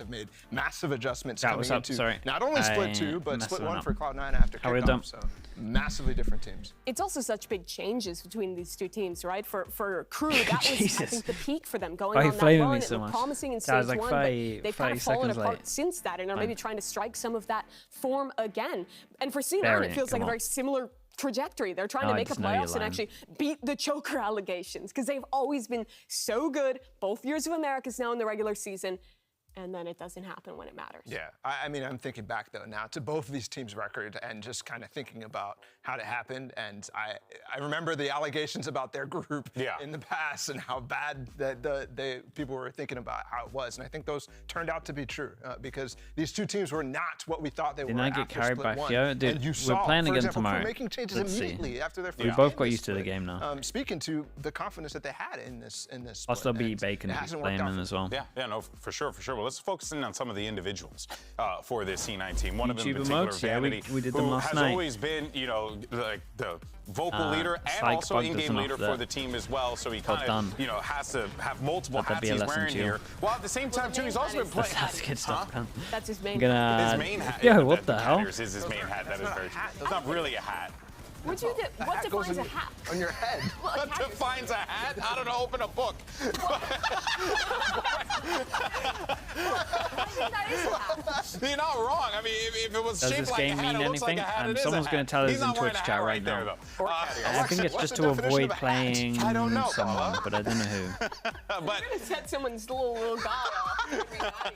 have made massive adjustments Yeah, coming into sorry. not only Split 2, but Split 1 for Cloud9 after kickoff. So massively different teams. It's also such big changes between these two teams, right? For KRU, that was, I think, the peak for them going on that run. It looked promising in stage 1, but they've kind of fallen apart since that and are maybe trying to strike some of that form again. And for C9, it feels like a very similar trajectory. They're trying to make a playoffs and actually beat the choker allegations because they've always been so good, both years of Americas now in the regular season, and then it doesn't happen when it matters. Yeah, I mean, I'm thinking back though now to both of these teams' record and just kind of thinking about how it happened. And I remember the allegations about their group in the past and how bad the people were thinking about how it was. And I think those turned out to be true because these two teams were not what we thought they were. Didn't I get carried by Fio? Dude, we're playing again tomorrow. Making changes immediately after their first we both got used to the game now. Speaking to the confidence that they had in this Plus there'll be Bacon playing them as well. Yeah, no, for sure. Well, let's focus in on some of the individuals for this C9 team. One of them in particular, Vanity, we did them last who has always been, you know, the vocal leader and also in-game leader for the team as well. So he kind of, you know, has to have multiple hats he's wearing here. While at the same time, too, he's also been playing. That's good stuff. That's his main hat. His main hat. Yeah, what the hell? Is his main hat. That is very true. It's not really a hat. What defines a hat? On your head. What defines a hat? I don't know. Open a book. You're not wrong. I mean, if it was shaped like a hat, it looks like a hat. Someone's going to tell us in Twitch chat right now. I think it's just to avoid playing someone, but I don't know who. But you're going to set someone's little guy off.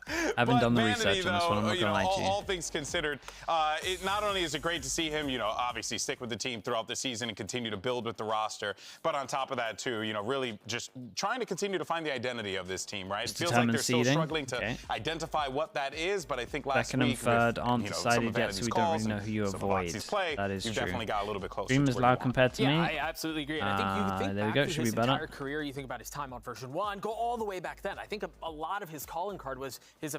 I haven't done the research on this one, I'm not going to lie to you. All things considered, not only is it great to see him, you know, obviously stick with the team throughout the season and continue to build with the roster, but on top of that, too, you know, really just trying to continue to find the identity of this team, right? It feels like they're still struggling to identify what that is, but I think last Second week, and third aren't with, decided yet, so we don't really know who you avoid. That is true. Definitely got a little bit closer. Dream is loud compared to me. Yeah, I absolutely agree. And I think you think there we back go. to Should his be better. entire career, you think about his time on version 1, go all the way back then. I think a lot of his calling card was his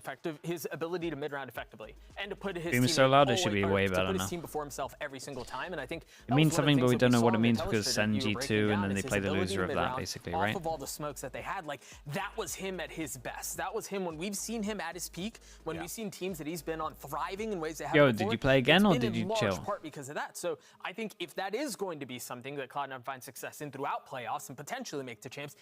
ability to mid-round effectively and to put his team is so loud, it should be way better to put now. his team before himself every single time, and I think it means something, but we don't know what it means because send G2 and then they play the loser of that, basically, right? Off of all the smokes that they had, like that was him at his best. That was him when we've seen him at his peak. When we've seen teams that he's been on thriving in ways they haven't before. Did you play again or did you chill? In large part because of that. So I think if that is going to be something that Cloud9 finds success in throughout playoffs and potentially make the champs,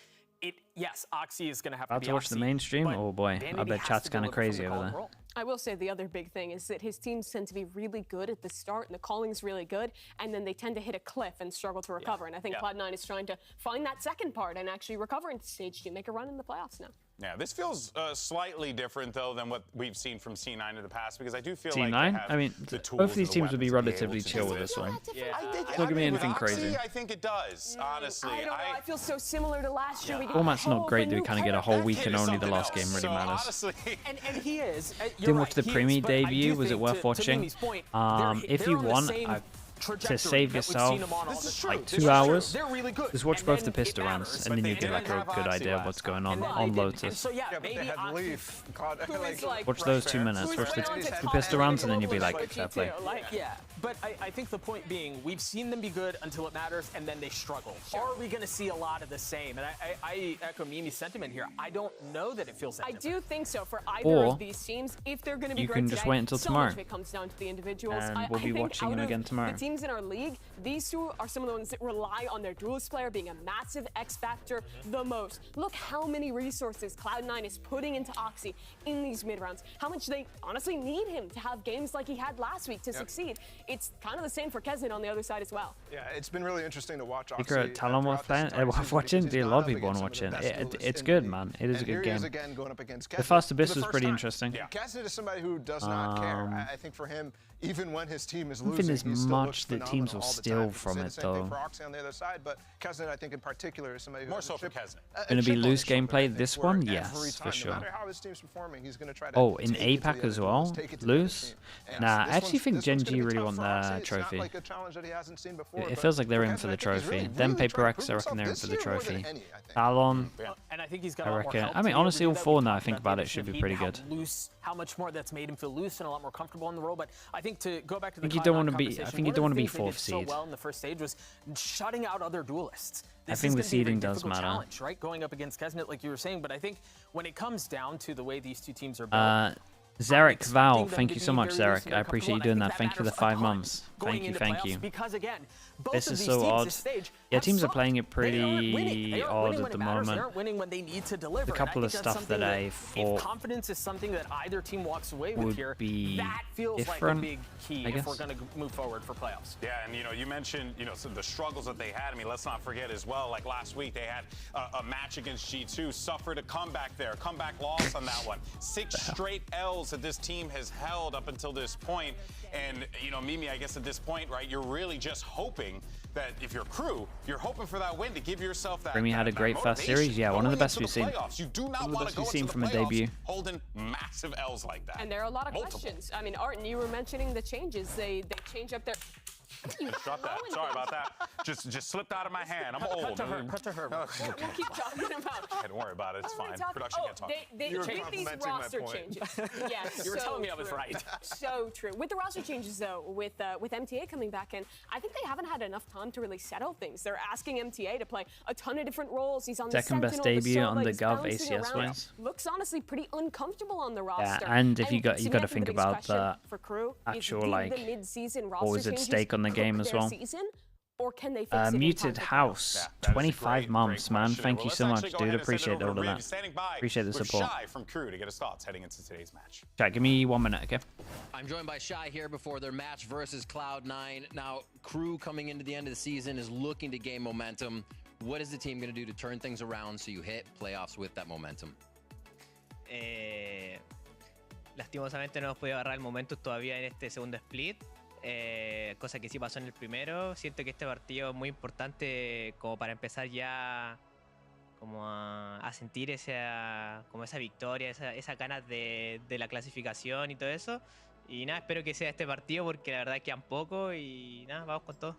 yes, Oxy is going to have to be to watch the main stream? Oh boy, I bet chat's kind of crazy over there. I will say the other big thing is that his teams tend to be really good at the start and the calling's really good, and then they tend to hit a cliff and struggle to recover. And I think Cloud9 is trying to find that second part and actually recover into stage 2, make a run in the playoffs now. Yeah, this feels slightly different, though, than what we've seen from C9 in the past, because I do feel C9? like I mean, both of these teams would be relatively chill with this one. Don't give me anything crazy. I think it does, honestly. I don't know. I feel so similar to last year. Format's not great. We kind of get a whole week and only the last game really matters. And he is. Didn't watch the Premier debut. Was it worth watching? If you want, to save yourself like 2 hours, just watch both the pistol rounds and then you get like a good idea of what's going on Lotus. So maybe watch those 2 minutes, watch the pistol rounds and then you'll be like, fair play. Yeah, but I think the point being, we've seen them be good until it matters and then they struggle. Are we going to see a lot of the same? And I echo Mimi's sentiment here. I don't know that it feels that I do think so for either of these teams. If they're going to be you great can just wait until tomorrow. It comes down to the individuals. And we'll be watching them again tomorrow. The teams in our league, these two are some of the ones that rely on their duelist player being a massive X factor the most. Look how many resources Cloud9 is putting into Oxy in these mid rounds. How much they honestly need him to have games like he had last week to succeed. It's kind of the same for Kezin on the other side as well. Yeah, it's been really interesting to watch Oxy. Secret Talon worth playing, worth watching. A lot of people want to watch it. It's good, man. It is a good game. The Fast Abyss was pretty interesting. Kezin is somebody who does not care. I think for him, even when his team is losing, I think there's much that teams will steal from it, though. For Oxy on the other side, but Kezin, I think in particular, is somebody who more so for Kezin. Going to be loose gameplay this one, yes, for sure. No matter how his team's performing, he's going to try to in APAC as well, loose. Nah, I actually think Gen G really want the trophy. It feels like they're in for the trophy. Then Paper X, I reckon they're in for the trophy. Talon, and I think he's got I reckon. I mean, honestly, all four now I think about it should be pretty good. How much more that's made him feel loose and a lot more comfortable in the role, but I think think to go back to the I think you don't want to be fourth seed. So well in the first stage was shutting out other duelists. I think the seeding does matter. Challenge, right? Going up against Kesnet, like you were saying, but I think when it comes down to the way these two teams are built, Zarek Val, thank you so much, Zarek. I appreciate you doing that. Thank you for the 5 months. Thank you. Because again, this is so odd. Yeah, teams are playing it pretty odd at the moment. A couple of stuff that I thought confidence is something that either team walks away with here, that feels like a big key if we're going to move forward for playoffs. Yeah, and you mentioned some of the struggles that they had. I mean, let's not forget as well, like last week they had a match against G2, suffered a comeback loss on that one. 6 straight L's that this team has held up until this point. And Mimi, I guess at this point, right, you're really just hoping that if you're KRU, you're hoping for that win to give yourself that. Remy had a great first series. Yeah, one of the best we've seen. You do not want to go from a debut. Holding massive L's like that. And there are a lot of questions. I mean, Arten, you were mentioning the changes. They change up their. Drop that. Sorry about that. Just slipped out of my hand. I'm old. Cut to her. We'll keep talking about. Don't worry about it. It's fine. Production can't talk. They with these roster changes. Yes, you were telling me I was right. So true. With the roster changes, though, with MTA coming back in, I think they haven't had enough time to really settle things. They're asking MTA to play a ton of different roles. He's on the second best debut on the Gov ACS wins. Looks honestly pretty uncomfortable on the roster. Yeah, and if you got to think about the actual like what was at stake on the game as well. Or can they Muted House, 25 months, man. Thank you so much, dude. Appreciate all of that. Appreciate the support. Shy from KRU to get us thoughts heading into today's match. Chat, give me 1 minute, okay? I'm joined by Shy here before their match versus Cloud9. Now, KRU coming into the end of the season is looking to gain momentum. What is the team going to do to turn things around so you hit playoffs with that momentum? Lastimosamente no hemos podido agarrar el momentum todavía en este segundo split. Cosa que sí pasó en el primero. Siento que este partido es muy importante como para empezar ya como a sentir esa victoria, esa ganas de la clasificación y todo eso. Y nada, espero que sea este partido porque la verdad quedan poco y nada, vamos con todo.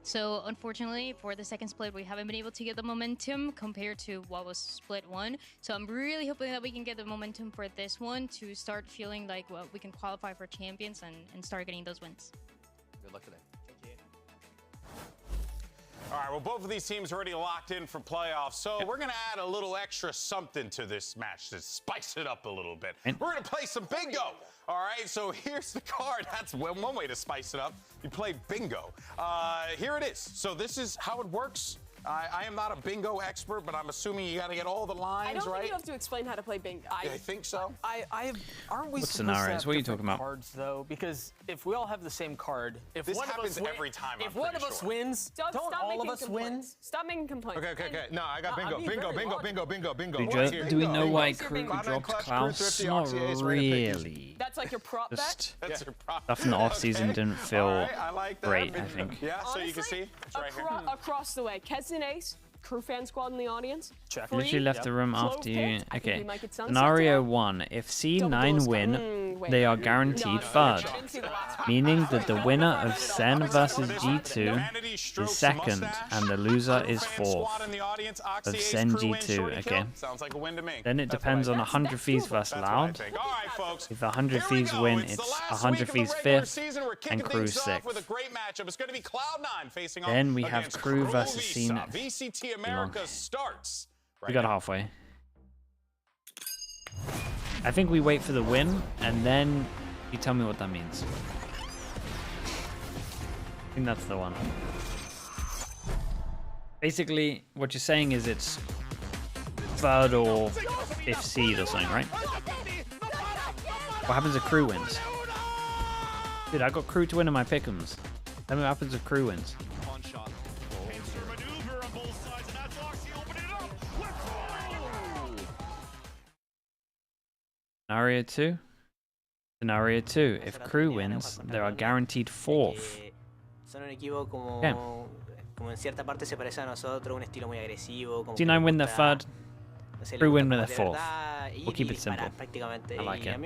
So unfortunately for the second split, we haven't been able to get the momentum compared to what was split 1. So I'm really hoping that we can get the momentum for this one to start feeling like we can qualify for champions and start getting those wins. Good luck today. All right, well, both of these teams are already locked in for playoffs, so we're going to add a little extra something to this match to spice it up a little bit. We're going to play some bingo. All right, so here's the card. That's one way to spice it up. You play bingo. Here it is. So this is how it works. I am not a bingo expert, but I'm assuming you got to get all the lines, right? I don't think you have to explain how to play bingo. I think so. Aren't we what supposed scenarios? to have what are you talking about? Cards, though? Because if we all have the same card, if this one happens of us every time, if one of us wins, don't all of us win? Stop making complaints. Okay. No, I got bingo. Do we know why KRU dropped Klaus? Not really. That's like your prop bet? That's your prop. Stuff in the off-season didn't feel great, I think. Yeah, so you can see. It's right here. Across the way, Kesnet Ace, KRU fan squad in the audience. Check. Literally left the room after you. Okay. Scenario 1. If C9 win, they are guaranteed third. Meaning that the winner of Sen versus G2 is second, and the loser is fourth of Sen G2. Okay. Then it depends on 100 Thieves versus Loud. If 100 Thieves win, it's 100 Thieves fifth and KRU sixth. Then we have KRU versus C9. VCT Americas starts. We got halfway. I think we wait for the win, and then you tell me what that means. I think that's the one. Basically, what you're saying is it's third or fifth seed or something, right? What happens if KRU wins? Dude, I got KRU to win in my pick'ems. Tell me what happens if KRU wins. Scenario 2. Scenario 2. If KRU wins, they are guaranteed fourth. Okay. C9 win their third. KRU win their fourth. We'll keep it simple. I like it.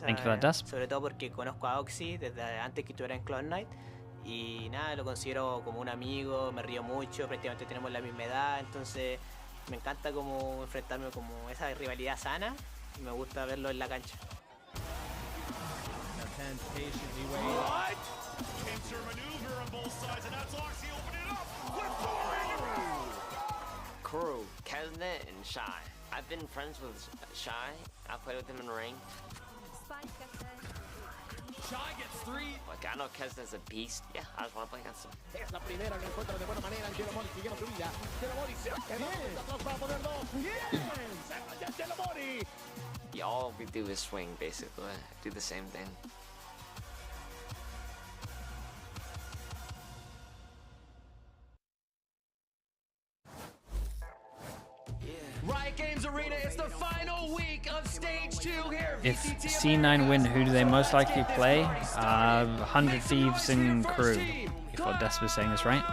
Thank you for that, Dust. Sobre todo porque conozco a Oxy desde antes que estuviera en Cloud9 y nada, lo considero como un amigo, me río mucho, prácticamente tenemos la misma edad, entonces me encanta como enfrentarme como esa rivalidad sana y me gusta verlo en la cancha. 10 patiently waiting. What? Pincer maneuver on both sides, and that's Oxy opening it up with 4 KRU, Kesnet, and Shy. I've been friends with Shy. I played with him in ring. Shy gets 3. Like, I know Kesnet's a beast. Yeah, I just want to play against him. Es la primera que encuentra de buena manera. Jelomori siguiendo su vida. Jelomori se va quedando para ponerlo. Bien. Jelomori. Yeah, all we do is swing, basically. Do the same thing. Riot Games Arena, it's the final week of stage 2 here. If C9 win, who do they most likely play? 100 Thieves and KRU. If what Despa's saying is right.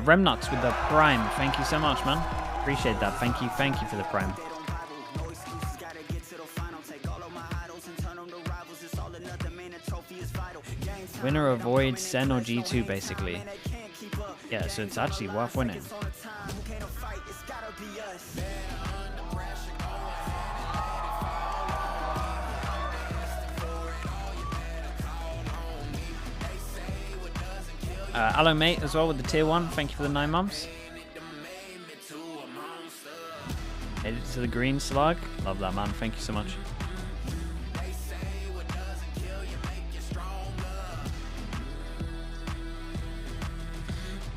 Remnuts with the Prime. Thank you so much, man. Appreciate that. Thank you for the Prime. Winner avoids Sen or G2, basically. Yeah, so it's actually worth winning. Hello, mate, as well with the tier 1. Thank you for the 9 months. Headed to the green slug. Love that, man. Thank you so much.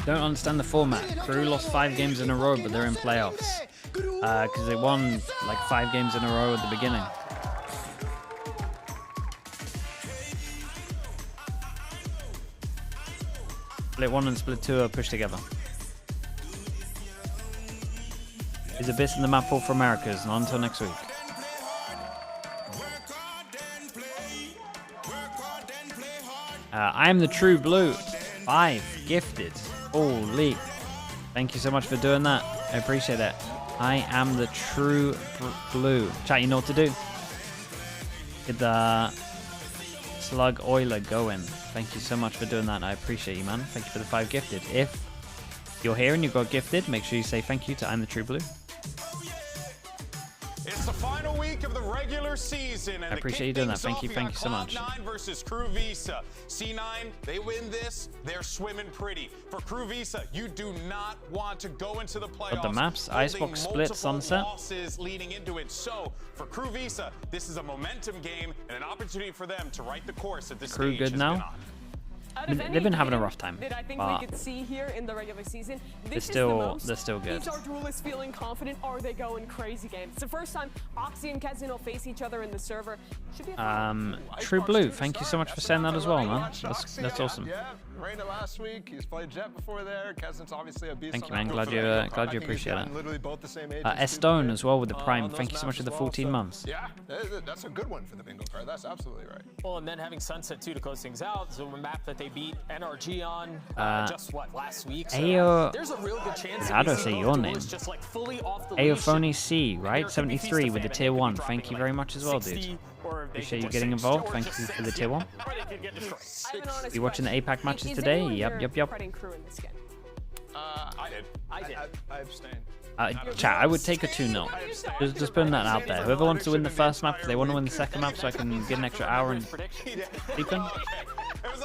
Don't understand the format. KRU lost 5 games in a row, but they're in playoffs. Because they won like 5 games in a row at the beginning. Split 1 and Split 2 are pushed together. Is Abyss in the map pool for Americas? And on until next week. I am the true blue. 5 gifted. Holy. Thank you so much for doing that. I appreciate it. I am the true blue. Chat, you know what to do. Get the slug oiler going. Thank you so much for doing that. I appreciate you, man. Thank you for the 5 gifted. If you're here and you got gifted, make sure you say thank you to I'm the True Blue. It's the final week of the regular season, and I appreciate you doing that. Thank you so much. Cloud9 versus KRU Visa. C9, they win this, they're swimming pretty. For KRU Visa, you do not want to go into the playoffs. Got the maps, Icebox, Split, Sunset. Losses leading into it. So for KRU Visa, this is a momentum game and an opportunity for them to write the course that this KRU good now. They've been having a rough time, that I think we could see here in the regular season. They're still good. These are duelists feeling confident. Are they going crazy games? It's the first time Oxy and Kesnet will face each other in the server. Should be True Blue, thank you so much for saying that as well, man. That's awesome. Yeah, Reyna last week. He's played Jet before there. Kesnet's obviously a beast. Thank you, man. Glad you appreciate it. Literally both the same age. Estone as well with the Prime. Thank you so much for the 14 months. Yeah, that's a good one for the bingo card. That's absolutely right. Well, and then having Sunset too to close things out. So a map that they beat NRG on just last week. So there's a real good chance. How do I say your name? Just like fully off the Aophony C, right? 73 with the tier 1. Thank you very much as well, dude. Appreciate you getting involved. Thank you for the tier 1. You watching the APAC matches today? Yep. I did. I abstained. Chat, I would take a 2-0. Just putting that out there. Whoever wants to win the first map, if they want to win the second map so I can get an extra hour and sleep in,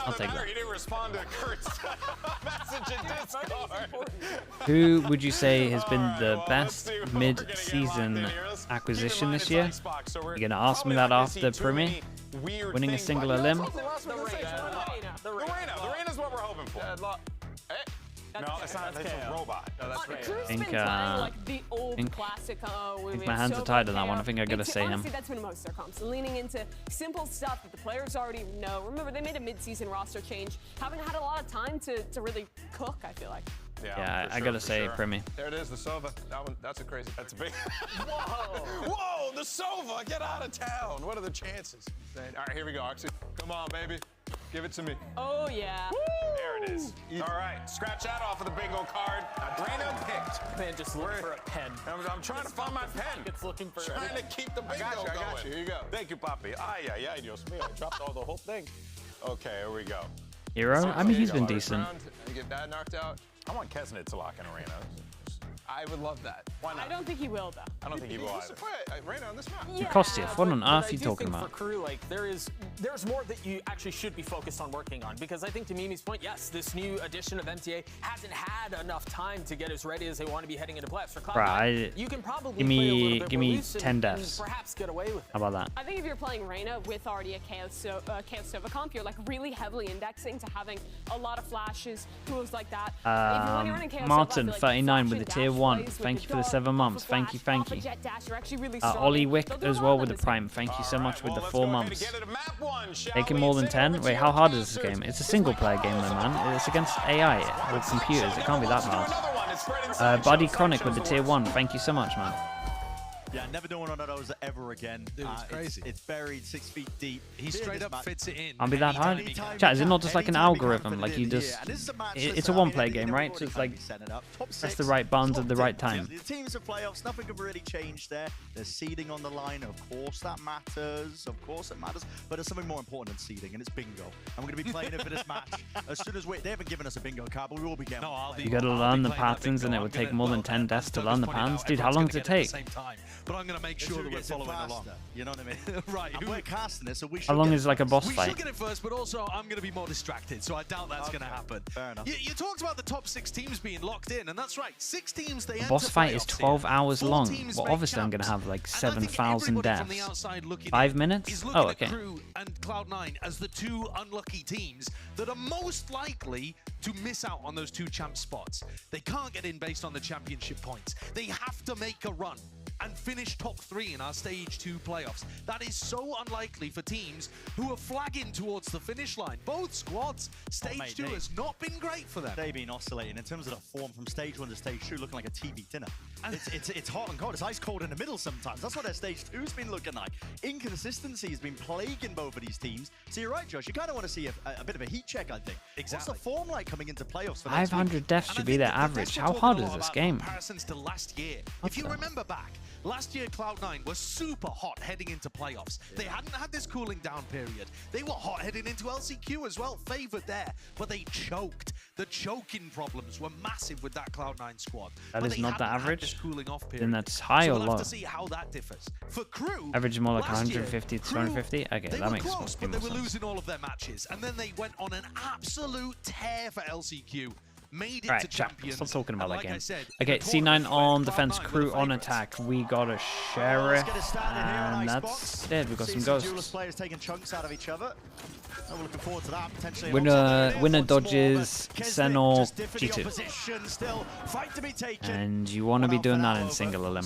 I'll take that. He didn't respond to Kurt's message in Discord. Who would you say has been the best mid-season acquisition this year? You're going to ask me that after Primi? Winning a singular limb? The Reyna's what we're hoping for. No, it's not. It's a robot. No, that's right. I think my hands are tied on that one. I think I gotta say him. Honestly, that's been most of their comps. Leaning into simple stuff that the players already know. Remember, they made a mid-season roster change. Haven't had a lot of time to really cook, I feel like. Yeah, I gotta say Primi. There it is, the Sova. That's a crazy. That's a big. Whoa, the Sova! Get out of town. What are the chances? All right, here we go, Oxy. Come on, baby. Give it to me. Oh, yeah. There it is. All right, scratch that off of the bingo card. Reyna picked. Man, just look for a pen. I'm trying to find my pen. It's looking for trying to keep the bingo going. I got you. Here you go. Thank you, Papi. Ay, Dios mío. I dropped the whole thing. Okay, here we go. Hero? I mean, he's been decent. You get that knocked out. I want Kesnet to lock in Reyna. I would love that. Why not? I don't think he will, though. I don't think he will either. Reyna on this map. Kostiev, what on earth are you talking For about? KRU, like, there is there's more that you actually should be focused on working on, because I think to Mimi's point, yes, this new edition of MTA hasn't had enough time to get as ready as they want to be heading into playoffs. For Cloud9, you can probably give me 10 deaths. Perhaps get away with it. How about that? I think if you're playing Reyna with already a Chaos Sova comp, you're like really heavily indexing to having a lot of flashes, tools like that. Martin 39 with the tier 1. Thank you for the 7 months. Thank you. Ollie Wick as well with the prime. Thank you so much with the 4 months. Taking more than 10? Wait, how hard is this game? It's a single player game, though, man. It's against AI or computers. It can't be that hard. Buddy Chronic with the tier 1. Thank you so much, man. Yeah, never doing one of those ever again. Dude, it's crazy. It's buried 6 feet deep. He straight up fits it in. Can't be that hard. Chat, is it not just like an algorithm? Like you just, it's a one-player game, right? So it's like, press the right buttons at the right time. The teams of playoffs, nothing can really change there. There's seeding on the line. Of course that matters. Of course it matters. But there's something more important than seeding, and it's bingo. I'm going to be playing it for this match. As soon as they haven't given us a bingo card, but we will be getting one. You got to learn the patterns, and it would take more than 10 deaths to learn the patterns. Dude, how long does it take? But I'm going to make sure that we're following along. You know what I mean? Right. We're casting this, so we should. How long is like a boss fight? We should get it first, but also I'm going to be more distracted, so I doubt that's going to happen. Fair enough. You talked about the top 6 teams being locked in, and that's right. 6 teams they enter boss fight is 12 hours long. Well, obviously I'm going to have like 7,000 deaths. 5 minutes? Oh, okay. KRU and Cloud9 as the 2 unlucky teams that are most likely to miss out on those 2 champ spots. They can't get in based on the championship points. They have to make a run and finish top 3 in our stage 2 playoffs. That is so unlikely for teams who are flagging towards the finish line. Both squads, stage 2 has not been great for them. They've been oscillating in terms of the form from stage 1 to stage 2, looking like a TV dinner. It's hot and cold. It's ice cold in the middle sometimes. That's what their stage 2's been looking like. Inconsistency has been plaguing both of these teams. So you're right, Josh. You kind of want to see a bit of a heat check, I think. Exactly. What's the form like coming into playoffs for 500 deaths should be their average. How hard is this game? Comparisons to last year. If you remember back, last year Cloud9 was super hot heading into playoffs. They hadn't had this cooling down period. They were hot heading into LCQ as well, favored there, but they choked. The choking problems were massive with that Cloud9 squad. That is not the average. Cooling off period. Then that's high or low? We'll have to see how that differs. For KRU, average is more like 150 to 250. Okay, that makes close, but they were sense. losing all of their matches, and then they went on an absolute tear for LCQ. Made it Right, to chat. champions. Stop talking about that like game. Said, okay, C9 on defense, KRU on attack. We got a sheriff, and that's it. We got some ghosts. Players taking chunks out of each other. Oh, we're looking forward to that potentially. Winner dodges Senor G2, and you want to be doing that in single elim.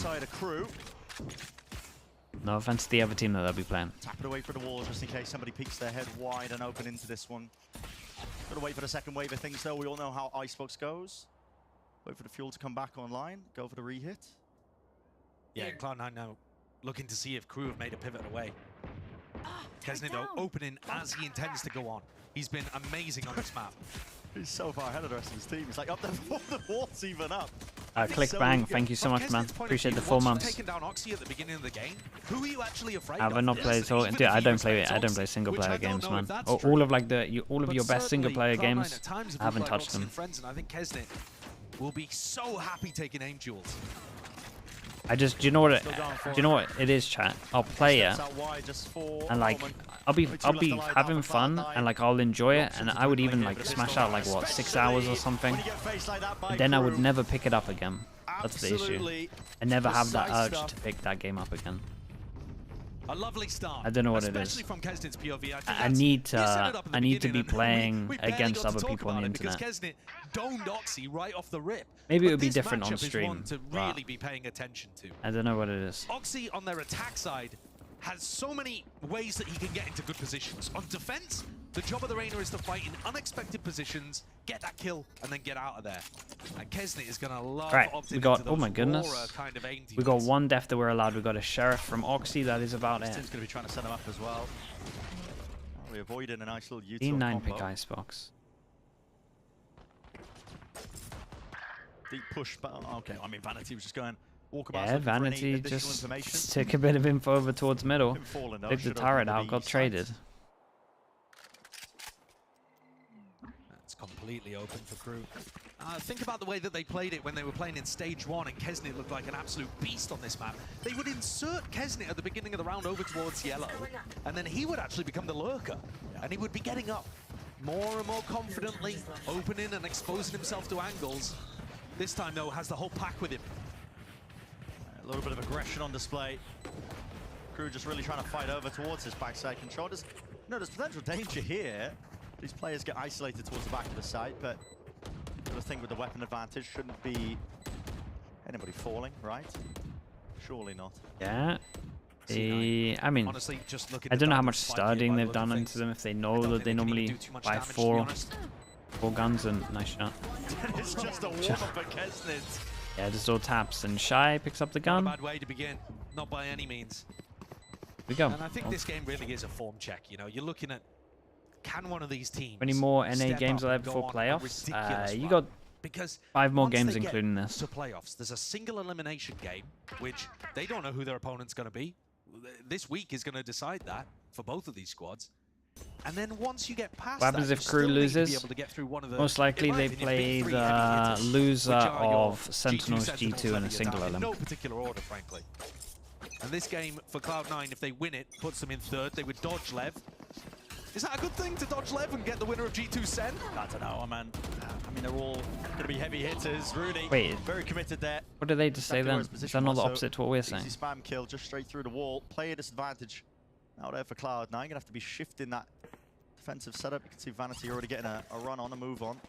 No offense to the other team that they'll be playing. Tap it away for the walls just in case somebody peeks their head wide and open into this one. Gotta wait for the second wave of things though. We all know how Icebox goes. Wait for the fuel to come back online. Go for the re-hit. Yeah, Cloud9 now looking to see if KRU have made a pivot away. Kesnit though opening as he intends to go on. He's been amazing on this map. He's so far ahead of the rest of his team. He's like up there before the wall's even up. Click bang, thank you so much, man. Appreciate the 4 months. Taken down Oxy at the beginning of the game. Who are you actually afraid Have I not played so? Dude, I don't play single player games, man. All of like all of your best single player games, I haven't touched them. And I think Kesnit will be so happy taking aim duels. Do you know what it is, chat? I'll play it, and like I'll be having fun, and like I'll enjoy it, and I would even like smash out like what 6 hours or something. Then I would never pick it up again. That's the issue. I never have that urge to pick that game up again. A lovely start. I don't know what it is. From Kesnit's POV, I need to be playing against other people on the internet. Kesnit domed Oxy right off the rip. Maybe it would be different on stream. To really be paying attention to. I don't know what it is. Oxy on their attack side has so many ways that he can get into good positions. On defense, the job of the Reyna is to fight in unexpected positions, get that kill, and then get out of there. And Kesnit is gonna love. Right, we got. Oh my goodness. We got 1 death that we're allowed. We got a sheriff from Oxy. That is about it. Tim's gonna be trying to set him up as well. We avoided a nice little D9 pick Icebox. Deep push, but okay. I mean, Vanity was just going. Yeah, Vanity just took a bit of info over towards middle. Picked the turret out, got traded. It's completely open for KRU. Think about the way that they played it when they were playing in Stage 1 and Kesnit looked like an absolute beast on this map. They would insert Kesnit at the beginning of the round over towards yellow, and then he would actually become the lurker, and he would be getting up more and more confidently, opening and exposing himself to angles. This time, though, has the whole pack with him. A little bit of aggression on display. KRU just really trying to fight over towards his backside control. There's potential danger here. These players get isolated towards the back of the site, but the thing with the weapon advantage shouldn't be anybody falling, right? Surely not. Yeah. I mean, honestly, just I don't know how much studying they've done into them, if they know that they normally buy four guns and nice shot. It's just a warm-up at Kesnit. Yeah, just all taps, and Shy picks up the gun. Not a bad way to begin, not by any means. Here we go. And I think this game really is a form check. You know, you're looking at, can one of these teams? Any more NA games are there before playoffs? You got 5 more games including this. To playoffs, there's a single elimination game, which they don't know who their opponent's going to be. This week is going to decide that for both of these squads. And then once you get past what happens if KRU loses? Most likely they play the loser of Sentinels G2 in a single elim. In no particular order, frankly. And this game for Cloud9, if they win it, puts them in 3rd. They would dodge Lev. Is that a good thing to dodge Lev and get the winner of G2 Sen? I don't know, man. I mean, they're all going to be heavy hitters. Rooney, wait, very committed there. What did they just say then? Is that not the opposite to what we're saying? Easy spam kill just straight through the wall. Player disadvantage now there for Cloud9. Going to have to be shifting that defensive setup. You can see Vanity already getting a run on, a move on.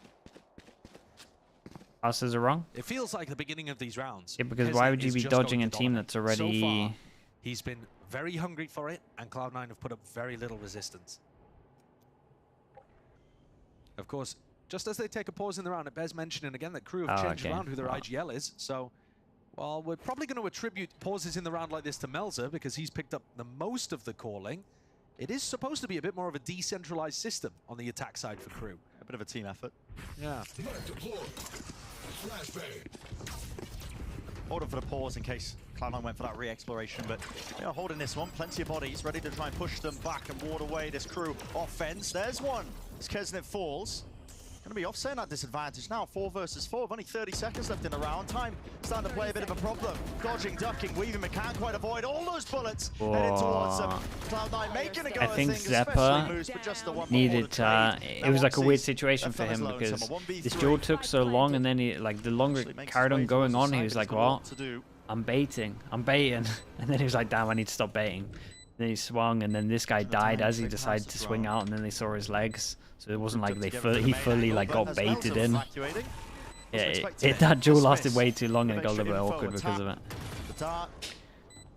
Passes are wrong? It feels like the beginning of these rounds. Yeah, because why would you be dodging a team that's already... So far, he's been very hungry for it, and Cloud9 have put up very little resistance. Of course, just as they take a pause in the round, it bears mentioning again that KRU have changed around who their IGL is. So, well, we're probably going to attribute pauses in the round like this to Melzer because he's picked up the most of the calling. It is supposed to be a bit more of a decentralized system on the attack side for KRU. A bit of a team effort. Yeah. Order for the pause in case Cloud9 went for that re-exploration, but they are holding this one. Plenty of bodies ready to try and push them back and ward away this KRU offense. There's one. As Kesnit falls. Going to be offsetting that disadvantage now. 4 versus 4. Only 30 seconds left in the round. Time starting to play a bit of a problem. Dodging, ducking, weaving, but can't quite avoid all those bullets heading towards them. Cloud9 making a go I think Zeppa needed it was like a weird situation for him because this duel took so long, and then he, like, the longer it carried on going on, he was like, well, I'm baiting. And then he was like, damn, I need to stop baiting. Then he swung, and then this guy died as he decided to swing out, and then they saw his legs. So it wasn't like he fully like got baited in. Yeah, that duel lasted way too long and it got a little bit awkward because of it. The dart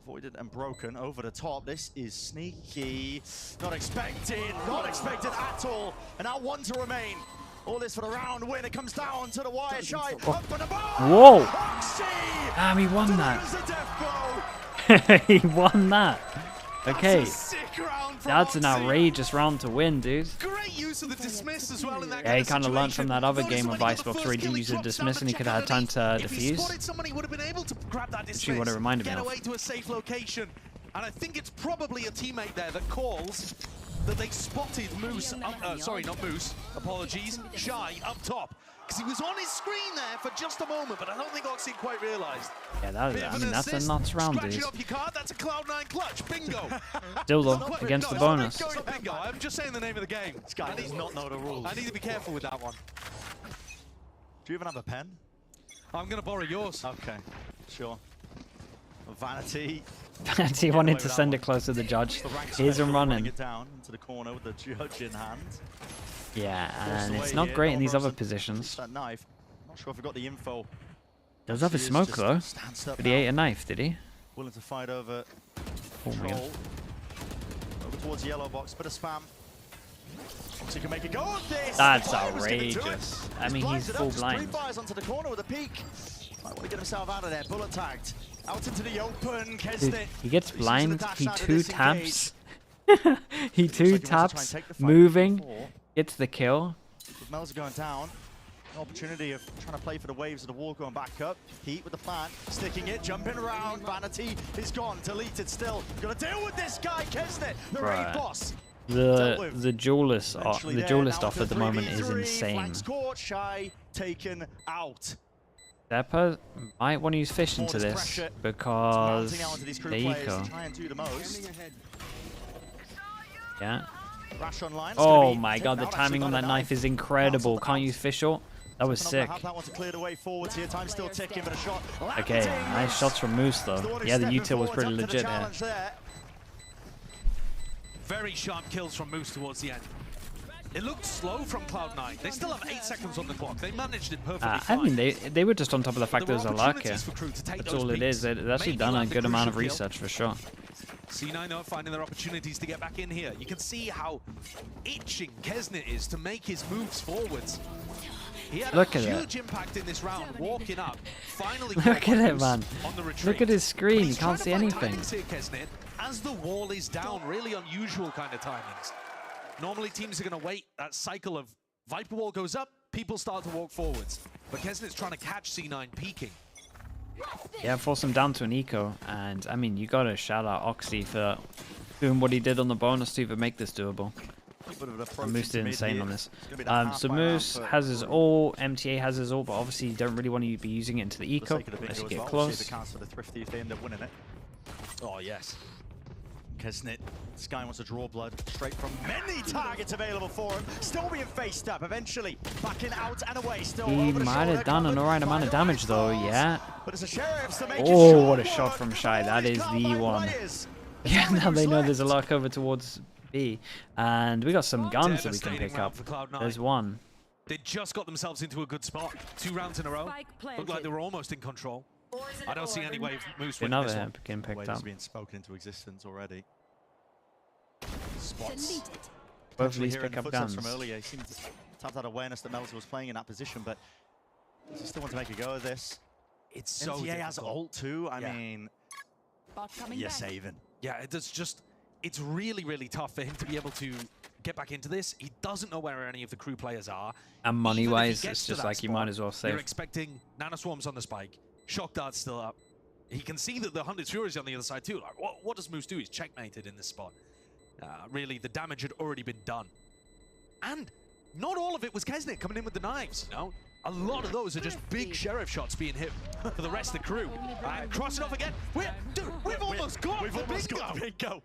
avoided and broken over the top. This is sneaky. Not expected at all. And now 1 to remain. All this for the round win. It comes down to the wire. Shy up for the ball. Whoa! Damn, he won that. He won that. Okay, that's an outrageous round to win, dude. Great use of the dismiss as well in that he kind of learned from that other game of Icebox where he didn't use the dismiss and he could have had time to defuse. Somebody would have been able to grab that dismiss, what it reminded me of. get away to a safe location. And I think it's probably a teammate there that calls that they spotted Moose, sorry, not Moose, apologies, Shy up top. Because he was on his screen there for just a moment, but I don't think Oxy quite realised. Yeah, that's a nuts round, dude. Up your card, that's a Cloud9 clutch, bingo. Still though, against the bonus. Bingo. I'm just saying the name of the game. This guy does not know the rules. I need to be careful with that one. Do you even have a pen? I'm going to borrow yours. Okay, sure. Vanity. Vanity wanted to send it close to the judge. Here's him running. It down into the corner with the judge in hand. Yeah, and it's not great in these other positions. That knife. Not sure if we got the info. Does have a smoke though. But he ate a knife, did he? Willing to fight over. Oh my god. Over towards the yellow box, bit of spam. So you can make a go of this. That's outrageous. I mean, he's full blind. Onto the corner with a peek. Might want to get himself out of there. Bullet tagged. Out into the open. Dude, he gets blind. He 2 taps. He 2 taps. Moving. Gets the kill. With Melzer going down. An opportunity of trying to play for the waves of the wall going back up. Heat with the plant. Sticking it. Jumping around. Vanity is gone. Deleted still. Got to deal with this guy, Kesnit. The raid boss. The duelist off at the moment is insane. Shy taken out. Depper might want to use fish into this because the eco. Yeah. Oh my god, the timing on that knife is incredible. Can't use fish short. That was sick. Okay, nice shots from Moose though. Yeah, the util was pretty legit here. Very sharp kills from Moose towards the end. It looked slow from Cloud9. They still have 8 seconds on the clock. They managed it perfectly fine. I mean, they were just on top of the fact there was a luck here. That's all it is. They've actually done a good amount of research for sure. C9 are finding their opportunities to get back in here. You can see how itching Kesnet is to make his moves forwards. He had a huge impact in this round, walking up, finally. Look at it, man. Look at his screen. You can't see anything. Here, as the wall is down, really unusual kind of timings. Normally teams are going to wait. That cycle of Viper Wall goes up, people start to walk forwards. But Kesnet's trying to catch C9 peeking. Yeah, force him down to an eco. And, I mean, you got to shout out Oxy for doing what he did on the bonus to even make this doable. Moose did insane on this. So Moose has his ult, MTA has his ult, but obviously you don't really want to be using it into the eco unless you get close. Oh, yes. Kesnet, Sky wants to draw blood straight from many targets available for him. Still being faced up, eventually backing out and away. Still he might have done an alright amount of damage though, yeah. Oh, what a shot from Shy. That is the one. Yeah, now they know there's a lot over towards B. And we got some guns that we can pick up. There's one. They just got themselves into a good spot. 2 rounds in a row. Looked like they were almost in control. I don't see any way of Moose winning this one. Getting picked up. Being spoken into existence already. Spots. Both of these pick up guns. From earlier, he seemed to have that awareness that Melzer was playing in that position, but does he still want to make a go of this? It's so MTA difficult. has ult too. I mean, you're saving. Yeah, it's really, really tough for him to be able to get back into this. He doesn't know where any of the crew players are. And money-wise, it's just like you might as well save. You're expecting Nanoswarms on the spike. Shock Dart's still up. He can see that the Hunted Fury is on the other side too. Like, what does Moose do? He's checkmated in this spot. Really, the damage had already been done. And not all of it was Kesnet coming in with the knives, you know? A lot of those are just big sheriff shots being hit for the rest of the crew. Crossing off again. We've almost got the bingo.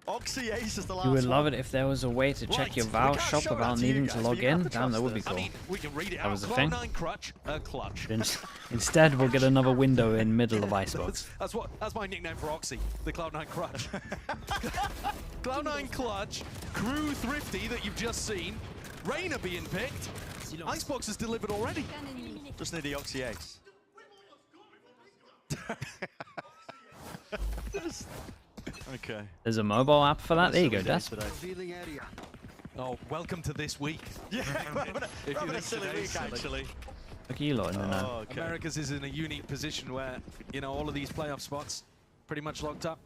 Oxy Ace is the last You would love it if there was a way to check your Valve shop without needing to log in. Damn, that would be cool. That was the thing. Instead, we'll get another window in middle of Icebox. That's my nickname for Oxy, the Cloud9 Crutch. Cloud9 Clutch, Crew Thrifty that you've just seen, Reyna being picked. Icebox has delivered already. Just need the Oxy Ace. Okay. There's a mobile app for that. There you go, Des. Oh, welcome to this week. Yeah, rather a silly week, actually. Look at you lot in the know. Okay. Americas is in a unique position where, you know, all of these playoff spots pretty much locked up.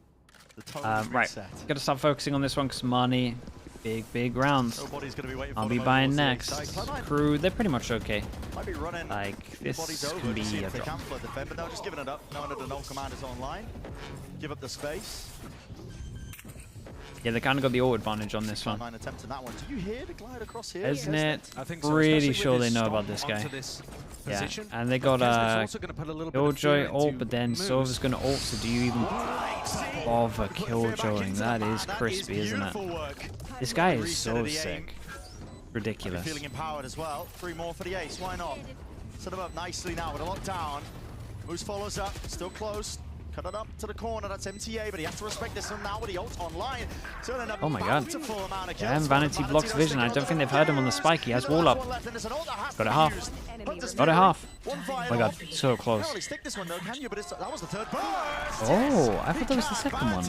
Right, got to start focusing on this one because money, big rounds. Nobody's going to be waiting for I'll be buying next. Crew, they're pretty much okay. Might be running. Like, this can be a they drop. can flood the defend, but they're just giving it up. Knowing that the no command is online. Give up the space. Yeah, they kind of got the ult advantage on this one. Attempting that one. Do you hear the glide across here? Isn't it? I think so, Pretty sure they know about this guy. Yeah, and they got Killjoy ult, but then Silver's going to ult, so do you even bother Killjoying? That is crispy, isn't it? This guy is so sick. Ridiculous. Feeling empowered as well. 3 more for the ace. Why not? Set him up nicely now with a lockdown. Moose follows up. Still close. Cut it up to the corner. That's MTA, but he has to respect this one now with the ult online. Oh my god. Yeah, and Vanity blocks vision. I don't think they've heard him on the spike. He has wall up. Got it half. Got it half. Oh my god, so close. Oh, I thought that was the second one.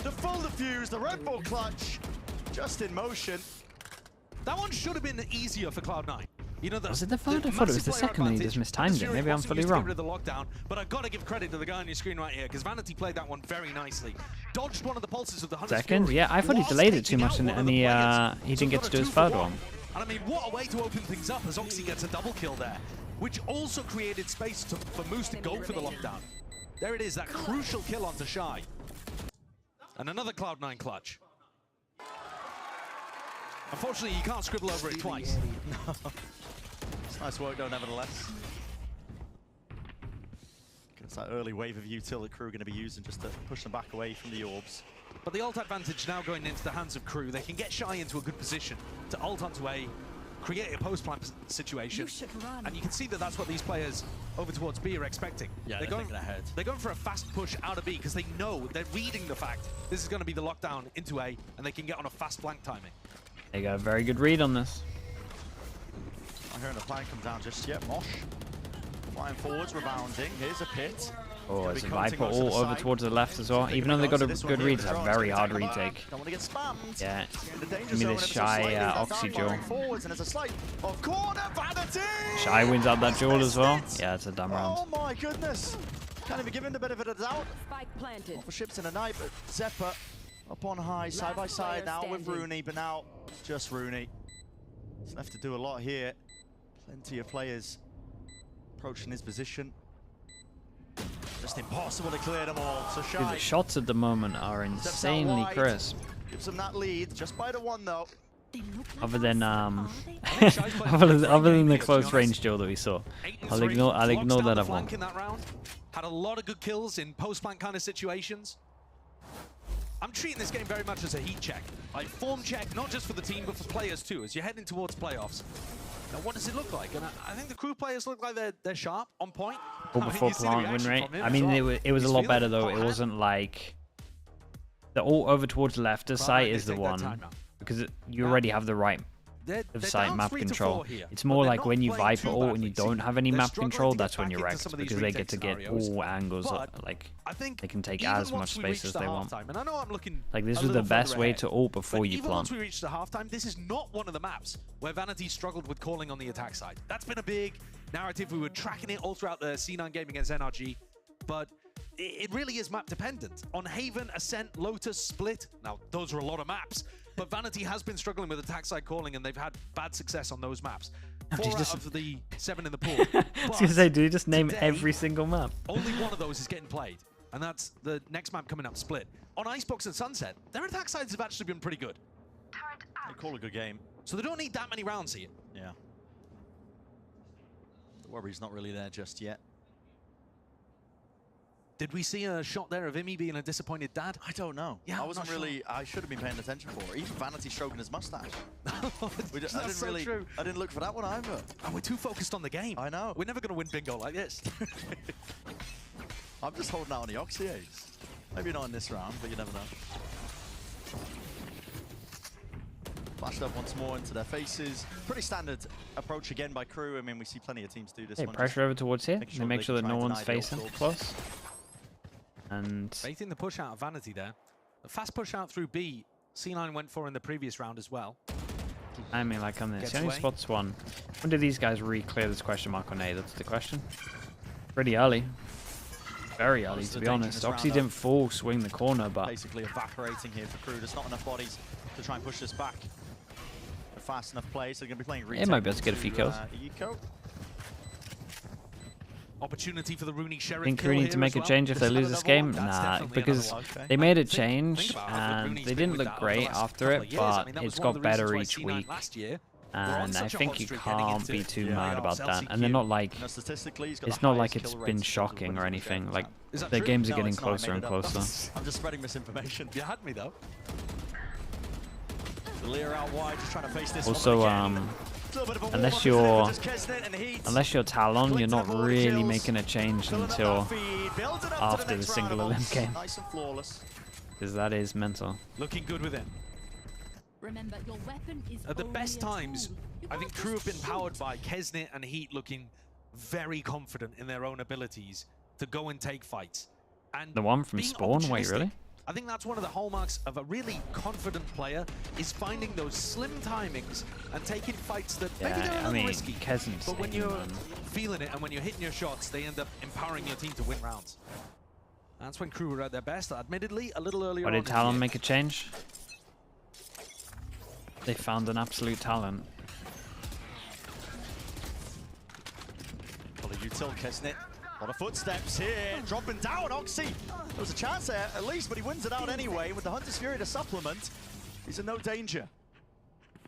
The full defuse, the Red Bull clutch, just in motion. That one should have been easier for Cloud9. You know, was it the third? I thought it was the second and he just mistimed it. Maybe I'm fully wrong. The lockdown, but I've got to give credit to the guy on your screen right here because Vanity played that one very nicely. Dodged one of the pulses of the second? Yeah, I thought he delayed it too much and he didn't get to do his third one. And I mean, what a way to open things up as Oxy gets a double kill there, which also created space for Moose to go for the lockdown. There it is, that crucial kill onto Shy. And another Cloud9 clutch. Unfortunately, you can't scribble over it twice. It's nice work, though, nevertheless. It's that early wave of util that KRU are going to be using just to push them back away from the orbs. But the ult advantage now going into the hands of KRU. They can get Shy into a good position to ult onto A, create a post-plant situation, and you can see that that's what these players over towards B are expecting. Yeah, they're thinking ahead. They're going for a fast push out of B because they know, they're reading the fact this is going to be the lockdown into A, and they can get on a fast flank timing. They got a very good read on this. Not hearing the plan come down just yet. Mosh flying forwards, rebounding. Here's a pit. Oh, it's a Viper all over towards the left as well. Even though they got a good read, it's a very hard retake. Don't want to get spammed. Yeah. Give me this Shy Oxy duel. Shy wins out that duel as well. Yeah, it's a dumb round. Oh my goodness. Can't even give him the benefit of the doubt. Spike planted. Not for ships in the night, but Zephyr up on high, side by side now with Rooney, but now just Rooney. He's left to do a lot here. Plenty of players approaching his position. Just impossible to clear them all. So Shy. Dude, the shots at the moment are insanely crisp. Gives them that lead, just by the one though. Other than other than the close range duel that we saw, I'll ignore that other one. Had a lot of good kills in post-plant kind of situations. I'm treating this game very much as a heat check. Like form check, not just for the team, but for players too, as you're heading towards playoffs. Now, what does it look like? And I think the KRU players look like they're sharp, on point. All before plant win rate. I mean, it was a lot better though. It wasn't like the all over towards the left. The site is the one because you already have the right of site map control. It's more like when you Viper ult and you don't have any map control, that's when you're wrecked because they get to get all angles. Like they can take as much space as they want. Like this was the best way to ult before you plant. Once we reach the halftime, this is not one of the maps where Vanity struggled with calling on the attack side. That's been a big narrative. We were tracking it all throughout the C9 game against NRG, but it really is map dependent. On Haven, Ascent, Lotus, Split. Now those are a lot of maps. But Vanity has been struggling with attack side calling, and they've had bad success on those maps. 4 out of the 7 in the pool. I was going to say, do you just name every single map? Only one of those is getting played, and that's the next map coming up, Split. On Icebox and Sunset, their attack sides have actually been pretty good. They call a good game. So they don't need that many rounds here. Yeah. The worry's not really there just yet. Did we see a shot there of Imi being a disappointed dad? I don't know. Yeah, I wasn't really. I should have been paying attention for it. Even Vanity stroking his mustache. I didn't look for that one either. And we're too focused on the game. I know. We're never going to win bingo like this. I'm just holding out on the Oxy Ace. Maybe not in this round, but you never know. Flashed up once more into their faces. Pretty standard approach again by KRU. I mean, we see plenty of teams do this. Hey, pressure over towards here. They make sure that no one's facing close. And Faithing the push out of Vanity there. The fast push out through B, C9 went for in the previous round as well. I mean, like on this, he only spots one. When do these guys re-clear this question mark on A? That's the question. Pretty early. Very early, to be honest. Oxy didn't full swing the corner, but basically evaporating here for KRU. There's not enough bodies to try and push this back. A fast enough play, so they're going to be playing retake. It might be able to get a few kills. Eco. Opportunity for the Rooney Sheriff. I think KRU need to make a change if they lose this game. Nah, because they made a change and they didn't look great after it, but it's got better each week. And I think you can't be too mad about that. And they're not like, it's not like it's been shocking or anything. Like, their games are getting closer and closer. I'm just spreading misinformation. You had me though. Lear out wide, just trying to face this also, unless you're Talon, you're not really making a change until after the single elim game. Because that is mental. Looking good with it. Remember, your weapon is at the best times, I think KRU have been powered by Kesnit and Heat looking very confident in their own abilities to go and take fights. And the one from Spawn? Wait, really? I think that's one of the hallmarks of a really confident player, is finding those slim timings and taking fights that maybe they're a little risky. But when you're feeling it and when you're hitting your shots, they end up empowering your team to win rounds. That's when KRU were at their best, admittedly, a little earlier on. Did Talon make a change? They found an absolute talent. Well, util Kesnit. A lot of footsteps here, dropping down Oxy. There was a chance there, at least, but he wins it out anyway. With the Hunter's Fury to supplement, he's in no danger.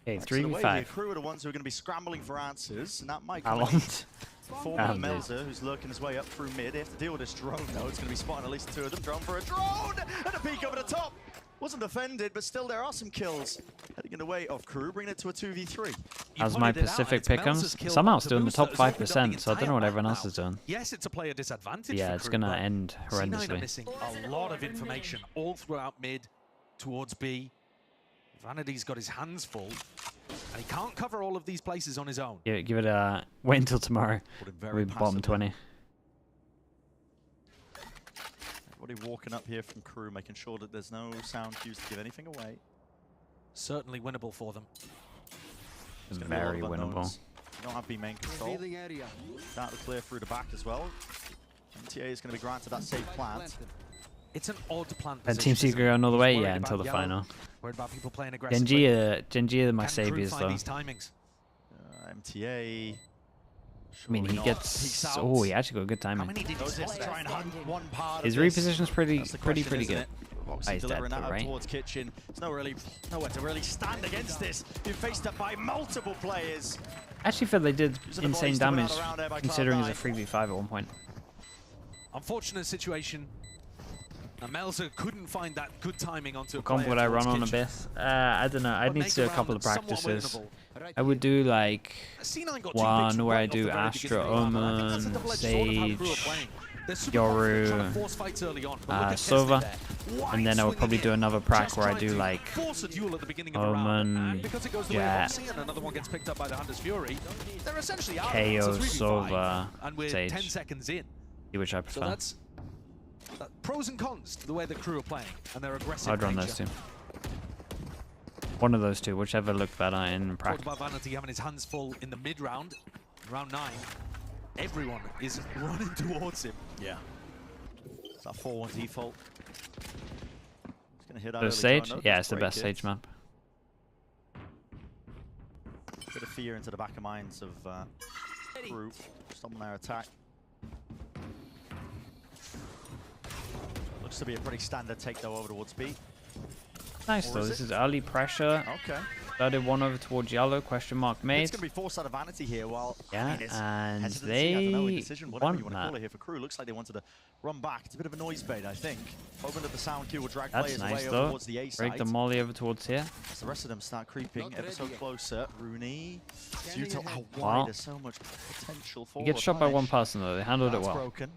Okay, So the way 3v5. here, Crew are the ones who are going to be scrambling for answers, and that might How come long? in former Melzer, who's lurking his way up through mid. They have to deal with this drone, though. It's going to be spotting at least two of them. Drone for a drone! And a peek over the top! Wasn't defended, but still there are some kills. Heading in the way of Crew, bringing it to a 2v3. As my Pacific pickums, somehow still in the top 5%, so I don't know what everyone else is doing. Yes, it's a player disadvantage. Yeah, it's gonna end C9 are horrendously. missing a lot of information all throughout mid towards B. Vanity's got his hands full, and he can't cover all of these places on his own. Give it a wait until tomorrow. We'll be bottom 20. Everybody walking up here from Crew, making sure that there's no sound cues to give anything away. Certainly winnable for them. Very winnable. You don't have B main control. Start to clear through the back as well. MTA is going to be granted that safe plant. It's an odd plan. And Team Secret go another way, yeah, until the final. Worried about people playing aggressively. Genji are my saviors, though. MTA. I mean, he gets. Oh, he actually got good timing. Try and hunt one part His of this. reposition's pretty good. It? Oh, he's dead, delivering that though, out right? towards kitchen. There's nowhere to really stand against this. You're faced up by multiple players. I actually feel they did Using the insane bodies to win damage, out around there by considering it's a Cloud9. 3v5 at one point. Unfortunate situation. Now Melzer couldn't find that good timing onto a Comp player would I run towards on Kitchen. Abyss? I don't know. I'd need to do a couple of practices. I would do like one where I do Astra, Omen, Sage, Yoru, Sova, and then I would probably do another prac where I do like Omen, Jet, KO, Sova, Sage, which I So prefer. that's pros and cons to the way the Crew are playing and their aggressive I'd run those two. One of those two, whichever looked better in practice. Talked about Vanity having his hands full in the mid round, round 9. Everyone is running towards him. Yeah. It's that 4-1 default. He's gonna hit that The early Sage? drone, though. Yeah, it's the Great best hit. Sage map. Bit of fear into the back of minds of Crew. Stop on their attack. Looks to be a pretty standard take though over towards B. Nice Or though, is this it? is early pressure. Okay. Started one over towards yellow, question mark made. It's going to be forced out of Vanity here. Well, Yeah, I mean, it's and hesitancy, I don't know, they indecision, whatever want you want to that. call it here for Crew. Looks like they wanted to run back. It's a bit of a noise bait, I think. Hoping that the sound cue will drag That's players nice away over though. towards the A Break side. the molly over towards here. As the rest of them start creeping ever so closer. Rooney, Zutel out wide. Wow. There's so much potential for He gets a shot by one punish. person though. They handled it That's well. broken.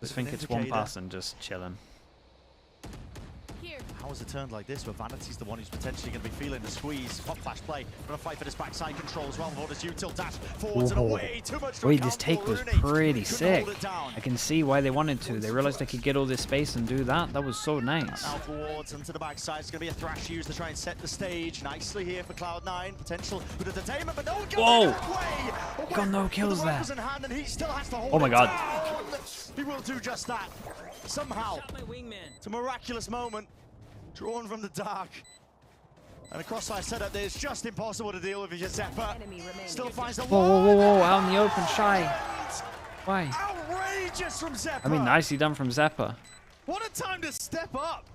Just Bit of think an it's one indicator. person just chilling. How has it turned like this where Vanity's the one who's potentially going to be feeling the squeeze? Pop flash play. Going to fight for this backside control as well. Orders Util dash forwards and away. Too much to Wait, account this take for. was Rooney pretty couldn't sick. hold it down. I can see why they wanted to. They realized they could get all this space and do that. That was so nice. Now forwards and to the backside. It's going to be a thrash used to try and set the stage. Nicely here for Cloud9. Potential with the detainment, but no one can Whoa! make it away. Got no kills the there. rifles in hand and he still has to hold Oh my it God. down. He will do just that. Somehow. It's a miraculous moment. Drawn from the dark. And a crossfire setup there is just impossible to deal with if you're Zephyr. Still finds the Whoa, whoa, whoa, whoa, out in the open, Shy. Why? Outrageous from Zephyr. I mean, nicely done from Zeppa. What a time to step up!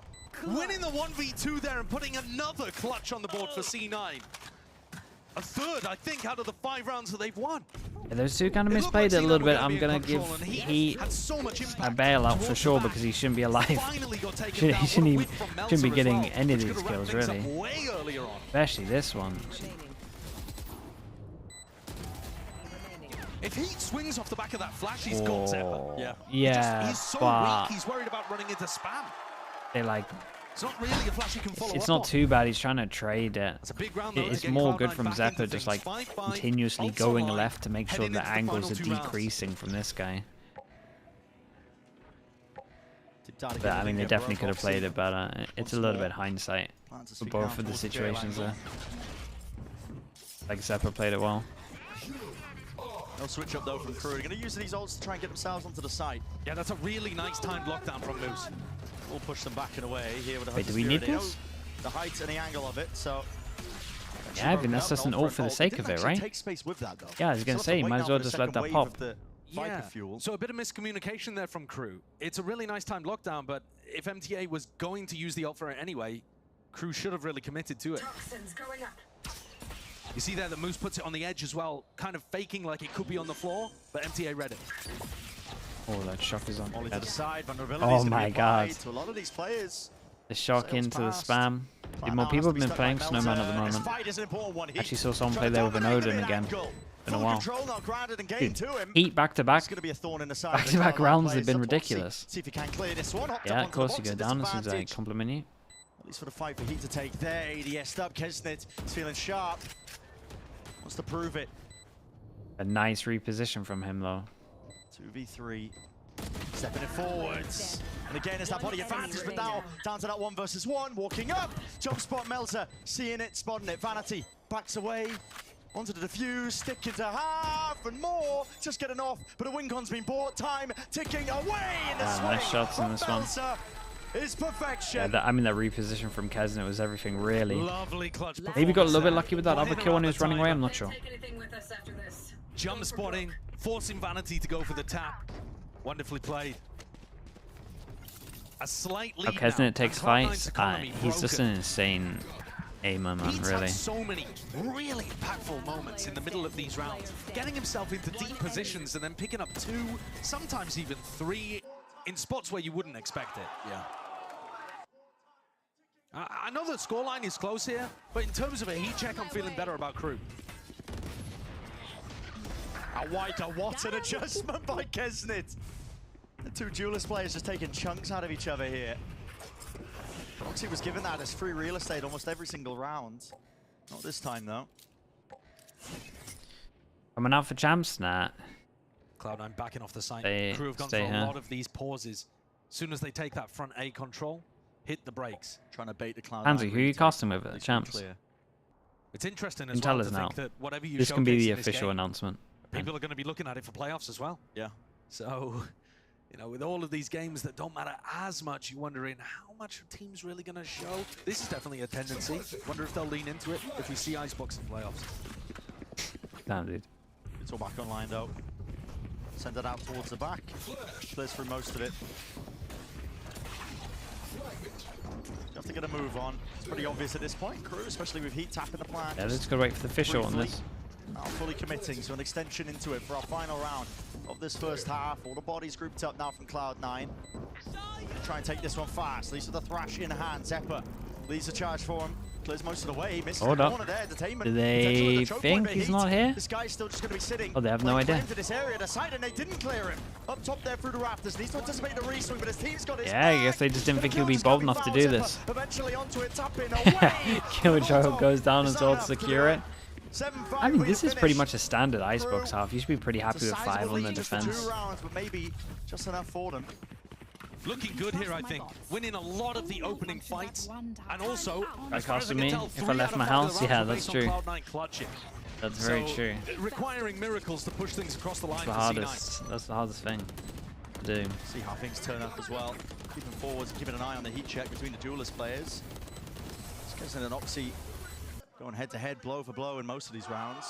Winning the 1v2 there and putting another clutch on the board for C9. A third, I think, out of the 5 rounds that they've won. Yeah, those two kind of misplayed it a little bit. I'm going to give Heat a bailout for sure because he shouldn't be alive. He shouldn't be getting any of these kills, really. Especially this one. If Heat swings off the back of that flash, he's got Zephyr. Yeah, He's so but weak, he's worried about running into spam. they like... It's not really a flash he can follow It's up not on. too bad. He's trying to trade it. It's a big round, though, It's to get more Cloud9 good from back Zephyr, into just like things. 5-5, continuously ults going online, left to make sure heading the into the angles final are 2 rounds. decreasing from this guy. Data But I mean, they getting definitely broke could have off played C. it better. It's a little bit hindsight Plans to for speak both down of the towards the situations fairway. there. Like Zephyr played it well. No switch up though from Crew. They're going to use these ults to try and get themselves onto the site. Yeah, that's a really nice timed lockdown from Moose. We'll push them back and away here with the Wait, Hunter do we need Spirit. They this? know the height and the angle of it, so... Yeah, I think that's just an ult for the sake of it, right? Take space with that, though. Yeah, I was going to say, you might as well just let that pop. Yeah, so a bit of miscommunication there from Crew. It's a really nice timed lockdown, but if MTA was going to use the ult for it anyway, Crew should have really committed to it. You see there that Moose puts it on the edge as well, kind of faking like it could be on the floor, but MTA read it. Oh, that shock is on. Oh my god. To a lot of these players. The shock into the spam. Dude, more people have been playing Snowman at the moment. Actually saw someone play there with an Odin again. In a while. Dude, Heat back-to-back. Back-to-back rounds have been ridiculous. Yeah, of course you go down as soon as I compliment you. At least for the fight for Heat to take there. ADS up. Kesnit is feeling sharp. Wants to prove it. A nice reposition from him, though. 2v3. Stepping it forwards. And again, it's that body advantage, but now down to that 1 versus 1. Walking up. Jump spot, Melzer. Seeing it, spotting it. Vanity backs away. Onto the defuse, stick into half and more. Just getting off, but a win-con's been bought. Time ticking away in the swing. Nice shots in this one. Is perfection. Yeah, I mean, that reposition from Kesnit was everything, really. Lovely clutch. Maybe got a little bit lucky with that other kill when he was running away, I'm not sure. Jump spotting, forcing Vanity to go for the tap. Wonderfully played. A slight lead Kesnit takes fights. He's just an insane aimer, man, He's really. had so many really impactful moments in the middle of these rounds, getting himself into deep positions and then picking up 2, sometimes even 3, in spots where you wouldn't expect it. Yeah. I know the scoreline is close here, but in terms of a heat check, I'm feeling better about KRU. What an adjustment by Kesnit. The two duelist players just taking chunks out of each other here. Proxy was given that as free real estate almost every single round. Not this time, though. Coming out for champs now. Cloud9 backing off the site. KRU have gone for a lot of these pauses. As soon as they take that front A control, hit the brakes. Trying to bait the Cloud9. Hansi, who are you casting with at the champs? It's interesting You as can well tell us to now. think that whatever you This can be the showcase in this official game, announcement. people are going to be looking at it for playoffs as well. Yeah. So, you know, with all of these games that don't matter as much, you're wondering how much are teams really going to show? This is definitely a tendency. Wonder if they'll lean into it if we see Icebox in playoffs. Damn, dude. It's all back online, though. Send it out towards the back. Clears through most of it. You have to get a move on. It's pretty obvious at this point, KRU, especially with Heat tapping the plan. Yeah, let's go wait for the official on this. Now fully committing to an extension into it for our final round of this first half. All the bodies grouped up now from Cloud9. Try and take this one fast. These are the Thrash in hand. Zephyr leads the charge for him. Clears most of the way. Misses Hold the up. corner there. Entertainment. Do they think he's not here? This guy's still just going to be sitting. Oh, they have no idea. Into this area, decided and they didn't clear him. Up top there through the rafters. Needs to anticipate the reswing, but his team's got his Yeah, I guess they just didn't think he'd be bold enough to do this. Eventually onto it, tapping away. Killjoy goes down as well to secure it. 7-5 I mean, this is pretty finish. much a standard Icebox half. You should be pretty happy with 5 on the Just for defense. 2 rounds, but maybe just enough for them. Looking good here, I think. Winning a lot of the opening fights. And also, I as far as casted I can me tell, if I 3 left out my of 5 house. of the Yeah, rounds were that's based on true. Cloud9 clutching. That's very true. Requiring miracles to push things across the line That's the for hardest. C9. That's the hardest thing to do. See how things turn up as well. Keeping forwards, keeping an eye on the heat check between the duelist players. Skizzen and Oxy going head-to-head, blow for blow in most of these rounds.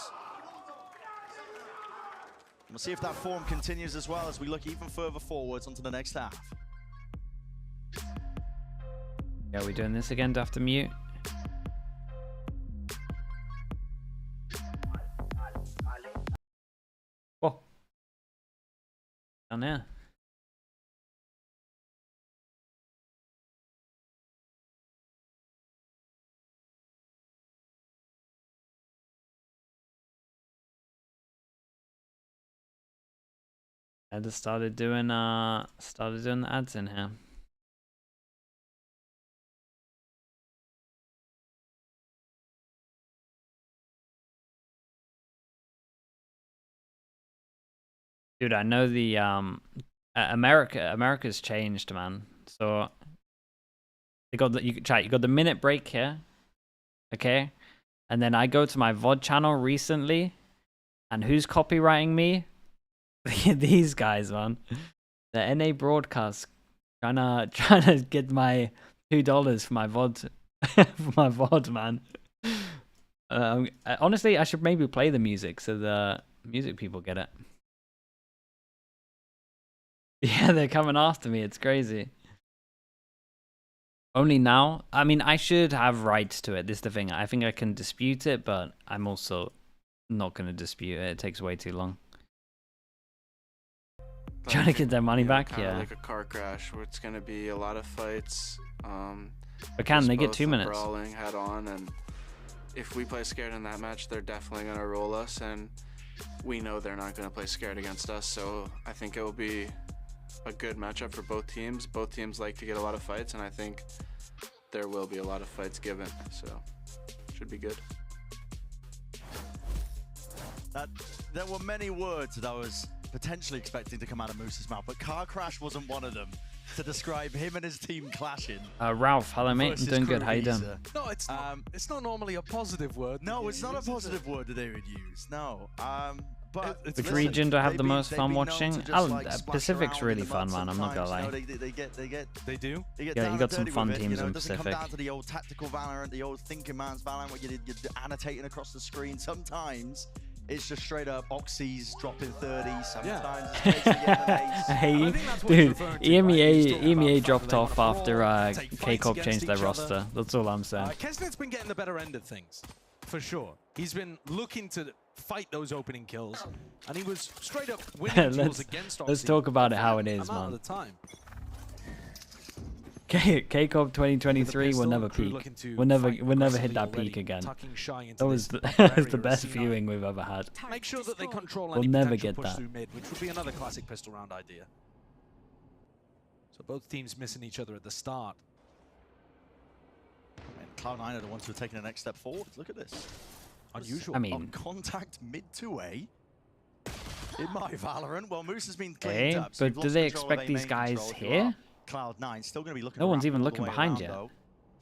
We'll see if that form continues as well as we look even further forwards onto the next half. Yeah, we doing this again? Do I have to mute? Oh. Down there. I just started doing the ads in here. Dude, I know the America's changed, man. So you got the minute break here, okay? And then I go to my VOD channel recently, and who's copywriting me? These guys, man. The NA broadcast trying to get my $2 for my VOD for my VOD, man. Honestly, I should maybe play the music so the music people get it. Yeah, they're coming after me. It's crazy. Only now? I mean, I should have rights to it. This is the thing. I think I can dispute it, but I'm also not going to dispute it. It takes way too long. Trying to get their money back? Yeah. Like a car crash where it's going to be a lot of fights. But can they get 2 minutes? Brawling head on, and if we play scared in that match, they're definitely going to roll us, and we know they're not going to play scared against us. So I think it will be a good matchup for both teams. Both teams like to get a lot of fights, and I think there will be a lot of fights given. So should be good. There were many words that I was potentially expecting to come out of Moose's mouth, but car crash wasn't one of them to describe him and his team clashing. Ralph, hello mate, I'm doing good. How you doing? No, it's not normally a positive word. No, it's not a positive word that they would use. No. But which region do I have the most fun watching? Pacific's really fun, man. I'm not gonna lie. They do. Yeah, you got some fun teams in Pacific. It doesn't come down to the old tactical Valorant, the old thinking man's Valorant, where you're annotating across the screen. Sometimes it's just straight up Oxy's dropping 30. Sometimes it's getting an ace. Hey, dude, EMEA dropped off after K-Corp changed their roster. That's all I'm saying. Kesnet's been getting the better end of things, for sure. He's been looking to fight those opening kills, and he was straight up winning duels against Oxy. Let's talk about it how it is, man. K-Corp 2023 will never peak. We'll never hit that peak again. That was the best viewing we've ever had. Make sure that they control any never get push that. Through mid, which would be another classic pistol round idea. So both teams missing each other at the start. And Cloud9 are the ones who are taking the next step forward. Look at this. Unusual. I mean, contact mid to A. In my Valorant, well, Moose has been cleaned up. So but do they expect these guys here? Cloud9 still going to be looking. No one's even looking behind yet.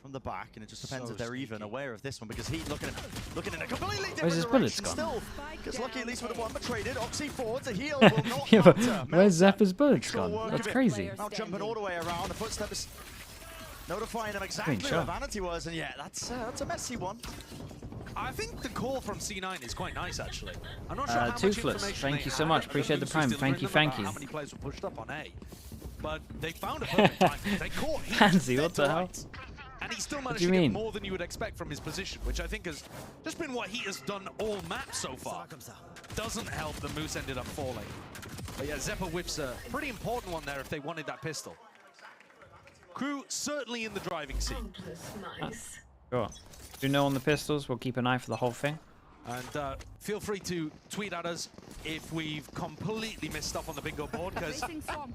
From the back, and it just depends if they're even aware of this one, because he's looking in a completely different Where's his bullets direction gone? still. Because lucky at least with the one traded, Oxy forward to heal will not Yeah, but matter. where's Zeppa's bullets gone? That's crazy. Now jumping all the way around, the footsteps notifying them exactly where Vanity was, and yeah, that's a messy one. I think the call from C9 is quite nice, actually. I'm not sure how much Toothless, thank you so much. Appreciate the prime. Thank you. How many players were pushed up on A? But they found a perfect time. They caught him. Pansy, what the hell? Right. And he still managed to get more than you would expect from his position, which I think has just been what he has done all map so far. Doesn't help that Moose ended up falling. But yeah, Zeppa whips a pretty important one there if they wanted that pistol. Crew certainly in the driving seat. Sure. Do you know on the pistols? We'll keep an eye for the whole thing. And feel free to tweet at us if we've completely missed stuff on the bingo board, because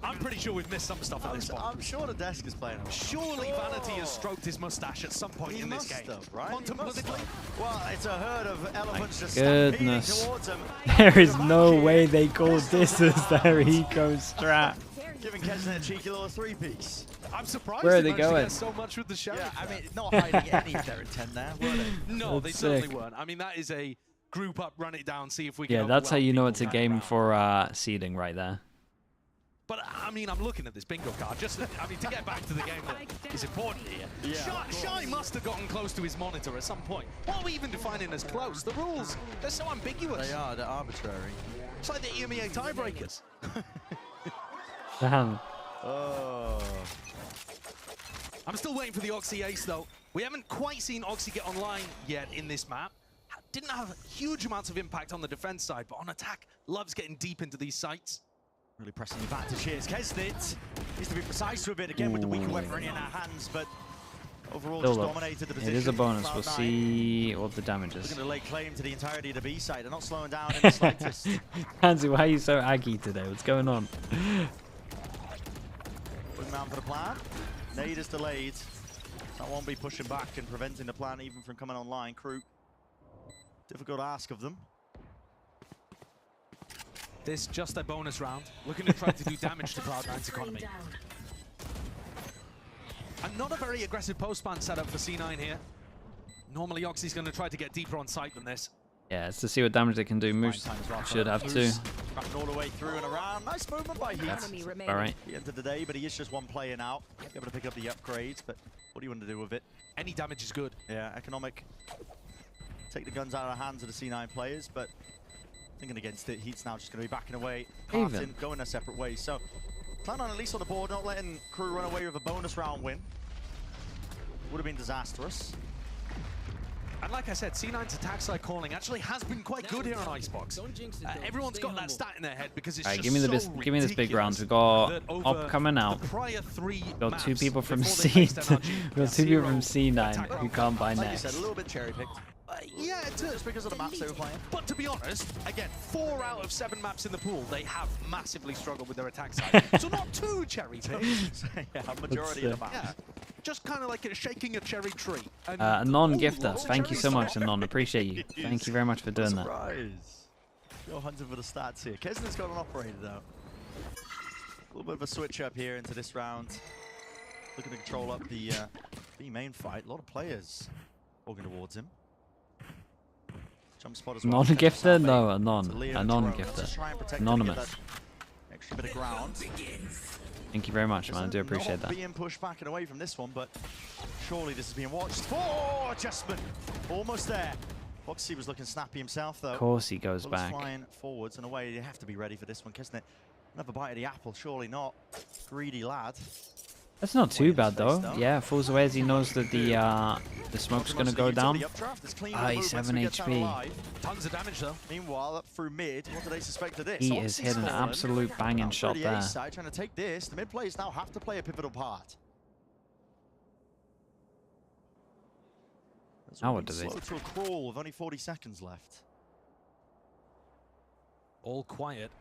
I'm pretty sure we've missed some stuff at this point. I'm sure the desk is playing. Surely Vanity has stroked his mustache at some point in this game. Right? Contemplatively? Well, it's a herd of elephants just Goodness. towards him. There is no way they called this as their eco strat. Giving Kesnet a cheeky little three-piece. I'm surprised Where are they going? so much with the sheriff. Yeah, I mean, not hiding any of their intent there, were they? No, That's they sick. certainly weren't. I mean, that is a group up, run it down, see if we can. Yeah, that's how you know it's a game round. for seeding right there. But I mean, I'm looking at this bingo card. Just, I mean, to get back to the game that is important here. Yeah, Shy must have gotten close to his monitor at some point. What are we even defining as close? The rules, they're so ambiguous. They are, they're arbitrary. It's like the EMEA tiebreakers. Damn. Oh. I'm still waiting for the Oxy ace, though. We haven't quite seen Oxy get online yet in this map. Didn't have huge amounts of impact on the defense side, but on attack, loves getting deep into these sites. Really pressing the advantage here. Kesnet needs to be precise to a bit again with the weaker weaponry in our hands, but overall just dominated the position. It is a bonus. We'll see what the damage is. They're going to lay claim to the entirety of the B side. They're not slowing down in the slightest. Hansi, why are you so aggy today? What's going on? Looking around for the plan. Nade is delayed. That won't be pushing back and preventing the plan even from coming online. Crew. Difficult ask of them. This just a bonus round, looking to try to do damage to Cloud9's economy. And not a very aggressive post-ban setup for C9 here. Normally Oxy's going to try to get deeper on site than this. Yeah, it's to see what damage they can do. Moose should have two. Wrapping all the way through and around. Nice movement by Heat. All right. He entered the day, but he is just one player now. Able to pick up the upgrades, but what do you want to do with it? Any damage is good. Yeah, economic. Take the guns out of the hands of the C9 players, but thinking against it, Heat's now just going to be backing away, passing, going their separate ways. So, Cloud9 at least on the board, not letting Crew run away with a bonus round win. would have been disastrous. And like I said, C9's attack side calling actually has been quite good here on Icebox. Everyone's got that stat in their head because it's just give me this big round. We got Op coming out. We got 2 people from C. We got 2 people from C9 who can't buy next. Like you said, a little bit cherry picked. Yeah, it is because of the maps they were playing. But to be honest, again, 4 out of 7 maps in the pool, they have massively struggled with their attack side. So not too cherry picked. Yeah, majority of the maps. Yeah. Just kind of like shaking a cherry tree. Anon Gifter, thank you so much, Anon. Appreciate you. Thank you very much for doing that. Surprise. You're hunting for the stats here. Kesner's got an operator though. A little bit of a switch up here into this round. Looking to control up the B main fight. A lot of players walking towards him. Jump spot as well. Non-gifter? No, Anon. Anon-gifter. Anonymous. Extra bit of ground. Thank you very much, man. I do appreciate that. Being pushed back and away from this one, but surely this is being watched. Oh, adjustment. Almost there. Foxy was looking snappy himself, though. Of course he goes back. Flying forwards and away. You have to be ready for this one, isn't it? Another bite of the apple, surely not. Greedy lad. That's not too bad, though. Yeah, falls away as he knows that the smoke's going to go down. He's 7 HP. Tons of damage, though. Meanwhile, up through mid, what do they suspect of this? He has hit an absolute banging shot there. Side trying to take this. The mid players now have to play a pivotal part. Now what do they do? Slow to a crawl with only 40 seconds left. All quiet.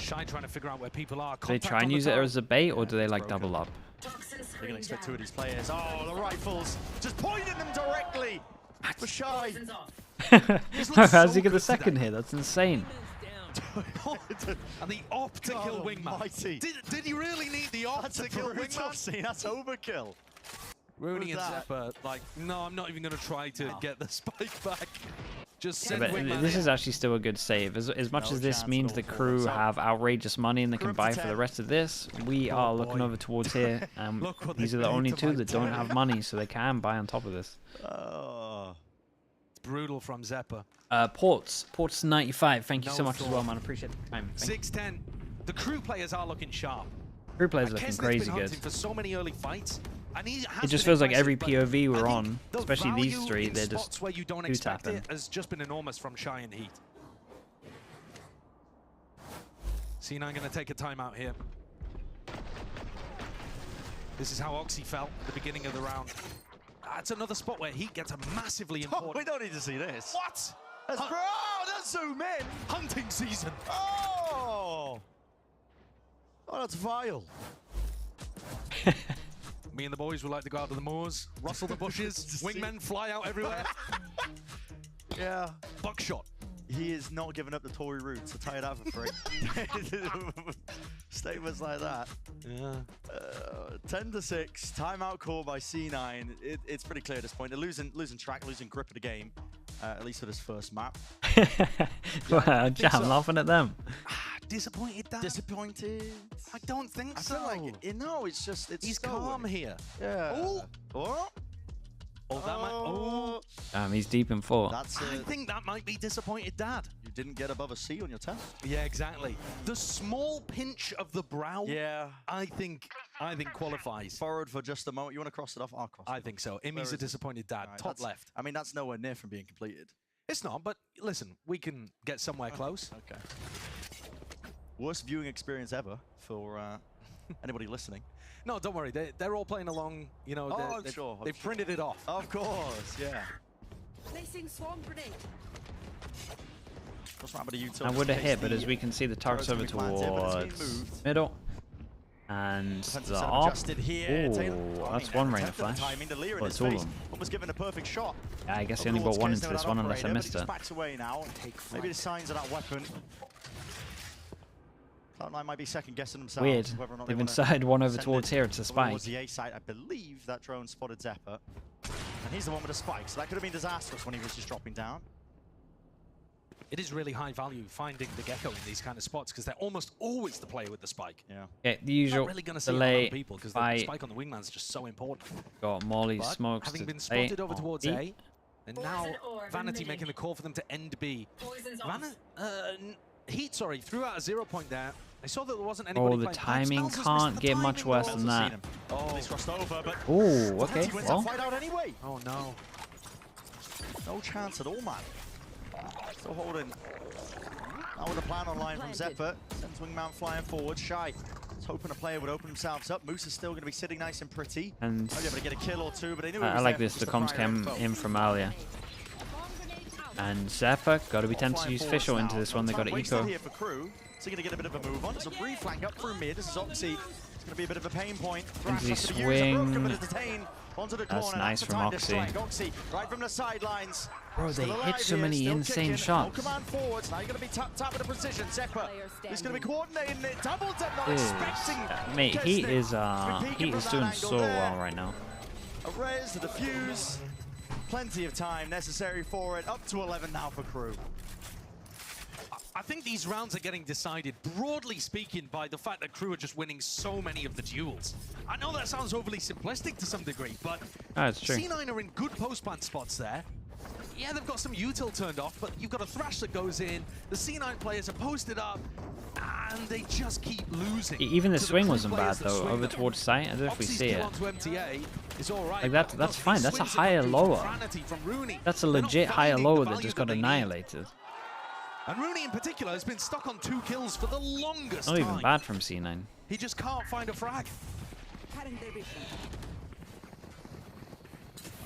Shy trying to figure out where people are. Do they try and use it as a bait, or do they like double up? They're going to expect 2 of these players. Oh, the rifles just pointing them directly for Shy. How's he get the second hit? That's insane. And the op to kill Wingman. Did he really need the op to kill Wingman? That's overkill. Rooney and Zeppa, like, no, I'm not even going to try to get the spike back. Just send Wingman this is actually still a good save. As much as this means the crew have outrageous money and they can buy for the rest of this, we are looking over towards here. These are the only 2 that don't have money, so they can buy on top of this. It's brutal from Zeppa. Ports 95. Thank you so much as well, man. Appreciate the time. 6-10. The crew players are looking sharp. Crew players are looking crazy good. For so many early fights. It just feels like every POV we're on, especially these 3, they're just where you don't expect it has just been enormous from Shy and Heat. C9 going to take a timeout here. This is how Oxy felt at the beginning of the round. That's another spot where Heat gets a massively important... we don't need to see this. What? That's zoom in. Hunting season. Oh, that's vile. Me and the boys would like to go out to the moors, rustle the bushes, wingmen fly out everywhere. Yeah. Buckshot. He is not giving up the Tory roots, so tie it out for free. Statements like that. Yeah. 10-6, timeout call by C9. It's pretty clear at this point. They're losing track, losing grip of the game, at least for this first map. I'm laughing at them. Disappointed, Dad? Disappointed? I don't think so. I feel like, no, it's just... He's calm here. Yeah. Oh! Oh! Oh, that might... Oh! He's deep in 4. I think that might be disappointed, Dad. You didn't get above a C on your test. Yeah, exactly. The small pinch of the brow, yeah, I think qualifies. Forward for just a moment. You want to cross it off? I'll cross it. I think so. Imi's a disappointed dad. Right, top left. I mean, that's nowhere near from being completed. It's not, but listen, we can get somewhere close. Okay. Worst viewing experience ever for anybody listening. No, don't worry. They're all playing along. You know, I'm sure. They've printed it off. Of course, yeah. Placing swarm grenade. I would have hit, but as we can see, the target's over towards middle. And the op. Oh, that's one rain of flash. Well, it's all of them. Almost given a perfect shot. Yeah, I guess he only got 1 into this one unless I missed it. Backs away now. Maybe the signs of that weapon. Cloud9 might be second guessing themselves. Weird. They've inside one over towards here. It's a spike. Towards the A side, I believe that drone spotted Zeppa. And he's the one with the spike, so that could have been disastrous when he was just dropping down. It is really high value finding the Gecko in these kind of spots because they're almost always the player with the spike. Yeah. Okay, the usual really gonna see delay people because the spike on the wingman's just so important. Got Molly smokes. Having been spotted over towards A, and now Vanity making the call for them to end B. Heat, sorry, threw out a 0 point there. I saw that there wasn't anybody. Oh, the timing can't get much worse than that. Oh, he's crossed over, but oh, okay. he wins Well, that fight out anyway. Oh no. No chance at all, man. Still holding. Now with a plan online from Zephyr. Sends Wingman flying forward. Shy. He's hoping a player would open themselves up. Moose is still going to be sitting nice and pretty. And might be able to get a kill or two, but they knew I like this. The comms came in from earlier. And Zephyr got to be tempted to use Fischl into this one. They got to eco. Here for KRU. So you're going to get a bit of a move on. There's a reflank up through mid. This is Oxy. It's going to be a bit of a pain point. Into the swing. Onto the That's corner. nice from Oxy. Oxy right from the sidelines. Bro, they hit so many insane shots. Command forwards. Now you're going to be tap with a precision. Zephyr. He's going to be coordinating it. Double tap, not expecting. Mate, he is doing so well right now. A res, the defuse. Plenty of time necessary for it. Up to 11 now for KRU. I think these rounds are getting decided, broadly speaking, by the fact that KRU are just winning so many of the duels. I know that sounds overly simplistic to some degree, but it's true. C9 are in good post-plant spots there. Yeah, they've got some util turned off, but you've got a Thrash that goes in. The C9 players are posted up, and they just keep losing. Even the swing wasn't bad, though, over towards site. I don't know if we see it. Like, that's fine. That's a higher lower. That's a legit higher lower that just got annihilated. And Rooney in particular has been stuck on 2 kills for the longest Not time. even bad from C9. He just can't find a frag.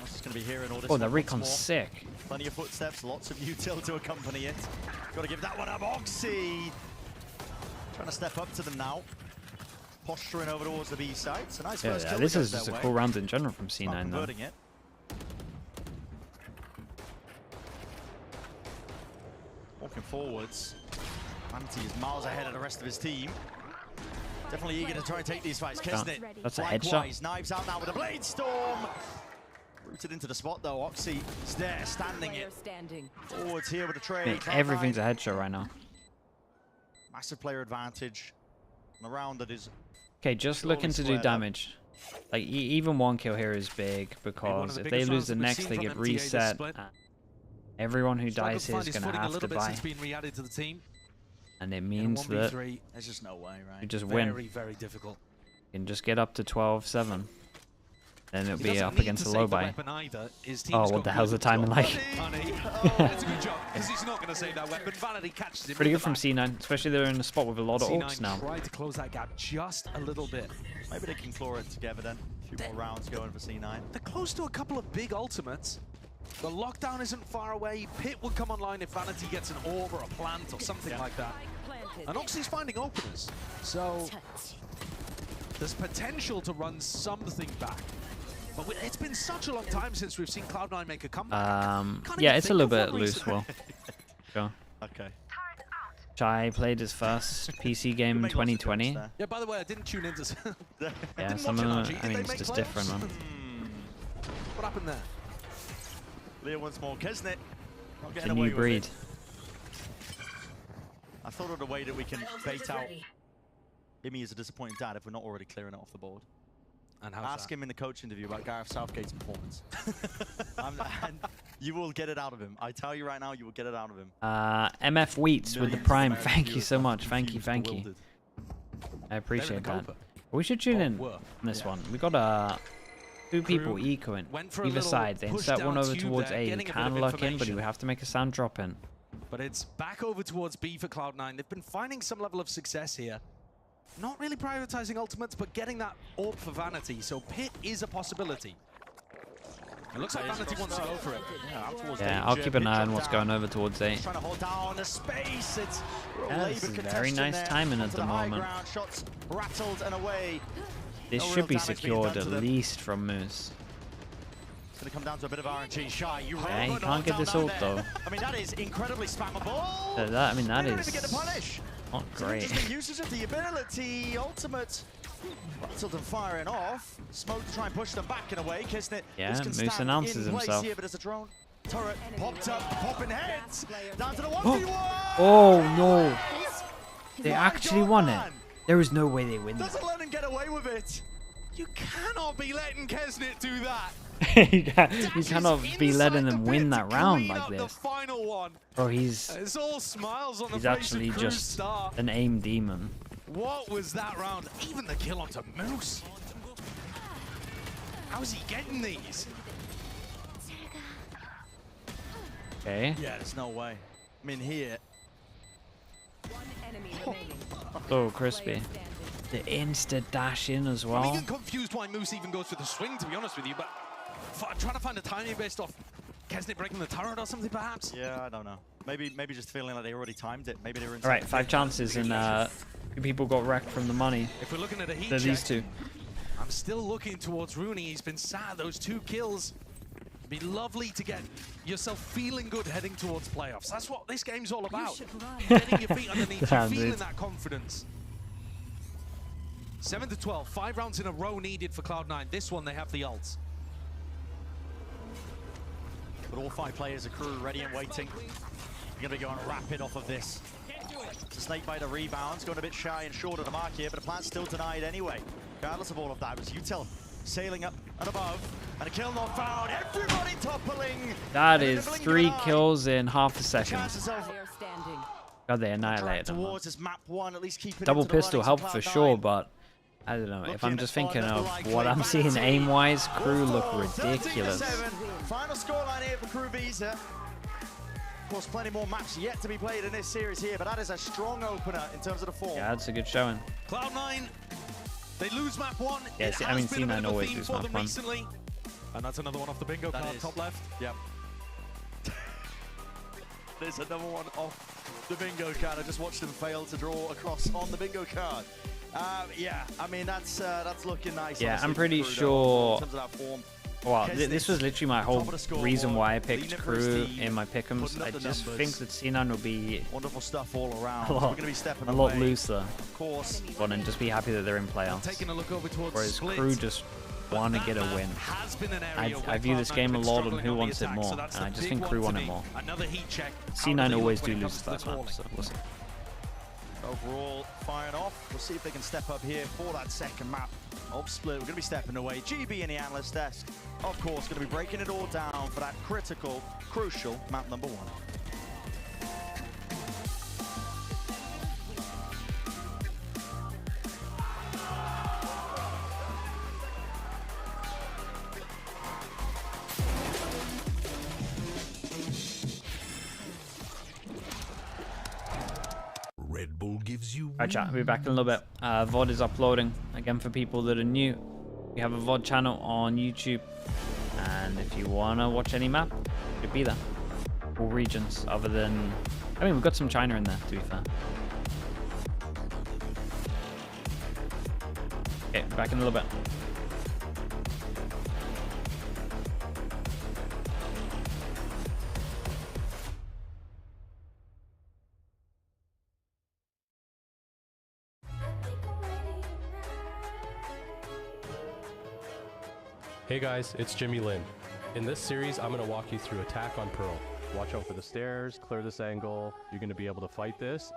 It's going to be here in order. Oh, the recon's sick. Plenty of footsteps, lots of util to accompany it. Got to give that one up. Oxy trying to step up to them now. Posturing over towards the B side. It's a nice first kill. This is just a cool round in general from C9 though. It. Walking forwards. Manti is miles ahead of the rest of his team. Definitely eager to try and take these fights. Kisnet. That's a headshot. Knives out now with a blade storm. Rooted into the spot though. Oxy is there, standing it. Forwards here with a trade. Mate, everything's a headshot right now. Massive player advantage. On a round that is. Okay, just looking to do damage. Like even 1 kill here is big because if they lose the next, they get reset. Everyone who dies here is going to have to buy. And it means that there's just no way, right? you just win. Very difficult. You can just get up to 12-7. Then it'll be up against a low buy. Oh, what the hell's the timing like? It's a good job, because he's not going to save that weapon. Vanity catches him. Pretty good from C9, especially they're in a spot with a lot of orcs now. Try to close that gap just a little bit. Maybe they can claw it together then. A few more rounds going for C9. They're close to a couple of big ultimates. The lockdown isn't far away. Pit will come online if Vanity gets an orb or a plant or something like that. And Oxy's finding openers. So there's potential to run something back. But it's been such a long time since we've seen Cloud9 make a comeback. Yeah, it's a little bit loose, Will. Sure. Okay. Chai played his first PC game in 2020. Yeah, by the way, I didn't tune into... Yeah, some of them, I mean, it's just different, man. What happened there? Leo once more. Kisnet. It's a new breed. I thought of a way that we can bait out Imi as a disappointing dad if we're not already clearing it off the board. And ask him in the coach interview about Gareth Southgate's performance. And you will get it out of him. I tell you right now, you will get it out of him. MF Wheats with the Prime. Thank you so much. Thank you. I appreciate that. We should tune in on this one. We got 2 people ecoing either side. They insert one over towards A. He can lock in, but he would have to make a sound drop in. But it's back over towards B for Cloud9. They've been finding some level of success here. Not really prioritizing ultimates, but getting that orb for Vanity. So Pit is a possibility. It looks like Vanity wants to go for it. Yeah, I'll keep an eye on what's going over towards A. Trying to hold down the space. It's this is very nice timing at the moment. Shots rattled and away. This should be secured at least from Moose. It's going to come down to a bit of RNG. Shy, yeah, he can't get this ult though. I mean, that is incredibly spammable. I mean, that is not great. Usage of the ability, ultimate. Rattled and firing off. Smoke to try and push them back in a way. Kisnet. Yeah, Moose announces himself. Here, but as a drone. Turret popped up, popping heads. Down to the 1v1. Oh no! They actually won it. There is no way they win that. Doesn't let him get away with it. You cannot be letting Kisnet do that. You cannot be letting them win that round like this. Bro, he's actually just an aim demon. What was that round? Even the kill onto Moose. How's he getting these? Okay. Yeah, there's no way. I mean, here. Oh, crispy. The insta dash in as well. I'm even confused why Moose even goes for the swing, to be honest with you, but trying to find a timing based off Kesnit breaking the turret or something, perhaps? Yeah, I don't know. Maybe just feeling like they already timed it. Maybe they were in. All right, 5 chances, and people got wrecked from the money. If we're looking at a heat They're check, these two. I'm still looking towards Rooney. He's been sad. Those 2 kills. Be lovely to get yourself feeling good heading towards playoffs. That's what this game's all about. Getting your feet underneath you, feeling that confidence. 7 to 12, 5 rounds in a row needed for Cloud9. This one, they have the ult. But all 5 players are crew ready and waiting. You're going to be going rapid off of this. So Snake by the rebounds, going a bit shy and short of the mark here, but the plan's still denied anyway. Regardless of all of that, it was Util sailing up and above, and a kill not found. Everybody toppling. That is 3 kills in half a second. God, they annihilated them. Towards this map 1, at least keep it Double into the pistol running, helped so for Cloud9 sure, but I don't know. If I'm just thinking of what I'm seeing aim-wise, crew look ridiculous. Final scoreline here for Crew Visa. Of course, plenty more maps yet to be played in this series here, but that is a strong opener in terms of the form. Yeah, that's a good showing. Cloud9, they lose map 1. Yeah, I mean, C9 always lose map 1. Recently. And that's another one off the bingo card, top left. Yep. There's another one off the bingo card. I just watched him fail to draw across on the bingo card. Yeah, I mean, that's looking nice. Yeah, honestly, I'm pretty Crew, sure. in terms of that form. Well, this was literally my whole reason why I picked crew in my pick'ems. I just think that C9 will be wonderful stuff all around. a lot, We're gonna be stepping a lot away. looser. Of course. One, and just be happy that they're in playoffs. Taking a look over towards Whereas Split, crew just want to get a win. I view this game a lot on who wants it more, and I just think crew want it more. Another heat check. C9 always do lose the first map, so we'll see. Overall, firing off. We'll see if they can step up here for that second map of Split. We're going to be stepping away. GB in the analyst desk, of course, going to be breaking it all down for that critical, crucial map number 1. Red Bull gives you. Alright, chat, I'll be back in a little bit. VOD is uploading again for people that are new. We have a VOD channel on YouTube, and if you wanna watch any map, it'll be there. All regions, other than, I mean, we've got some China in there, to be fair. Okay, back in a little bit. Hey guys, it's Jimmy Lin. In this series, I'm going to walk you through Attack on Pearl. Watch out for the stairs, clear this angle, you're going to be able to fight this.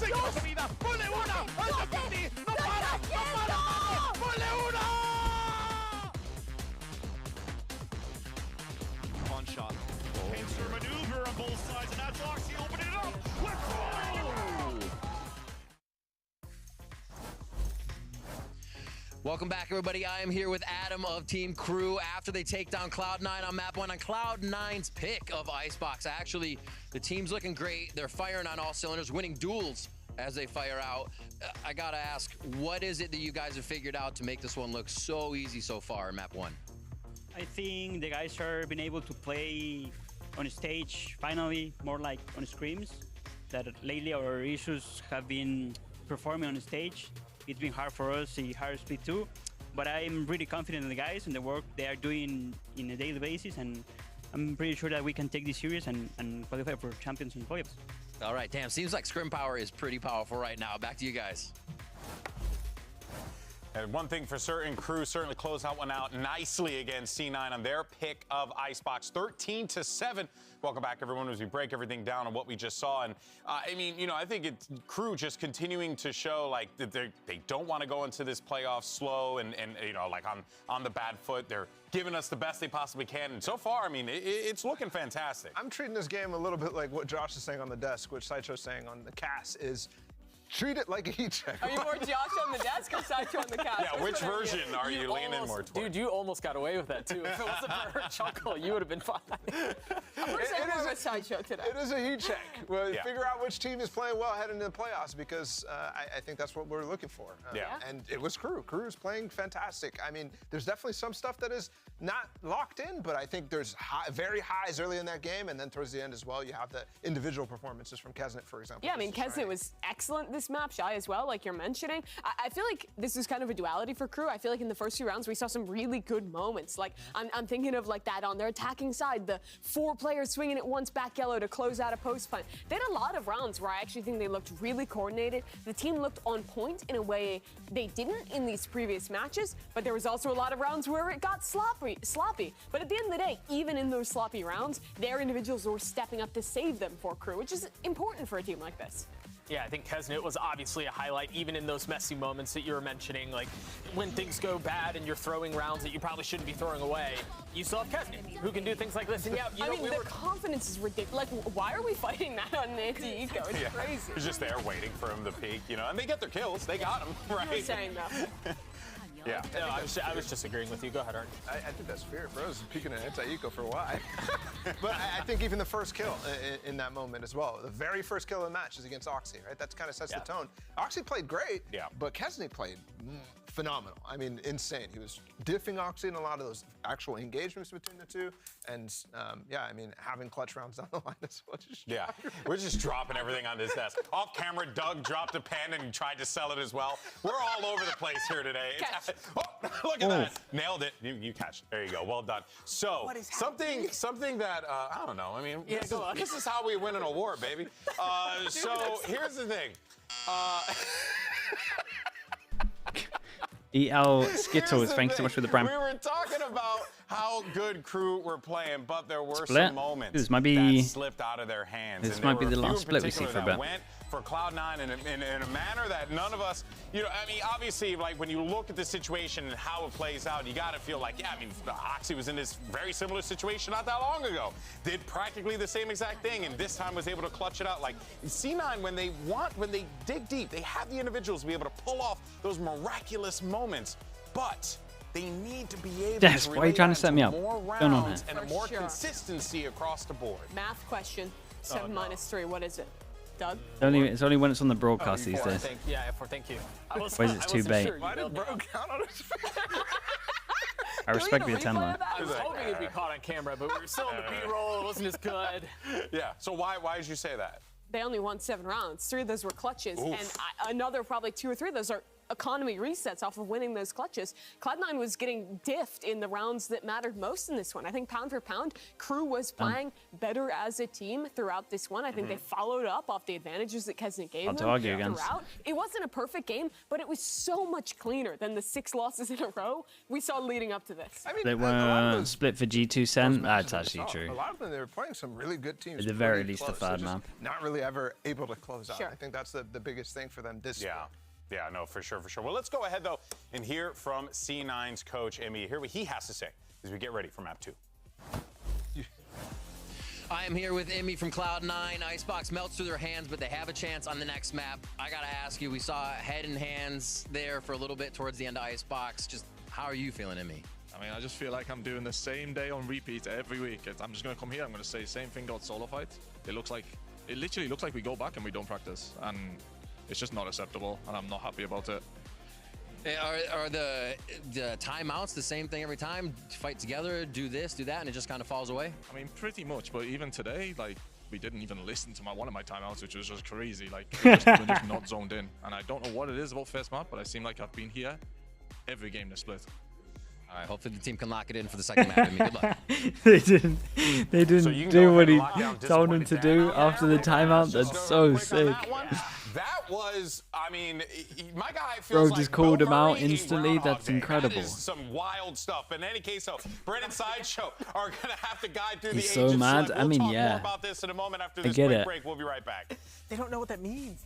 Se queda con vida. ¡Ponle una! ¡Alto Candy! ¡No para! ¡No para! ¡Ponle una! One shot. Extra maneuver on both sides, and that's Oxy opening it up. Let's go! Welcome back, everybody. I am here with Adam of Team KRU after they take down Cloud9 on map 1 on Cloud9's pick of Icebox. Actually, the team's looking great. They're firing on all cylinders, winning duels as they fire out. I gotta ask, what is it that you guys have figured out to make this one look so easy so far in map 1? I think the guys are being able to play on stage finally more like on scrims. That lately our issues have been performing on stage. It's been hard for us in hard speed too, but I'm really confident in the guys and the work they are doing in a daily basis, and I'm pretty sure that we can take this series and qualify for champions and playoffs. All right, damn, seems like scrim power is pretty powerful right now. Back to you guys. And one thing for certain, KRU certainly closed that one out nicely against C9 on their pick of Icebox, 13-7. Welcome back, everyone, as we break everything down on what we just saw. And I mean, you know, I think it's KRU just continuing to show like that they don't want to go into this playoff slow and you know, like on the bad foot. They're giving us the best they possibly can. And so far, I mean, it's looking fantastic. I'm treating this game a little bit like what Josh is saying on the desk, which Sideshow's saying on the cast is, treat it like a heat check. Are you more Josh on the desk or Sideshow on the cast? Yeah, which version are you leaning more towards? Dude, you almost got away with that, too. If it wasn't for her chuckle, you would have been fine. We're saying more of a Sideshow today. It is a heat check. Well, figure out which team is playing well heading into the playoffs, because I think that's what we're looking for. And it was KRU. KRU is playing fantastic. I mean, there's definitely some stuff that is not locked in, but I think there's very highs early in that game, and then towards the end as well, you have the individual performances from Kesnet, for example. Yeah, I mean, Kesnet was excellent this map, Shy as well, like you're mentioning. I feel like this is kind of a duality for KRU. I feel like in the first few rounds, we saw some really good moments. Like, I'm thinking of like that on their attacking side, the 4 players swinging at once back yellow to close out a post plant. They had a lot of rounds where I actually think they looked really coordinated. The team looked on point in a way they didn't in these previous matches, but there was also a lot of rounds where it got sloppy. But at the end of the day, even in those sloppy rounds, their individuals were stepping up to save them for KRU, which is important for a team like this. Yeah, I think Kesnet was obviously a highlight, even in those messy moments that you were mentioning, like when things go bad and you're throwing rounds that you probably shouldn't be throwing away. You still have Kesnet, who can do things like this. And yeah, you know, their confidence is ridiculous. Like, why are we fighting that on anti-eco? It's crazy. It's just there waiting for him to peak, you know, and they get their kills. They got them, right? You were saying that. Yeah. No, I was just agreeing with you. Go ahead, Arnie. I think that's fair. Bro's peeking at anti-eco for why. But I think even the first kill in that moment as well, the very first kill of the match is against Oxy, right? That kind of sets the tone. Oxy played great, but Kesnet played phenomenal. I mean, insane. He was diffing Oxy in a lot of those actual engagements between the two. And yeah, I mean, having clutch rounds down the line as well. We're just dropping everything on this desk. Off camera, Doug dropped a pen and tried to sell it as well. We're all over the place here today. Oh, look at that. Nailed it. You catch. There you go. Well done. So something that, I don't know. I mean, this is how we win an award, baby. So here's the thing. EL Skittles, thank you so much for the brand. We were talking about how good KRU were playing, but there were split. Some moments This might be, that slipped out of their hands. This might be the last split we see for a bit. Went for Cloud9 in a manner that none of us, you know, I mean, obviously, like when you look at the situation and how it plays out, you got to feel like, yeah, I mean, Oxy was in this very similar situation not that long ago. Did practically the same exact thing, and this time was able to clutch it out. Like C9, when they dig deep, they have the individuals to be able to pull off those miraculous moments, but they need to be able to why are you trying to set me up? more rounds and a more consistency across the board. Math question, 7 minus 3, what is it? Doug? It's only when it's on the broadcast these days. Thank you. Where's it's too bait? Why did Bro count on his I respect the attend line. I was hoping it'd be caught on camera, but we were still in the B-roll. It wasn't as good. Yeah. So why did you say that? They only won 7 rounds. 3 of those were clutches, and another probably 2 or 3 of those are economy resets off of winning those clutches. Cloud9 was getting diffed in the rounds that mattered most in this one. I think pound for pound, KRU was playing better as a team throughout this one. I think they followed up off the advantages that Kesnet gave them throughout. It wasn't a perfect game, but it was so much cleaner than the 6 losses in a row we saw leading up to this. I mean, They were split for G2 Cent. That's actually true. A lot of them, they were playing some really good teams. At the very least, the third map. Not really ever able to close out. Sure. I think that's the biggest thing for them this year. Yeah, no, for sure, for sure. Well, let's go ahead, though, and hear from C9's coach, Emmy. Hear what he has to say as we get ready for map 2. I am here with Emmy from Cloud9. Icebox melts through their hands, but they have a chance on the next map. I gotta ask you, we saw head and hands there for a little bit towards the end of Icebox. Just how are you feeling, Emmy? I mean, I just feel like I'm doing the same day on repeat every week. I'm just gonna come here, I'm gonna say same thing about solo fight. It literally looks like we go back and we don't practice, and it's just not acceptable, and I'm not happy about it. Are the timeouts the same thing every time? Fight together, do this, do that, and it just kind of falls away? I mean, pretty much, but even today, like, we didn't even listen to one of my timeouts, which was just crazy. Like, we're just not zoned in. And I don't know what it is about first map, but I seem like I've been here every game this split. All right, hopefully the team can lock it in for the second map. I mean, good luck. They didn't do what he told them to do after the timeout. That's so sick. That was, I mean, my guy feels Bro like just called him out no-brainer instantly. Groundhog That's Day. incredible. That is some wild stuff. But in any case, so Brent and Sideshow are going to have to guide through He's the so agent mad. select. I mean, we'll talk yeah. more about this in a moment after I this get quick it. break. We'll be right back. They don't know what that means.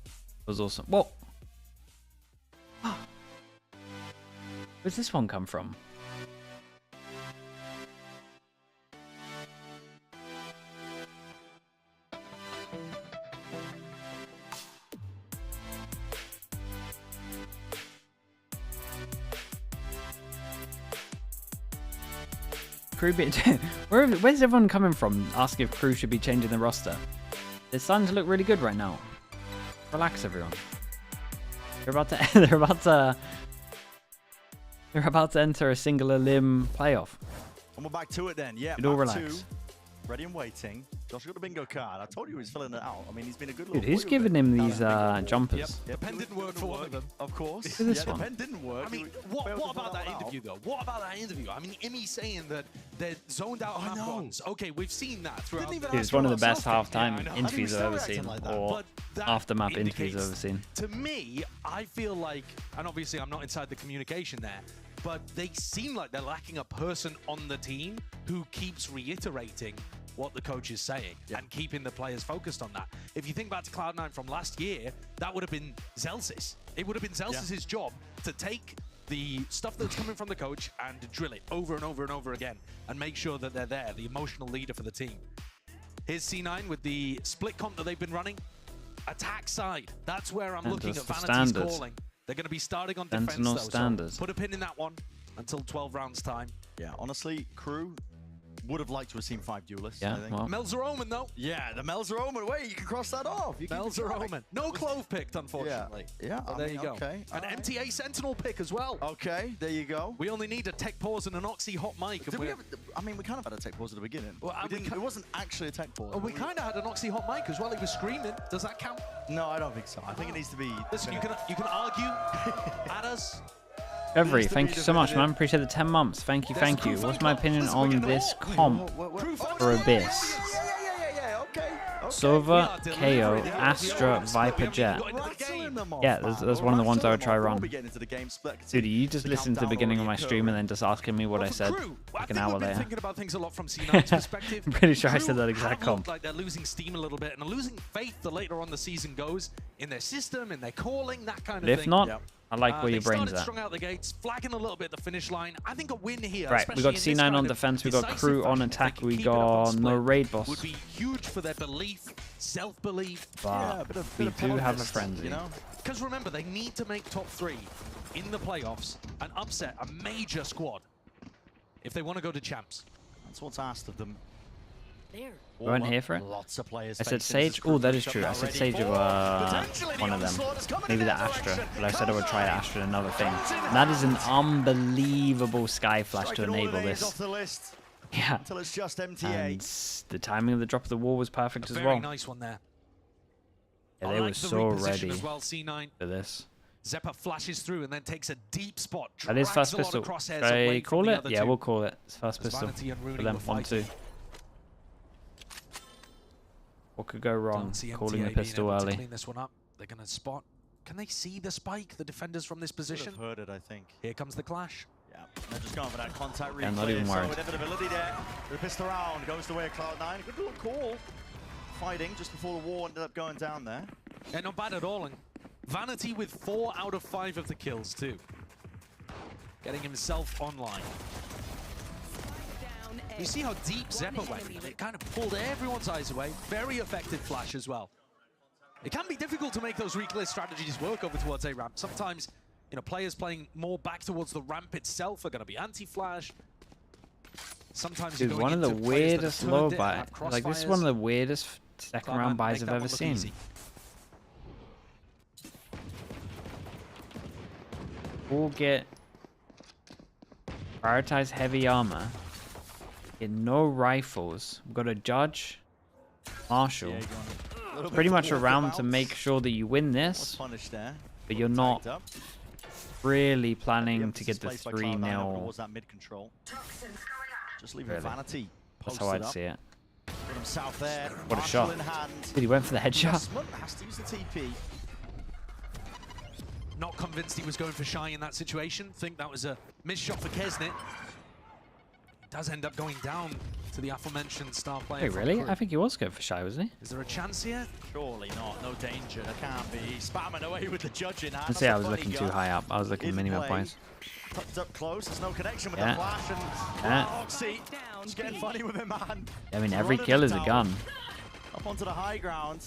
That was awesome. Whoa. Where's this one come from? Where's everyone coming from? Asking if KRU should be changing the roster. They're starting to look really good right now. Relax, everyone. They're about to enter a singular limb playoff. And we're back to it then. Yeah, You'd all map relax. 2, ready and waiting. Josh got a bingo card. I told you he was filling it out. I mean, he's been a good little Dude, who's boy giving with him it. these jumpers? Yep. The pen didn't work for one of them. Of course. Look at this yeah, one. the pen didn't work. I mean, what about that interview, though? What about that interview? I mean, Emmy saying that they're zoned out on map ones. Okay, we've seen that throughout. Dude, it's one of the best halftime interviews I've ever seen, or aftermap interviews I've ever seen. To me, I feel like, and obviously I'm not inside the communication there, but they seem like they're lacking a person on the team who keeps reiterating what the coach is saying and keeping the players focused on that. If you think back to Cloud9 from last year, that would have been Zelsis. It would have been Zelsis' job to take the stuff that's coming from the coach and drill it over and over and over again and make sure that they're there, the emotional leader for the team. Here's C9 with the split comp that they've been running. Attack side, that's where I'm looking at Vanity's calling. They're going to be starting on defense though, so put a pin in that one until 12 rounds time. Yeah, honestly, KRU would have liked to have seen 5 duelists. Yeah, I think. well. Mel's are Omen though. Yeah, the Mel's are Omen. Wait, you can cross that off. Mel's are Omen. No Clove picked, unfortunately. Yeah, But I there mean, you go. okay. An MTA Sentinel pick as well. Okay, there you go. We only need a tech pause and an Oxy hot mic. Did we have, I mean, we kind of had a tech pause at the beginning. Well, it wasn't actually a tech pause. Oh, we kind of had an Oxy hot mic as well. He was screaming. Does that count? No, I don't think so. I think it needs to be. Listen, you can argue at us. Every, thank you so much, man. Appreciate the 10 months. Thank you, thank you. What's my opinion on this comp for Abyss? Sova, KO, Astra, Viper, Jet. Yeah, that's one of the ones I would try run. Dude, you just listened to the beginning of my stream and then just asking me what I said like an hour later. Thinking about things a lot from C9's perspective. I'm pretty sure I said that exact comp. Like they're losing steam a little bit and losing faith the later on the season goes in their system, in their calling, that kind of But thing. if not, I like where your brain's started at. strong out the gates, flagging a little bit at the finish line. I think a win here. Right, we got especially in this C9 kind on of defense, we got decisive KRU on fashion, if they attack, can we keep it up on got no split, raid boss. would be huge for their belief, self-belief. But we do have a frenzy. You know? Because remember, they need to make top 3 in the playoffs and upset a major squad if they want to go to champs. That's what's asked of them. There. We weren't here for it? Lots of players. I said Sage? Oh, that is true. I said Sage of one of them. Maybe the Astra. But I said I would try Astra, another thing. And that is an unbelievable Sky Flash to enable this. Yeah. Until it's just MTA. And the timing of the drop of the wall was perfect as well. Very nice one there. Yeah, I they like were the so reposition ready as well, C9. for this. Zeppa flashes through and then takes a deep spot. That is fast pistol. Should I call it? Yeah, we'll call it. It's fast pistol for them. 1-2. What could go wrong? Calling the pistol early. Clean this one up. They're going to spot. Can they see the spike? The defenders from this position. Heard it, I think. Here comes the clash. Yeah, they're just going for that contact. Yeah, not even worried. So inevitability there. The pistol round goes the way of Cloud9. Good little call. Fighting just before the wall ended up going down there. Yeah, not bad at all. And Vanity with 4 out of 5 of the kills too. Getting himself online. You see how deep Zeppa went, and it kind of pulled everyone's eyes away. Very effective flash as well. It can be difficult to make those reclear strategies work over towards A ramp. Sometimes, you know, players playing more back towards the ramp itself are going to be anti-flash. Sometimes dude, one of the weirdest low buy. Like, this is one of the weirdest second round buys I've ever seen. We'll get prioritize heavy armor. Get no rifles. We've got a judge, Marshall. Pretty much around to make sure that you win this, but you're not really planning to get the 3-0. Just leaving Vanity. That's how I'd see it. There. What a shot. Dude, he went for the headshot. Has to use the TP. Not convinced he was going for Shy in that situation. Think that was a missed shot for Kesnit. Does end up going down to the aforementioned star player. Wait, really? I think he was going for Shy, wasn't he? Is there a chance here? Surely not. No danger. There can't be. He's spamming away with the judge in hand. Let's see, I was looking too high up. I was looking minimum points. Tucked up close. There's no connection with the flash. And Oxy just getting funny with him, man. I mean, every kill is a gun. Up onto the high ground.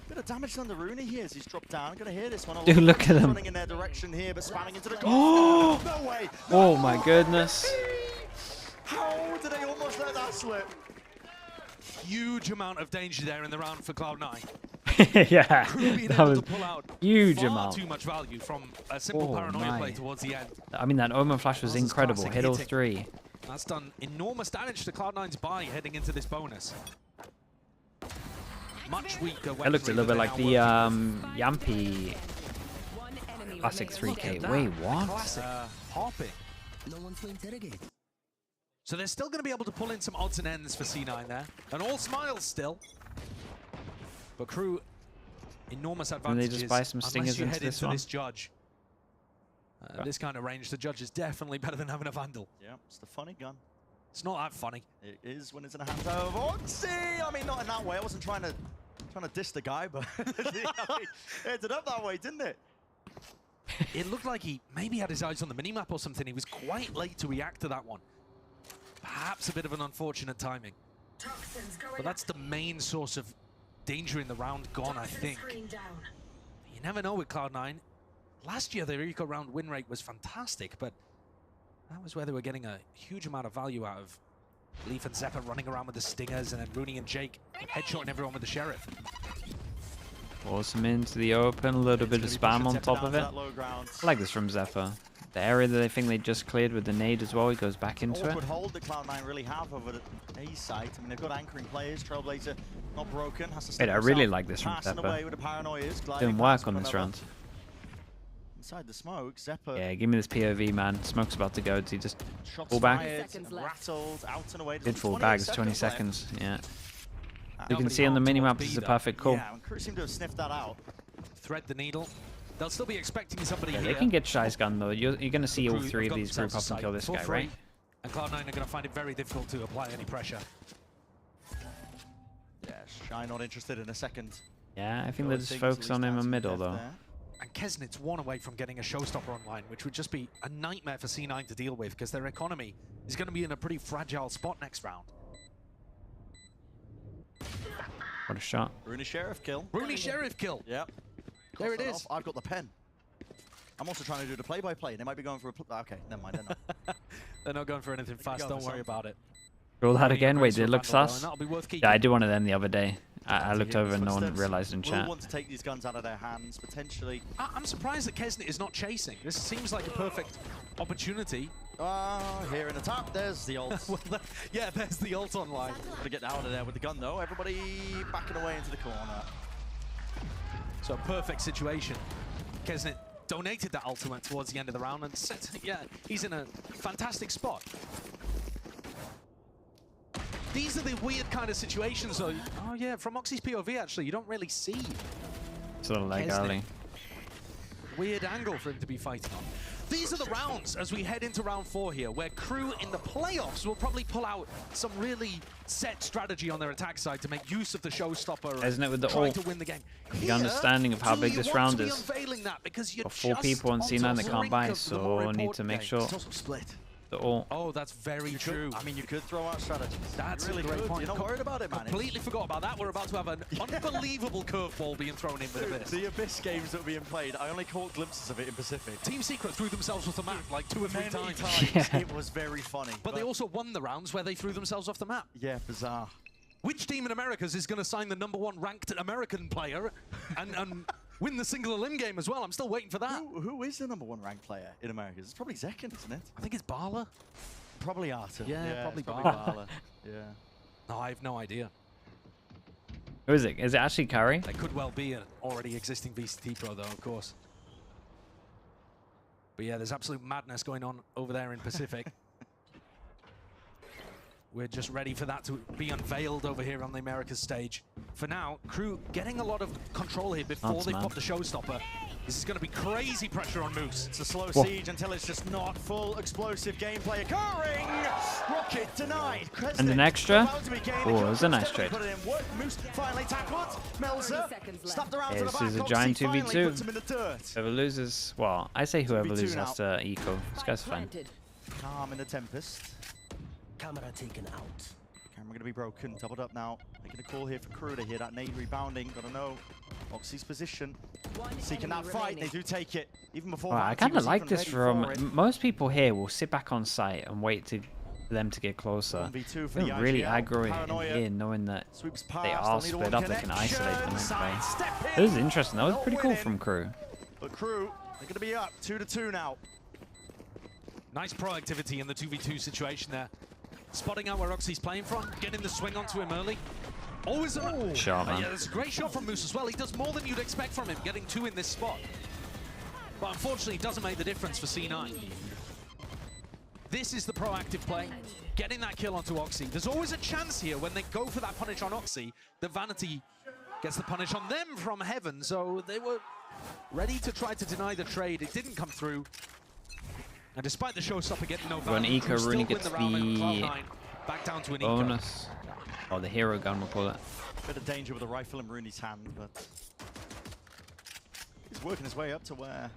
Bit of damage done to Rooney here as he's dropped down. Gonna hear this one. Dude, look at him. Running in their direction here, but spamming into the goal. Oh, no way. Oh my goodness. How did they almost let that slip? Huge amount of danger there in the round for Cloud9. Yeah, that was huge amount. Too much value from a simple paranoia play towards the end. I mean, that Omen flash was incredible. Hit all 3. That's done enormous damage to Cloud9's buy heading into this bonus. Much weaker. It looked a little bit like the Yampi Classic 3K. Wait, what? Classic hopping. No one to interrogate. So they're still going to be able to pull in some odds and ends for C9 there. And all smiles still. But KRU, enormous advantages. And they just buy some stingers into this one. This judge. This kind of range, the judge is definitely better than having a Vandal. Yeah, it's the funny gun. It's not that funny. It is when it's in the hands of Oxy. I mean, not in that way. I wasn't trying to diss the guy, but it ended up that way, didn't it? It looked like he maybe had his eyes on the minimap or something. He was quite late to react to that one. Perhaps a bit of an unfortunate timing. But that's the main source of danger in the round gone, I think. You never know with Cloud9. Last year, their eco round win rate was fantastic, but that was where they were getting a huge amount of value out of Leaf and Zeppa running around with the stingers, and then Rooney and Jake headshotting everyone with the Sheriff. Force him into the open, a little bit of spam on top of it. I like this from Zeppa. The area that they think they just cleared with the nade as well, he goes back into it. Awkward hold that Cloud9 really have over the A site. I mean, they've got anchoring players. Trailblazer not broken. Has to I really like this from Zeppa. Doing work on this round. Inside the smoke, Zeppa. Yeah, give me this POV, man. Smoke's about to go. Does he just fall back? Rattled, out and away. Did fall back. It's 20 seconds. Yeah. You can see on the minimap this is a perfect call. Yeah, KRU seem to have sniffed that out. Thread the needle. They'll still be expecting somebody here. They can get Shy's gun though. You're going to see all 3 of these group up and kill this guy, right? And Cloud9 are going to find it very difficult to apply any pressure. Yeah, Shy not interested in a second. Yeah, I think they'll just focus on him in middle though. And Kesnit's 1 away from getting a showstopper online, which would just be a nightmare for C9 to deal with because their economy is going to be in a pretty fragile spot next round. What a shot. Rooney Sheriff kill. Rooney Sheriff kill. Yep. There it is. I've got the pen. I'm also trying to do the play-by-play. They might be going for a... Okay, never mind. They're not. They're not going for anything fast. Don't worry about it. Roll that again. Wait, did it look sus? Yeah, I did one of them the other day. I looked over and no one realized in chat. We'll want to take these guns out of their hands, potentially. I'm surprised that Kesnit is not chasing. This seems like a perfect opportunity. Here in the top, there's the ult. Well, yeah, there's the ult online. Gotta get out of there with the gun, though. Everybody backing away into the corner. So a perfect situation. Kesnit donated that ultimate towards the end of the round and said, yeah, he's in a fantastic spot. These are the weird kind of situations, though. Oh, yeah, from Oxy's POV, actually, you don't really see. Sort of like early. Weird angle for him to be fighting on. These are the rounds as we head into round 4 here, where KRU in the playoffs will probably pull out some really set strategy on their attack side to make use of the showstopper. Isn't it with the try ult? to win the game. The understanding of how big this round is. For 4 people on C9 that can't buy, so need to make sure. The ult. Oh, that's very true. I mean, you could throw out strategies. That's really a great point. You're not worried about it, man. Completely forgot about that. We're about to have an unbelievable curveball being thrown in with Abyss. The Abyss games that were being played, I only caught glimpses of it in Pacific. Team Secret threw themselves off the map like 2 or 3 times. Yeah. It was very funny. But they also won the rounds where they threw themselves off the map. Yeah, bizarre. Which team in Americas is going to sign the #1 ranked American player and win the single elim game as well? I'm still waiting for that. Who is the #1 ranked player in Americas? It's probably Zekken, isn't it? I think it's Barla. Probably Arthur. Yeah, probably Barla. Yeah. No, I have no idea. Who is it? Is it actually Curry? That could well be an already existing VCT pro, though, of course. But yeah, there's absolute madness going on over there in Pacific. We're just ready for that to be unveiled over here on the Americas stage. For now, KRU getting a lot of control here before they pop the showstopper. This is going to be crazy pressure on Moose. It's a slow siege until it's just not full explosive gameplay occurring. Rocket denied. And an extra? Oh, it was a nice trade. Moose finally tackled. Melzer stuffed around to the This back. is a giant 2v2. Whoever loses, well, I say whoever loses has to eco. This guy's fine. Calm in the Tempest. Camera taken out. Camera going to be broken. Doubled up now. Making a call here for KRU to hear that nade rebounding. Got to know Oxy's position. Seeking that fight. They do take it. Even before I kind of like this from... Most people here will sit back on site and wait for them to get closer. They're really aggro in here, knowing that they are split up. They can isolate them and play. This is interesting. That was pretty cool from KRU. But KRU, they're going to be up 2-2 now. Nice proactivity in the 2v2 situation there. Spotting out where Oxy's playing from, getting the swing onto him early. Always a shot, man. Yeah, that's a great shot from Moose as well. He does more than you'd expect from him, getting 2 in this spot. But unfortunately, it doesn't make the difference for C9. This is the proactive play, getting that kill onto Oxy. There's always a chance here when they go for that punish on Oxy, that Vanity gets the punish on them from heaven. So they were ready to try to deny the trade. It didn't come through. And despite the showstopper getting no value, When Eco Rooney gets the back down to an bonus. Oh, the hero gun will pull it. Bit of danger with a rifle in Rooney's hand, but he's working his way up to where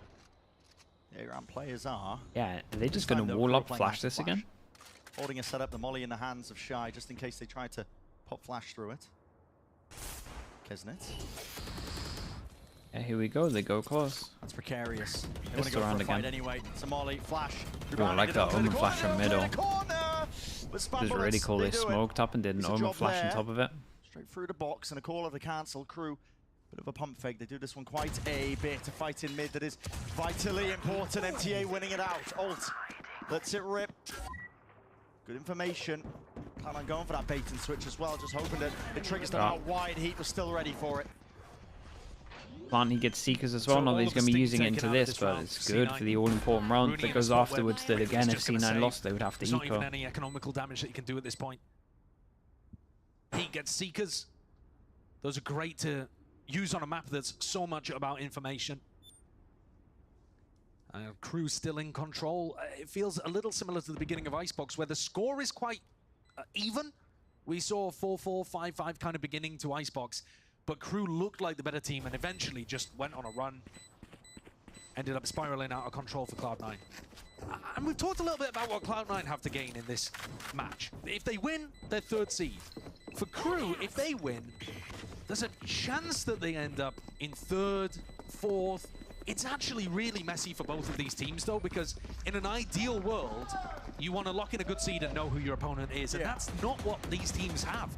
the A-round players are. Yeah, are they just going to wall up flash this again? Holding a setup, the molly in the hands of Shy, just in case they try to pop flash through it. Kesnet. Yeah, here we go. They go close. That's precarious. They Just around go again. Anyway, Somali flash. Oh, I like that Omen flash from middle. This is really cool. They smoked up and did an Omen flash on top of it. Straight through the box and a call of the cancel. KRU, bit of a pump fake. They do this one quite a bit. A fight in mid that is vitally important. MTA winning it out. Ult lets it rip. Good information. Plan on going for that bait and switch as well. Just hoping that it triggers them out wide. Heat was still ready for it. Plant, he gets Seekers as well. Not that he's going to be using it into this, but it's good for the all-important round that goes afterwards. That again, if C9 lost, they would have to eco. There's not even any economical damage that you can do at this point. He gets Seekers. Those are great to use on a map that's so much about information. KRU still in control. It feels a little similar to the beginning of Icebox, where the score is quite even. We saw 4-4, 5-5 kind of beginning to Icebox. But KRU looked like the better team and eventually just went on a run. Ended up spiraling out of control for Cloud9. And we've talked a little bit about what Cloud9 have to gain in this match. If they win, they're 3rd seed. For KRU, if they win, there's a chance that they end up in 3rd, 4th. It's actually really messy for both of these teams, though, because in an ideal world, you want to lock in a good seed and know who your opponent is. And that's not what these teams have.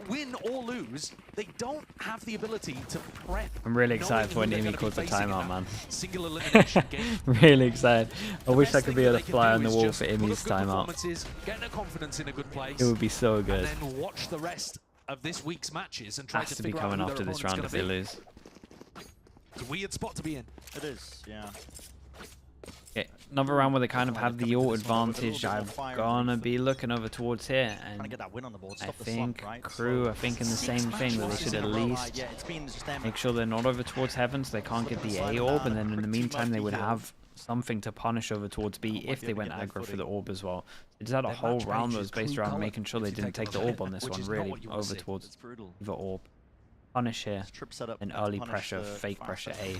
Win or lose, they don't have the ability to prep. I'm really excited for when Amy calls the timeout, man. Single elimination game. Really excited. I wish I could be able to fly on the wall for Amy's timeout. Get their confidence in a good place. It would be so good. And then watch the rest of this week's matches and try Has to to be figure out coming who after their this round if they lose. It's a weird spot to be in. It is, yeah. Okay, another round where they kind of have the ult advantage. I'm gonna be looking over towards here, and I think KRU are thinking the same thing, that they should at least make sure they're not over towards heaven, so they can't get the A orb, and then in the meantime they would have something to punish over towards B if they went aggro for the orb as well. They just had a whole round that was based around making sure they didn't take the orb on this one, really over towards the orb. Punish here, and early pressure, fake pressure A.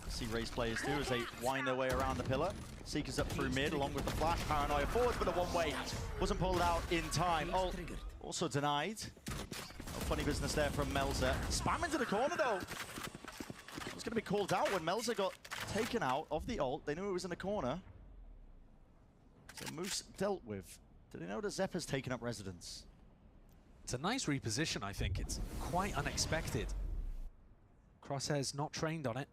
See Raze players do as they wind their way around the pillar. Seekers up through mid along with the flash. Paranoia forwards, but the one-way wasn't pulled out in time. Oh, also denied. Oh, funny business there from Melzer. Spam into the corner though. It was going to be called out when Melzer got taken out of the ult. They knew it was in the corner. So Moose dealt with. Did they know that Zeppa's taken up residence? It's a nice reposition, I think. It's quite unexpected. Crosshair's not trained on it.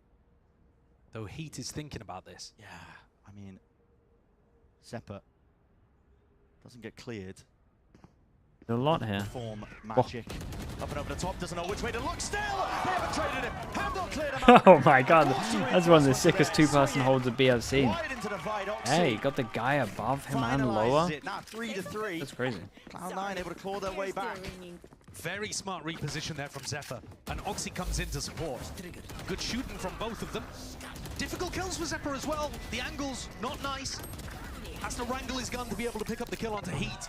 Though Heat is thinking about this. Yeah, I mean, Zeppa doesn't get cleared. There's a lot here. Form magic. Up and over the top, doesn't know which way to look still! They haven't traded him! Have not cleared him out. Oh my god, that's one of the sickest two-person holds of B I've seen. Hey, you got the guy above him and lower. Now 3-3. That's crazy. Cloud9 able to claw their way back. Very smart reposition there from Zephyr. And Oxy comes in to support. Good shooting from both of them. Difficult kills for Zephyr as well. The angle's not nice. Has to wrangle his gun to be able to pick up the kill onto Heat.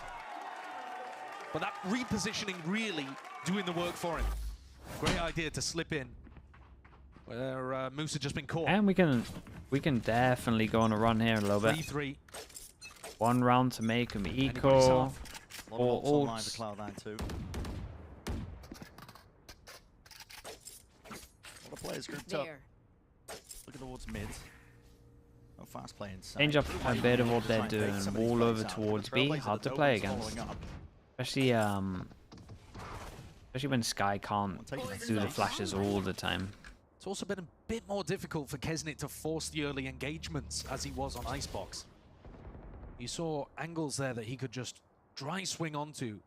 But that repositioning really doing the work for him. Great idea to slip in where Moose had just been caught. And we can definitely go on a run here a little bit. 3-3. One round to make him equal. Or ults. Cloud9 too. All the players grouped up. Looking towards mid. No fast play inside. Change up a bit of what they're doing. Wall over towards B. Hard to play against. Especially when Sky can't do the flashes all the time. It's also been a bit more difficult for Kesnit to force the early engagements as he was on Icebox. You saw angles there that he could just dry swing onto,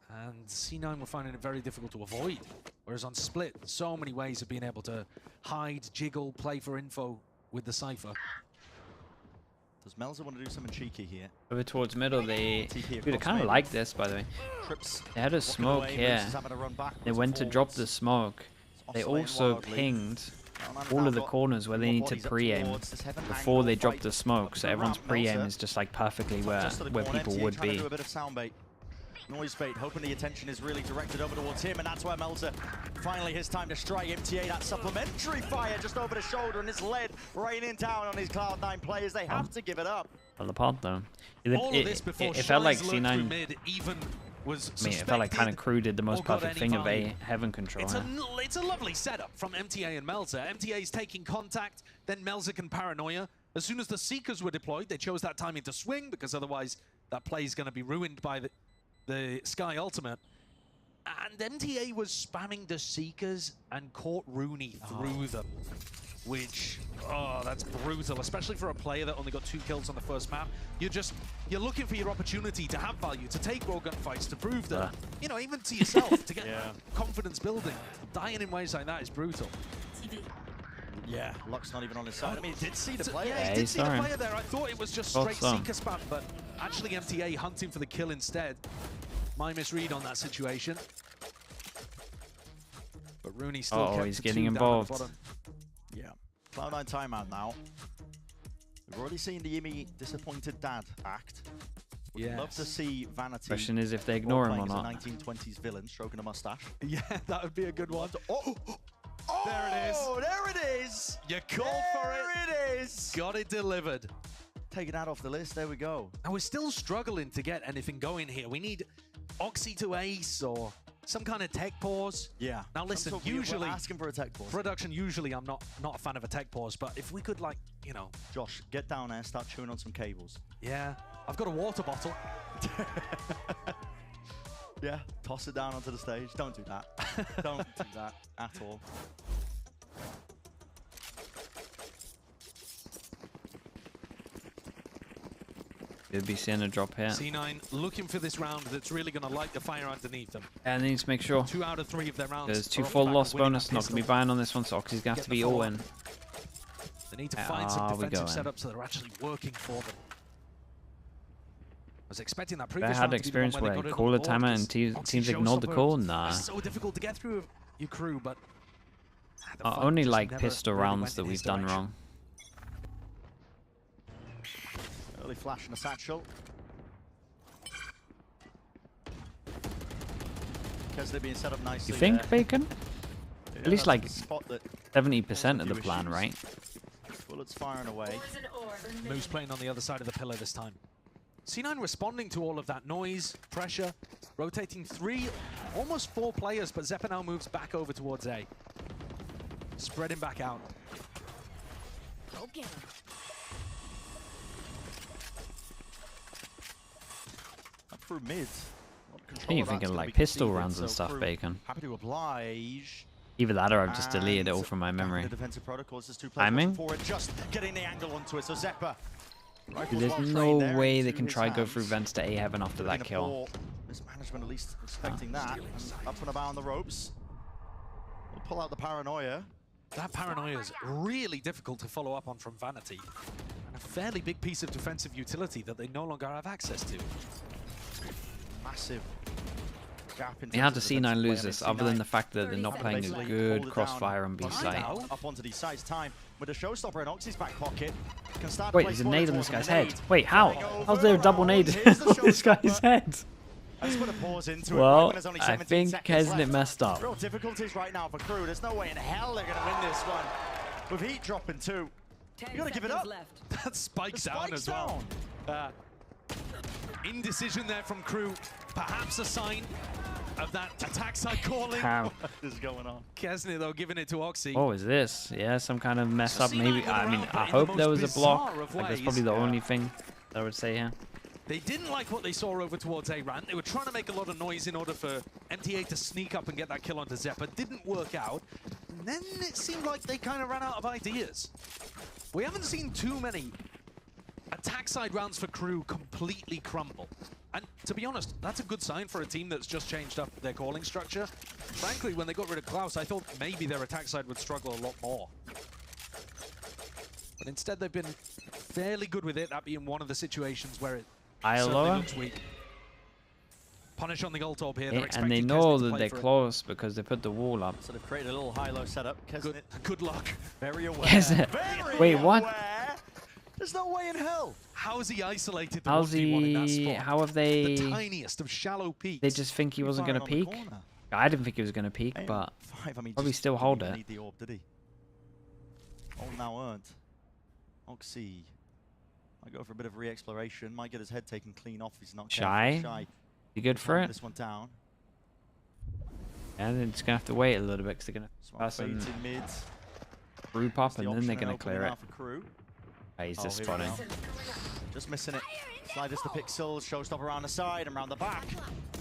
and C9 were finding it very difficult to avoid. Whereas on Split, so many ways of being able to hide, jiggle, play for info with the Cypher. Does Melzer want to do something cheeky here? Over towards middle, they kind of like this, by the way. They had a smoke here. They went to drop the smoke. They also pinged all of the corners where they need to pre-aim before they drop the smoke. So everyone's pre-aim is just like perfectly where people would be. Noise bait, hoping the attention is really directed over towards him, and that's where Melzer finally his time to strike. MTA, that supplementary fire just over the shoulder, and it's led raining down on his Cloud9 players. They have to give it up. Fell apart though. It felt like C9. It felt like kind of KRU did the most perfect thing of a heaven control. It's a lovely setup from MTA and Melzer. MTA's taking contact, then Melzer can paranoia. As soon as the Seekers were deployed, they chose that timing to swing, because otherwise that play is going to be ruined by the Sky ultimate. And MTA was spamming the Seekers and caught Rooney through them, which, that's brutal, especially for a player that only got 2 kills on the first map. You're looking for your opportunity to have value, to take raw gun fights, to prove that, you know, even to yourself, to get confidence building. Dying in ways like that is brutal. Yeah, Luck's not even on his side. I mean, he did see the player. Yeah, he did see the player there. I thought it was just straight Seeker spam, but actually MTA hunting for the kill instead. My misread on that situation. But Rooney still kept he's getting involved. Yeah. Cloud9 timeout now. We've already seen the Yimmy disappointed dad act. Would love to see Vanity. Question is if they ignore him or not. As a 1920s villain stroking a mustache. Yeah, that would be a good one. There it is. Oh, there it is. You called for it. There it is. Got it delivered. Taking that off the list. There we go. And we're still struggling to get anything going here. We need Oxy to ace or some kind of tech pause. Yeah. Now listen, usually we're asking for a tech pause. Production, usually I'm not a fan of a tech pause, but if we could, like, you know, Josh, get down there, start chewing on some cables. Yeah. I've got a water bottle. Yeah, toss it down onto the stage. Don't do that. Don't do that at all. You'll be seeing a drop here. C9 looking for this round that's really going to light the fire underneath them. And they need to make sure. 2 out of 3 of their rounds. There's 2 full loss bonus. Not going to be buying on this one, so Oxy's going to have to be all in. They need to find some defensive setups that are actually working for them. I was expecting that previous They had experience where they call a timer and teams ignored the call. Nah. It's so difficult to get through your crew, but only like pistol rounds that we've done wrong. Early flash and a satchel. Kesley being set up nicely. You think, Bacon? Yeah, At least like spot that 70% of the plan, right? Bullets firing away. Moose playing on the other side of the pillar this time. C9 responding to all of that noise, pressure, rotating 3, almost 4 players, but Zeppa now moves back over towards A. Spreading back out. Okay. Up through mid. And you're thinking like pistol rounds and stuff, Bacon. Happy to oblige. Either that or I've just deleted it all from my memory. The defensive protocols, there's 2 Timing? players forward, just getting the angle onto it. So Zeppa. There's no way they can try go through vents to A heaven after that kill. Mismanagement at least expecting that. And up and about on the ropes. We'll pull out the paranoia. That paranoia is really difficult to follow up on from Vanity. And a fairly big piece of defensive utility that they no longer have access to. Massive gap in They had to C9 lose this, other than the fact that they're not playing a good crossfire on B site. Up onto these sides, time with a showstopper in Oxy's back pocket. Can start Wait, there's a nade on this guy's head. Wait, how? How's there a double nade on this guy's head? Well, I think Kesnet messed up. Real difficulties right now for Crew. There's no way in hell they're going to win this one. With heat dropping 2. You got to give it up. That spikes down as well. Indecision there from Crew. Perhaps a sign of that attack side calling. What is going on? Kesnet, though, giving it to Oxy. What was this? Yeah, some kind of mess up maybe. I mean, I hope there was a block. Like, that's probably the only thing that I would say here. They didn't like what they saw over towards A-Ran. They were trying to make a lot of noise in order for MTA to sneak up and get that kill onto Zeppa. Didn't work out. And then it seemed like they kind of ran out of ideas. We haven't seen too many attack side rounds for Crew completely crumble. And to be honest, that's a good sign for a team that's just changed up their calling structure. Frankly, when they got rid of Klaus, I thought maybe their attack side would struggle a lot more. But instead, they've been fairly good with it, that being one of the situations where it certainly looks weak. Punish on the gold orb here. And they know that they're close because they put the wall up. So they've created a little high-low setup. Good luck. Very aware. Wait, what? There's no way in hell. How is he isolated? How's he? How have they? The tiniest of shallow peaks. They just think he wasn't going to peek. I didn't think he was going to peek, but probably still hold it. Need the orb, did he? All now earned. Oxy. Might go for a bit of re-exploration. Might get his head taken clean off. He's not Shy. You good for it? This one down. And they're just gonna have to wait a little bit because they're gonna pass in mid. Crew pop and then they're gonna clear it. Crew. Oh, he's just spotting. Just missing it. Sliders to pixels. Showstopper around the side and around the back.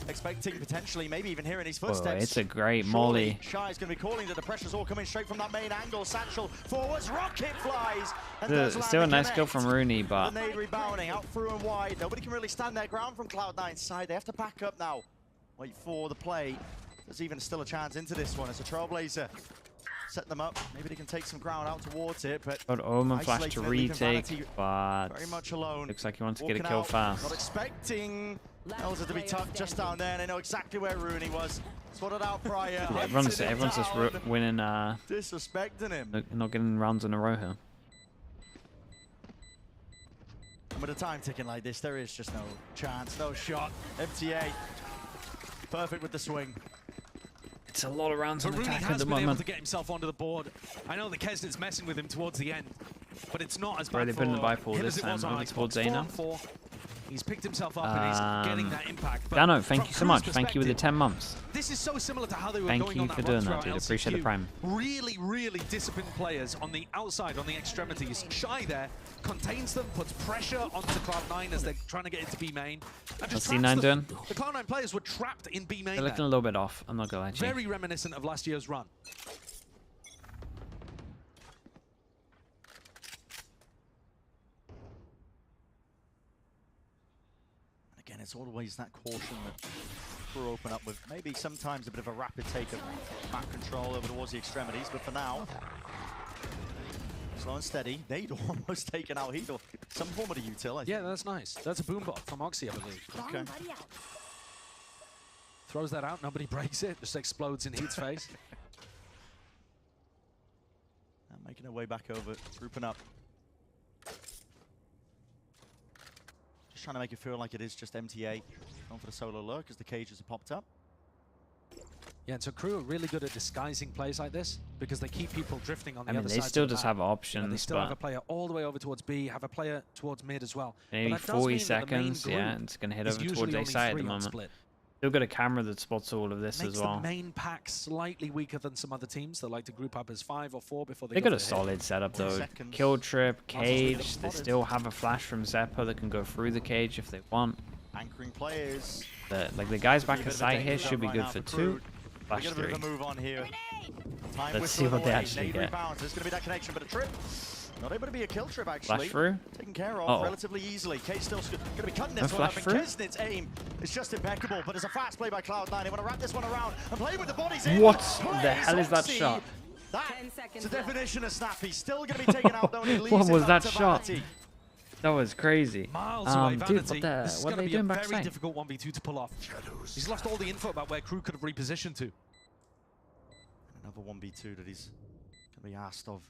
Expecting potentially, maybe even hearing his footsteps. Whoa, it's a great molly. Shy's going to be calling that the pressure's all coming straight from that main angle. Satchel forwards, rocket flies. Still a nice kill from Rooney, but the nade rebounding out through and wide. Nobody can really stand their ground from Cloud9's side. They have to back up now. Wait for the play. There's even still a chance into this one. It's a Trailblazer. Set them up. Maybe they can take some ground out towards it, but got Omen flash to retake, but very much alone. Looks like he wants to get a kill fast. Not expecting Elza to be tucked just down there. They know exactly where Rooney was. Sorted out prior. Yeah, everyone's just winning. Disrespecting him. Not getting rounds in a row here. And with a time ticking like this, there is just no chance, no shot. MTA, perfect with the swing. It's a lot of rounds on attack at the moment. Rooney has been able to moment. get himself onto the board. I know that Kesnet's messing with him towards the end, but it's not as Where bad they put in the for buy pool him this as it time, was on moving Icebox. towards A now. 4-on-4. He's picked himself up and he's getting that impact. But Dano, thank from you so Crew's much. Thank you with the perspective, 10 months. This is so similar to how they were Thank going you on for that doing run that, throughout dude. Appreciate the LCQ. prime. Really, really disciplined players on the outside, on the extremities. Shy there, contains them, puts pressure onto Cloud9 as they're trying to get into B main. And What's just C9 doing? The Cloud9 players were trapped in B main. They're looking a little bit off. I'm not gonna lie to you. Very reminiscent of last year's run. it's always that caution that we're open up with. Maybe sometimes a bit of a rapid take of map control over towards the extremities, but for now, slow and steady. They'd almost taken out Heedle. Some form of a util, I think. Yeah, that's nice. That's a boombot from Oxy, I believe. Okay. Throws that out, nobody breaks it, just explodes in Heat's face. And making their way back over, grouping up. Just trying to make it feel like it is just MTA. Going for the solo lurk as the cages have popped up. Yeah, and so KRU are really good at disguising plays like this because they keep people drifting on the other side. They still just have options, they still have a player all the way over towards B, have a player towards mid as well. Maybe 40 seconds, yeah, and it's going to hit over towards A side at the moment. Still got a camera that spots all of this as well. Makes the main pack slightly weaker than some other teams that like to group up as 5 or 4 before they got a solid setup though. Kill trip, cage. They still have a flash from Zeppo that can go through the cage if they want. Anchoring players. Like the guys back at site here should be good for 2. Flash 3. Move on here. Let's see what they actually get. There's going to be that connection, but a trip. Not able to be a kill trip, actually. Flash through? Taken care of relatively easily. Cage still going to be cutting this one up, and Kesnit's aim is just impeccable, but it's a fast play by Cloud9. They want to wrap this one around and play with the bodies in. What the hell is that shot? That's the definition of snappy. Still going to be taken out, though, and he leaves What was that to shot? Vanity. That was crazy. Miles away, Vanity. Dude, this is what going are to they be a doing very backside? difficult 1v2 to pull off. He's lost all the info about where KRU could have repositioned to. Another 1v2 that he's going to be asked of.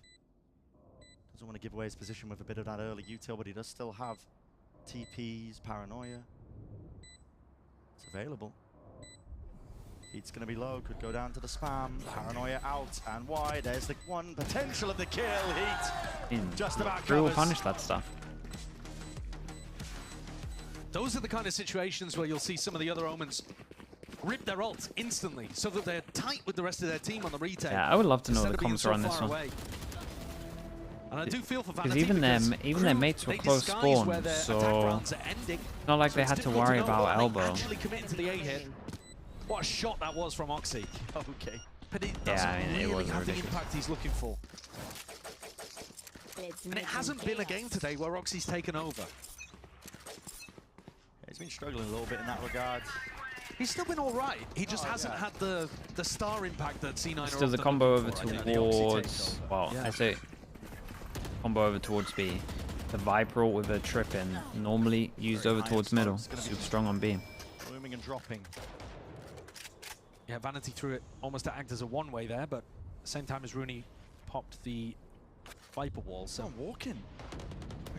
Doesn't want to give away his position with a bit of that early util, but he does still have TPs, Paranoia. It's available. Heat's going to be low, could go down to the spam. Paranoia out and wide. There's the one potential of the kill. Heat just about KRU will covers. punish that stuff. Those are the kind of situations where you'll see some of the other Omens rip their ult instantly so that they're tight with the rest of their team on the retake. Yeah, I would love to know what the comments are on this one. And I do feel for Because Vanity even their mates were close spawn, so not like they had to worry about elbow. Actually committing to the A hit. What a shot that was from Oxy. Okay. But it doesn't really have the impact he's looking for. And it hasn't been a game today where Oxy's taken over. He's been struggling a little bit in that regard. He's still been all right. He just hasn't had the star impact that C9 are Still the combo over towards, well, I say combo over towards B. The Viper ult with a trip in, normally used over towards middle. Super strong on B. Blooming and dropping. Yeah, Vanity threw it almost to act as a one-way there, but at the same time as Rooney popped the Viper wall. So walking.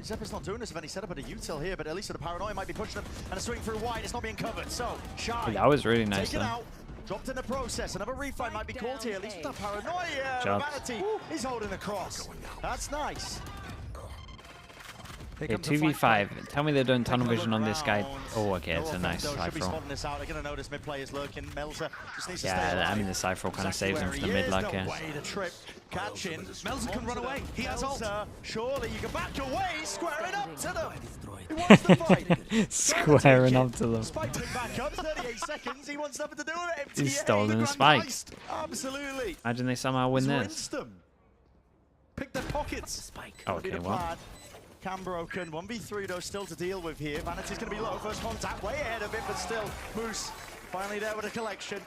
Zeppa's not doing this with any setup at a util here, but at least the Paranoia might be pushing them, and a swing through wide, it's not being covered. So, Shy. That was really nice taken though. out, dropped in the process. Another refight might be called here, at least with the Paranoia. Vanity is holding the cross. That's nice. Okay, 2v5. Tell me they're doing tunnel vision on this guy. Oh, okay, it's a nice Should be Cypher. spotting this out. They're going to notice mid players lurking. Melza just needs to stay Yeah, alive. I mean the Cypher kind of saves him from the mid like No way to trip. Catching. Melza can run away. He has ult. Surely you can back away. Squaring up to them. He wants to fight. Squaring up to them. Spike him back up. 38 seconds. He wants nothing to do with it. He's stolen a spike. Absolutely. Imagine they somehow win this. Pick their pockets. Okay, well. Cam broken. 1v3 though still to deal with here. Vanity's going to be low. First contact way ahead of it, but still Moose finally there with a collection.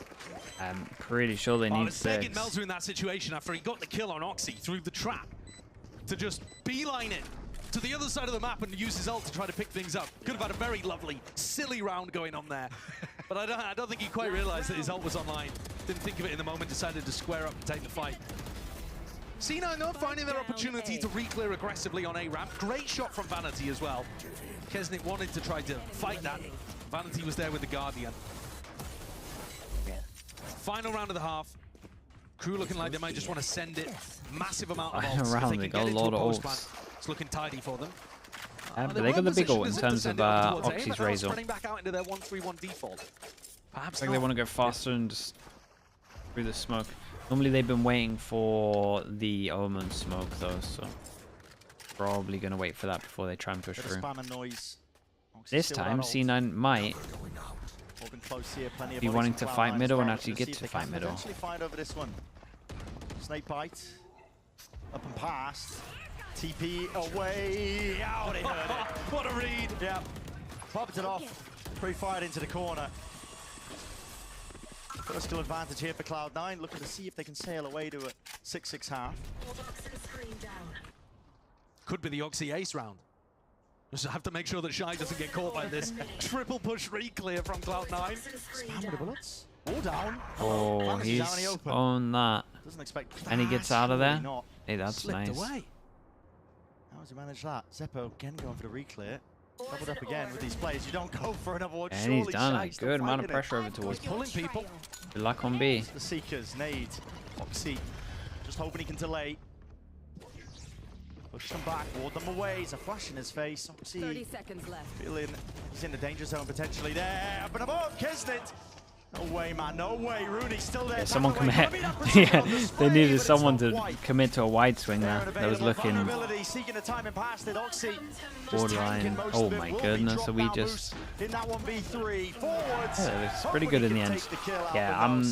I'm pretty sure they need it's begging 6. Melza in that situation after he got the kill on Oxy through the trap to just beeline it to the other side of the map and use his ult to try to pick things up. Could have had a very lovely, silly round going on there. But I don't think he quite realized that his ult was online. Didn't think of it in the moment, decided to square up and take the fight. C9 though, finding their opportunity to re-clear aggressively on A ramp. Great shot from Vanity as well. Kesnit wanted to try to fight that. Vanity was there with the Guardian. Final round of the half. KRU looking like they might just want to send it. Massive amount of ults. Around, If they can got get a lot into of post ults. plan, it's looking tidy for them. Yeah, but they got the big ult in terms of Oxy's Razor. Spreading back out into their 1-3-1 default. Perhaps Like they want to go faster and just through the smoke. Normally they've been waiting for the Omen smoke though, so probably gonna wait for that before they try and push through. This time C9 might be wanting to fight middle and actually get to fight middle. Fight over this one. Snake bite. Up and past. TP away. Out it hurt it. What a read. Yeah. Popped it off. Pre-fired into the corner. First skill advantage here for Cloud9, looking to see if they can sail away to a 6-6 half. Could be the Oxy Ace round. Just have to make sure that Shy doesn't get caught by this. Triple push re-clear from Cloud9. Spam with the bullets. All down. Oh, he's on that. Doesn't expect and he gets out of there. Not. Hey, that's nice. Away. How does he manage that? Zeppo again going for the re-clear. Doubled up again with these players. You don't go for another one. And he's done a good amount of pressure over towards pulling people. Good luck on B. The Seekers, Nade, Oxy, just hoping he can delay. Push them back, ward them away. He's a flash in his face. Oxy 30 seconds left. Feeling he's in the danger zone potentially there. Up and above, Kisnet. No way, man. No way. Rooney's still there. Yeah, someone commit. Yeah, they needed someone to commit to a wide swing there. That was looking borderline. Oh my goodness. So we just. Yeah, it's pretty good in the end. Yeah, I'm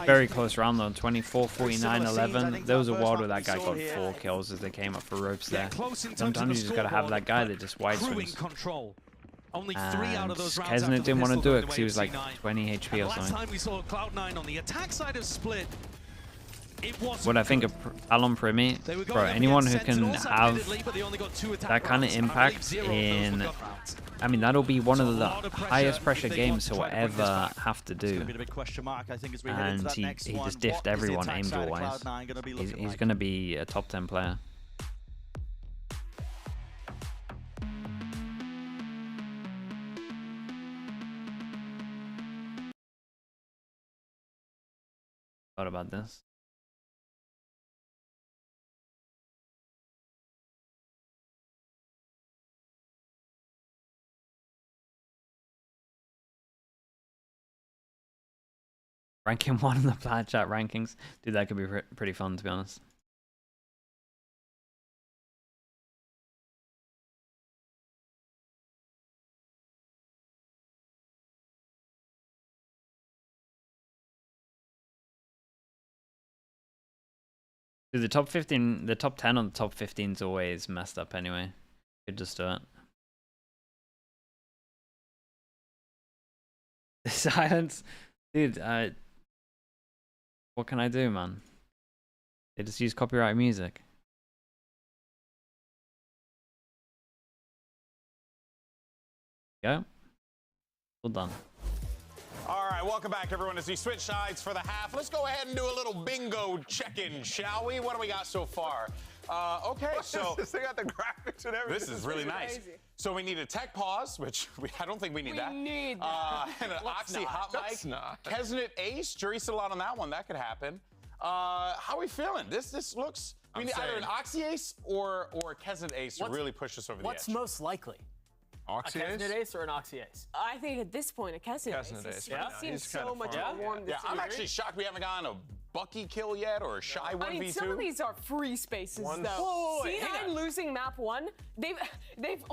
very close round though. 24, 49, 11. There was a world where that guy got 4 kills as they came up for ropes there. Sometimes you just gotta have that guy that just wide swings. Only 3 out of those rounds. Kesnet didn't want to do it because he was like 20 HP or something. Last time we saw Cloud9 on the attack side of Split, it was what I think of Alon Primi, bro, anyone who can have that kind of impact in, I mean, that'll be one of the highest pressure games he'll ever have to do. And he just diffed everyone aim draw wise. He's going to be a top 10 player. What about this? Ranking 1 in the Plat Chat rankings. Dude, that could be pretty fun, to be honest. Dude, the top 15, the top 10 on the top 15 is always messed up anyway. Could just do it. The silence, dude. What can I do, man? They just use copyright music. Yeah. Well done. All right, welcome back, everyone. As we switch sides for the half, let's go ahead and do a little bingo check-in, shall we? What do we got so far? Okay, so they got the graphics and everything. This is really nice. So we need a tech pause, which I don't think we need that. Need that. And an Oxy hot mic. Kesnet Ace, jury's still out on that one. That could happen. How are we feeling? This looks. We need either an Oxy Ace or Kesnet Ace to really push us over the edge. What's most likely? Oxy a Kesnet Ace or an Oxy Ace? I think at this point, a Kesnet Ace. Yeah, he seems so much more warm. Yeah, I'm actually shocked we haven't gotten a Bucky kill yet or a Shy 1v2. I mean, some of these are free spaces, though. Whoa, C9 losing map 1. They've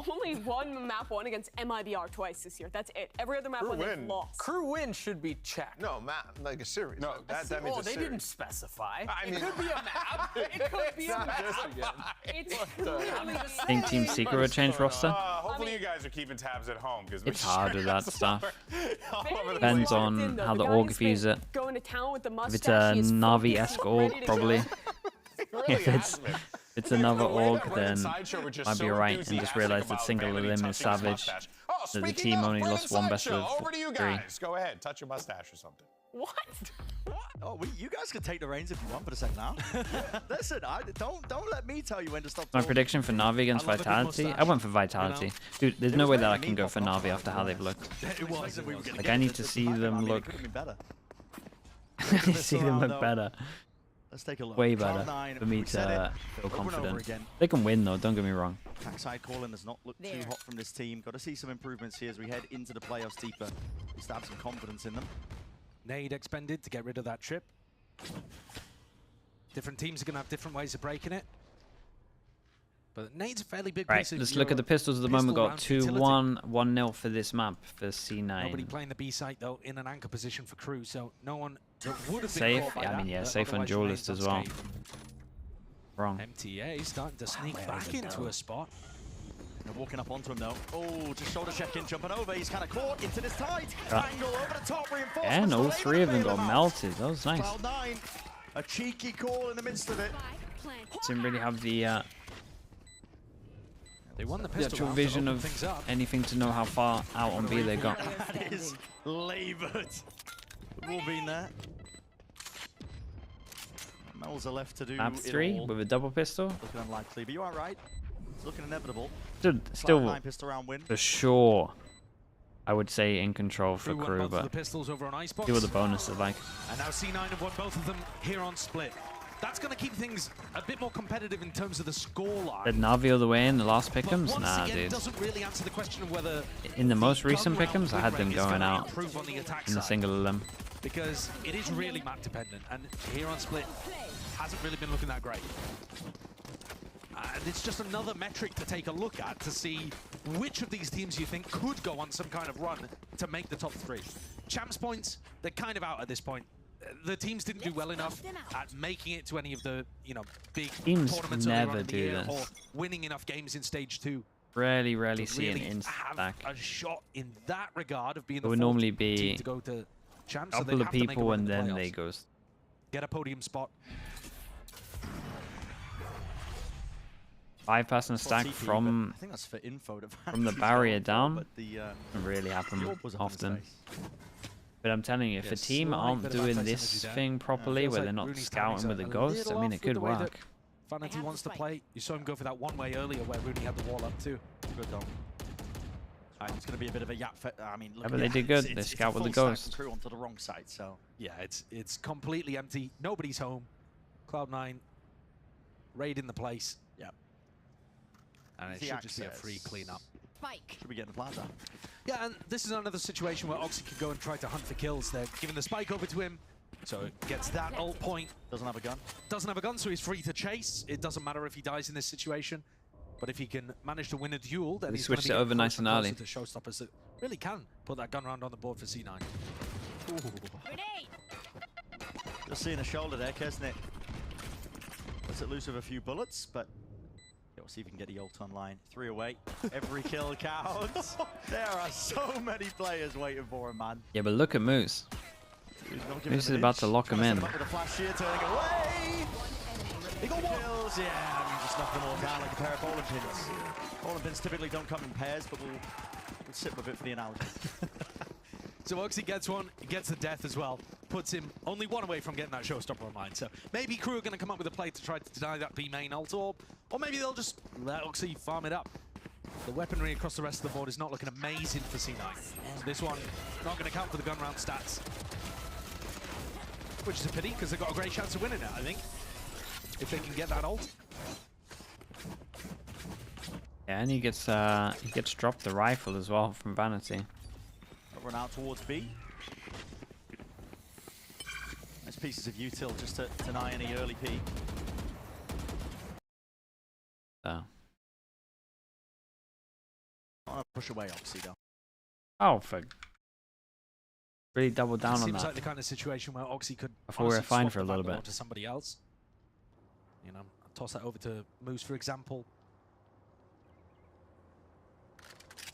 only won map 1 against MIBR twice this year. That's it. Every other map Crew 1 they've win. lost. Crew win should be checked. No, map, like a series. No, that means a they series. didn't specify. I mean, it could be a map. It could be a map. I think Team Secret would change roster. Hopefully you guys are keeping tabs at home. It's hard with that stuff. Depends on how the org views it. Going to town with the If it's a Navi-esque org, probably. If it's another org, then might be right and just realize that single elim is savage. That the team only lost 1 best of 3. Go ahead, touch your mustache or something. What? Oh, you guys can take the reins if you want for the second half. Listen, don't let me tell you when to stop. My prediction for Na'Vi against Vitality? I went for Vitality. Dude, there's no way that I can go for Na'Vi after how they've looked. Like, I need to see them look... see them look better. Let's take a look. Way better for me to feel confident. They can win though, don't get me wrong. Backside calling does not look too hot from this team. Got to see some improvements here as we head into the playoffs deeper. Just have some confidence in them. Nade expended to get rid of that trip. Different teams are going to have different ways of breaking it. But Nade's a fairly big right, piece of let's look at the pistols at the moment. Got 2-1, 1-0 for this map for C9. Nobody playing the B site though in an anchor position for Crew, so no one that would have been safe. caught by Yeah, I mean, that, yeah, safe on duelist as well. Wrong. MTA starting to sneak back into a spot. They're walking up onto him though. Oh, just shoulder check in, jumping over. He's kind of caught into this tight angle over the top. Reinforcements. And all three of them got melted. That was nice. Cloud9, a cheeky call in the midst of it. Didn't really have the They won the actual vision of anything to know how far out on B they got. That is laboured. We've all been there. Mel's are left to do Map 3 with a double pistol. Looking unlikely, but you are right. It's looking inevitable. Still pistol round win. for sure, I would say in control for Crew Crew, won both of but the pistols over on Icebox. see what the bonus is like. And now C9 have won both of them here on Split. That's going to keep things a bit more competitive in terms of the scoreline. Did Navi all the way in the last pick'ems? Once Nah, again, dude. doesn't really answer the question of whether In the most recent gun round pick'ems, I had them win rate is going gonna out improve on the attack in the side. single of them. Because it is really map dependent, and here on Split hasn't really been looking that great. And it's just another metric to take a look at to see which of these teams you think could go on some kind of run to make the top 3. Champs points, they're kind of out at this point. The teams didn't do well enough at making it to any of the, big Teams tournaments never earlier on in the do year, this. or winning enough games in stage 2. Rarely to see an really insta have stack. a shot in that regard of being It the would fourth normally team be to go to champs. a So they couple of have to make a people run and in the then they playoffs. go. Get a podium spot. 5-person stack from I think that's for info to from the Vanity barrier as well, down. but the, Doesn't really happen the orb was up in often. space. But I'm telling you, if a team slight aren't bit of doing anti-synergy this there. thing properly, Feels where like they're not Rooney's scouting timing's with a a ghost, I little mean, off it could with the way work. that Vanity wants to play. You saw him go for that one way earlier where Rooney had the wall up too. Good done. It's going to be a bit of a yap. I mean, look, but they did good. They it's scout a with the full stack ghost. Crew onto the wrong side, so Yeah, it's completely empty. Nobody's home. Cloud9 raiding the place. Yeah. And it The should just be a access. free cleanup. Should be getting the plaza. Yeah, and this is another situation where Oxy could go and try to hunt for kills. They're giving the spike over to him, so it gets that ult point. Doesn't have a gun. Doesn't have a gun, so he's free to chase. It doesn't matter if he dies in this situation. But if he can manage to win a duel, then They he's going switched to it be over nice and early. to showstoppers that really can put that gun round on the board for C9. Just seeing a shoulder there, Kesnick. Lets it loose with a few bullets, but we'll see if we can get the ult online. 3 away. Every kill counts. There are so many players waiting for him, man. Yeah, but look at Moose. Moose is about to lock him in. With a flash here, turning away. He got kills, yeah, and just knock them all down like a pair of bowling pins. Bowling pins typically don't come in pairs, but we'll sit with it for the analogy. So Oxy gets one, he gets the death as well. Puts him only one away from getting that showstopper online. So maybe Crew are going to come up with a play to try to deny that B main ult orb, or maybe they'll just let Oxy farm it up. The weaponry across the rest of the board is not looking amazing for C9. So this one, not going to count for the gun round stats. Which is a pity, because they've got a great chance of winning it, I think. If they can get that ult. Yeah, and he gets dropped the rifle as well from Vanity. Run out towards B. Nice pieces of util just to deny any early peek. So. I want to push away Oxy though. Oh, for really double down on Seems that. like the kind of situation where Oxy could I thought we were honestly fine swap for a the little backbone bit. to somebody else. You know, toss that over to Moose, for example.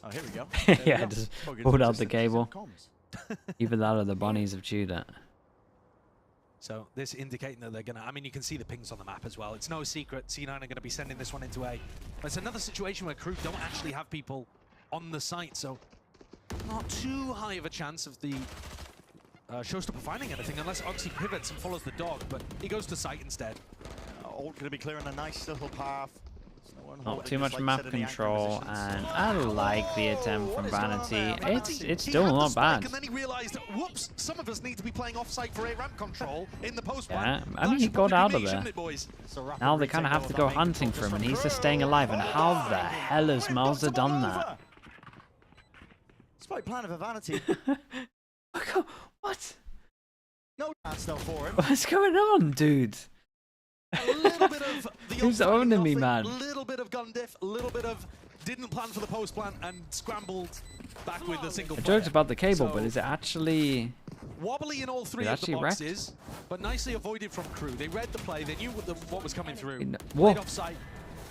Oh, here we go. Yeah, just pulled out the cable. Either that or the bunnies have chewed it. So this indicating that they're gonna, I mean, you can see the pings on the map as well. It's no secret C9 are gonna be sending this one into A. But it's another situation where Crew don't actually have people on the site, so not too high of a chance of the showstopper finding anything unless Oxy pivots and follows the dog, but he goes to site instead. Ult going to be clearing a nice little path. Not too much map control, and I like the attempt from Vanity. It's still not bad. And then he realized, whoops, some of us need to be playing offsite for A ramp control in the post. Yeah, I mean, he got out of there. Now they kind of have to go hunting for him, and he's just staying alive. And how the hell has Melzer done that? Despite plan of a Vanity. What? No chance though for him. What's going on, dude? A little bit of the Who's owning me, man? A little bit of gun diff, a little bit of didn't plan for the post plan and scrambled back with a single I player. joked about the cable, So, but is it actually... wobbly in all three of the boxes, but nicely avoided from Crew. They read the play, they knew what was coming through. Whoa. Played offside.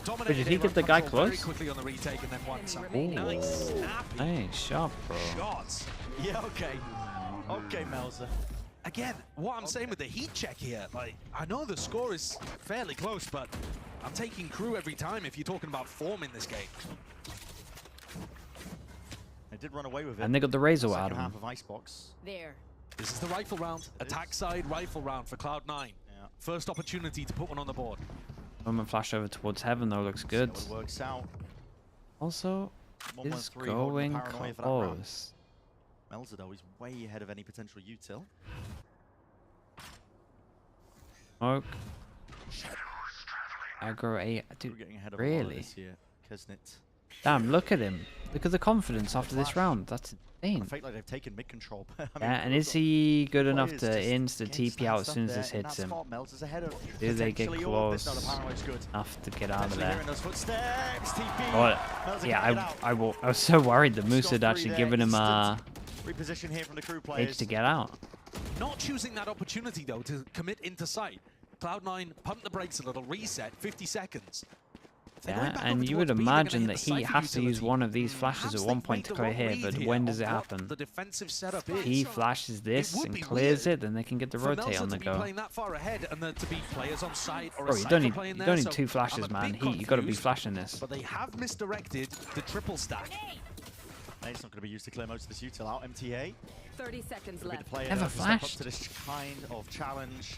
Dominated did he get the guy close? very quickly on the retake and then one side. Ooh. Nice, snappy. Hey, sharp, bro. Shots. Yeah, okay. Okay, Melzer. Again, what I'm saying with the heat check here, like, I know the score is fairly close, but I'm taking KRU every time if you're talking about form in this game. They did run away with it. And they got the Razor out Second of half him. of Icebox. There. This is the rifle round, attack side rifle round for Cloud9. Yeah. First opportunity to put one on the board. Moment flash over towards heaven though, looks good. So it works out. Also, 1-1-3 is holding the going paranoia for that round. close. Melzer though is way ahead of any potential util. Smoke. Aggro 8. Dude, Getting ahead of a lot of really? this here. Kesnit. Damn, look at him. Look at the confidence after this round. That's insane. I feel like they've taken mid control. I mean, Yeah, and is he good enough to players just insta getting TP out as stanced soon up as this there in hits that him? spot. Melzer's ahead of Do they get potentially all of this. No, the close paranoia's good. enough to get out of Potentially there? hearing those footsteps, TP. Oh, Melzer yeah, can get out. I was so worried that Moose had Got actually three given there. him a Instant reposition here from the KRU age players. to get out. Not choosing that opportunity, though, to commit into sight. Cloud9 pump the brakes a little, reset, 50 seconds. Yeah, and you would imagine that he has to use one of these flashes at one point to clear here, but when does it happen? The defensive setup If is. he flashes this and clears it, then they can get the For rotate Melzer on the to be go. playing that far ahead and then to be players on site or Bro, a you Cypher don't need, playing you there, don't need so two flashes, I'm a man. bit Heat, you got to be confused, flashing this. But they have misdirected the triple stack. It's not going to be used to clear most of this util out. MTA. 30 seconds Could be the left. player Never to step up flashed. to this kind of challenge.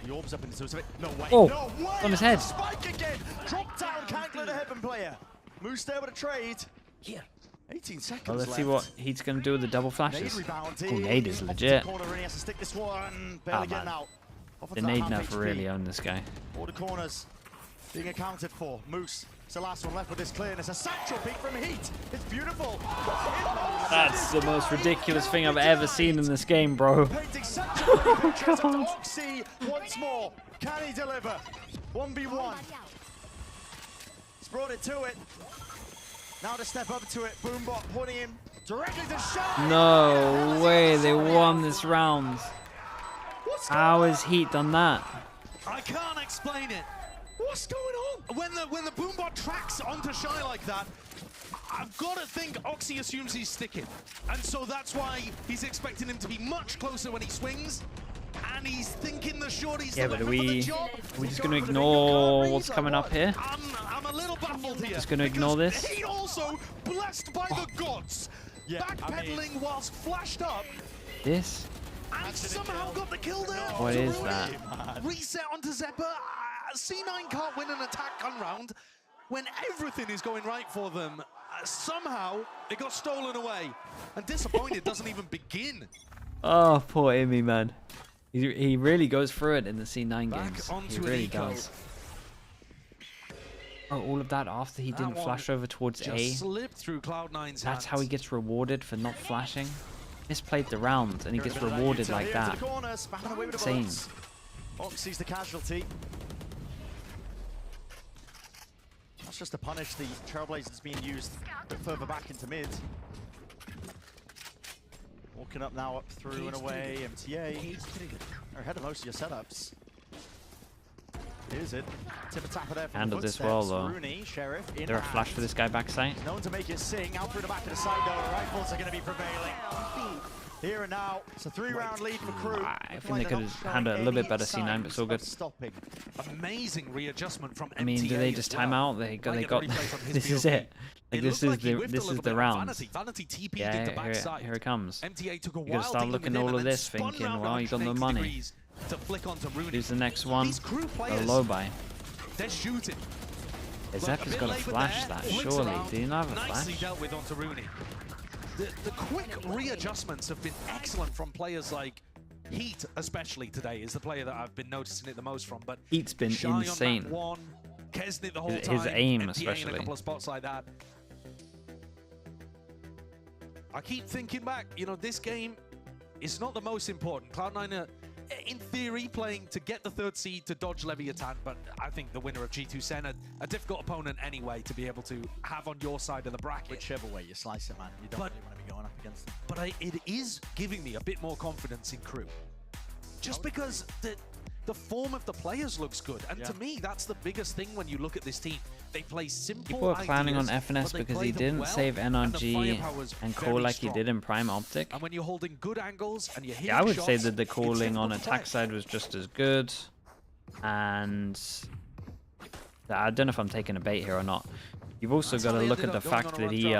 The orb's up into it. No way. Oh, no way. on his head. Spike again. Drop down. Can't clear the heaven player. Moose there with a trade. Here. 18 seconds Well, let's left. see what Heat's going to do with the double Nade flashes. rebound. Oh, Nade is Off legit. the corner, and he has to stick this one. Barely getting man. out. Off The into that Nade half nerf HP. really owned this guy. All the corners being accounted for. Moose. It's the last one left with this clearness. A satchel peek from Heat. It's beautiful. That's the most ridiculous thing I've ever seen in this game, bro. Painting satchel pictures of Oxy once more. Can he deliver? 1v1. He's brought it to it. Now to step up to it. Boombot pointing him directly to Shy. No way, they won this round. How has Heat done that? I can't explain it. What's going on? When the boombot tracks onto Shy like that, I've got to think Oxy assumes he's sticking. And so that's why he's expecting him to be much closer when he swings. And he's thinking the shorty's Yeah, the but are weapon for the we job. just going to ignore what's coming up here? I'm a little baffled here. Just going to ignore because this? He also blessed by the gods. Yeah, Backpedaling whilst flashed up. This? And somehow got the kill there. What to is ruin that? it. Reset onto Zeppa. C9 can't win an attack gun round when everything is going right for them. Somehow it got stolen away. And disappointed doesn't even begin. Oh, poor Imi, man. He really goes through it in the C9 games. He onto really Eco. does. Oh, all of that after he didn't flash over towards Just A. slipped through Cloud9's That's how he hands. gets rewarded for not flashing. Misplayed the round and he gets rewarded like that. Insane. Oxy's the casualty. That's just to punish the Trailblazers being used a bit further back into mid. Walking up now, up through and away. MTA. They're ahead of most of your setups. Here's it. Tip a tapper there from Handled the this well footsteps. though. Rooney, Sheriff in There a flash for this guy backside? No one to make it sing. Out through the back of the side though. Rifles are going to be prevailing. Here and now, it's a 3-round lead for KRU. I think they could have handled it a little bit better C9, but still good. Stopping. Amazing readjustment from MTA. I mean, do they just time out? They got. This is it. Like this is the round. Yeah, here it comes. MTA took a You gotta wild start dealing looking with at him all and of then this, spun thinking, round well, you got no 180 money. degrees to flick onto Rooney. Who's the next one? These KRU A players, low buy. they're shooting. Zeppa's got to flash that, surely. Do you not have a Nicely flash? dealt with onto Rooney. The quick readjustments have been excellent from players like Heat, especially today, is the player that I've been noticing it the most from. But Heat's been Shy on insane. map one, Kesnit the whole His time. aim MTA in especially. a couple of spots like that. I keep thinking back, you know, this game is not the most important. Cloud9 are, in theory, playing to get the 3rd seed to dodge Leviathan, but I think the winner of G2 Sen, a difficult opponent anyway to be able to have on your side of the bracket. Whichever way you slice it, man. You don't really want to be going up against them. But it is giving me a bit more confidence in KRU. Just because the form of the players looks good. And to me, that's the biggest thing when you look at this team. They play simple People are clowning on ideas, FNS but they because play he them didn't well, save and the NRG firepower's and very call like strong. he did in Prime Optic. And when you're holding good angles and you're hitting Yeah, I would say shots, that the it's calling simple on to attack play. side was just as good. And I don't know if I'm taking a bait here or not. You've also got to look at the fact that he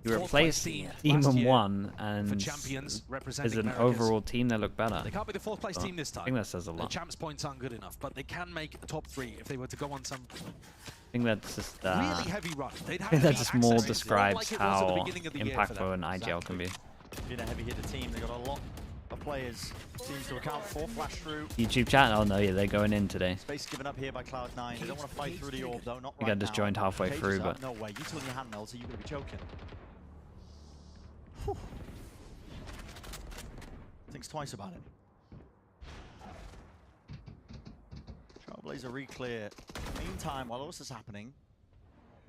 replaced Demon 1 and as an overall team that looked better. They can't be the fourth place team this time. I think that says a The lot. champs points aren't good enough, but they can make a top 3 if they were to go on some I think that's just really heavy run. They'd I have think to that be just more accessing describes like it was at the how beginning of the year for them. impactful an IGL can be. Being a heavy hitter team, they've got a lot of players teams to account for. Flash through. YouTube chat? Oh no, yeah, they're going in today. Space given up here by Cloud9. They don't want to fight through the orb though. Not I think right I just now. joined halfway Cages through, up, but no way. You two in your hand, Melter, you're gonna be choking. Whew. Thinks twice about it. Trailblazer re-clear. Meantime, while all this is happening,